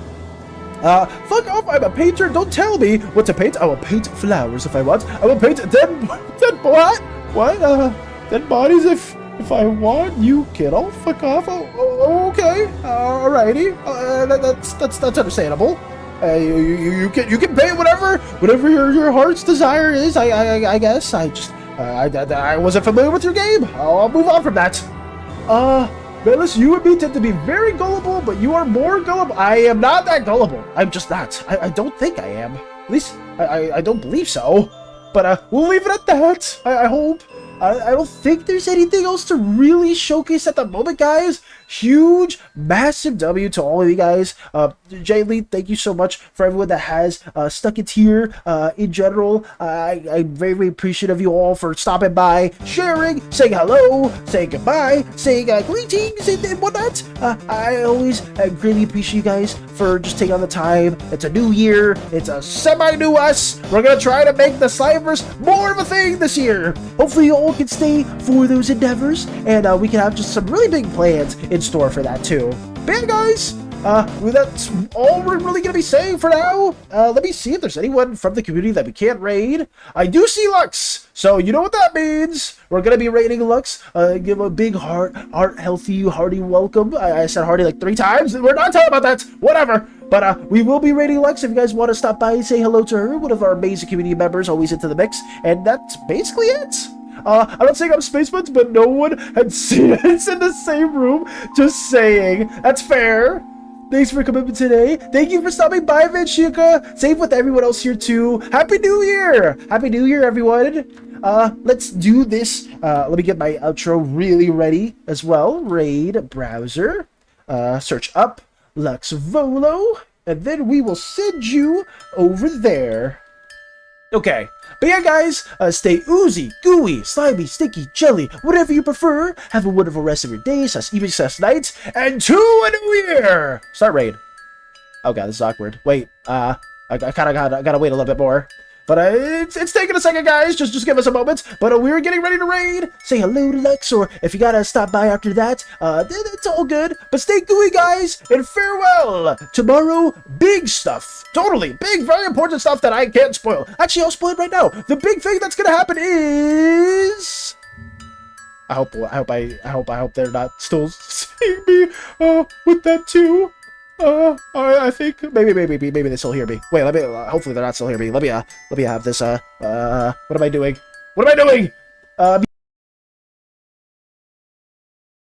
Fuck off. I'm a painter. Don't tell me what to paint. I will paint flowers if I want. I will paint dead what? What? Dead bodies if I want. You kid. Oh, fuck off. Oh, okay. Alrighty. That's understandable. You can pay whatever your heart's desire is. I guess I wasn't familiar with your game. I'll move on from that. Melis, you and me tend to be very gullible, but you are more gullible. I am not that gullible. I'm just not. I don't think I am. At least I don't believe so. But we'll leave it at that. I hope. I don't think there's anything else to really showcase at the moment, guys. Huge, massive W to all of you guys. Jay Lee, thank you so much for everyone that has stuck it here. In general, I'm very, very appreciative of you all for stopping by, sharing, saying hello, saying goodbye, saying greetings and whatnot. I always greatly appreciate you guys for just taking on the time. It's a new year. It's a semi-new us. We're going to try to make the Slimeverse more of a thing this year. Hopefully you all can stay for those endeavors, and we can have just some really big plans in store for that too. But yeah, guys, well, that's all we're really gonna be saying for now. Let me see if there's anyone from the community that we can't raid. I do see Lux, so you know what that means. We're gonna be raiding Lux. Give a big healthy, hearty welcome. I said hearty like 3 times. We're not talking about that. Whatever. But we will be raiding Lux if you guys want to stop by and say hello to her. One of our amazing community members, always into the mix, and that's basically it. I'm not saying I'm Space Buds, but no one had seen us in the same room. Just saying. That's fair. Thanks for coming today. Thank you for stopping by, Vanshika. Same with everyone else here, too. Happy New Year. Happy New Year, everyone. Let's do this. Let me get my outro really ready as well. Raid browser. Search up Lux Volo. And then we will send you over there. Okay. But yeah, guys, stay oozy, gooey, slimy, sticky, jelly, whatever you prefer. Have a wonderful rest of your day, evening, nights, and to a new year! Start raid. Oh god, this is awkward. Wait, I gotta wait a little bit more. But it's taking a second, guys. Just give us a moment. But we're getting ready to raid. Say hello to Lux, or if you gotta stop by after that, it's all good. But stay gooey, guys, and farewell. Tomorrow, big stuff. Totally big, very important stuff that I can't spoil. Actually, I'll spoil it right now. The big thing that's gonna happen is. I hope they're not still seeing me with that too. I think maybe they still hear me. Wait, let me. Hopefully they're not still hearing me. Let me have this. What am I doing? What am I doing?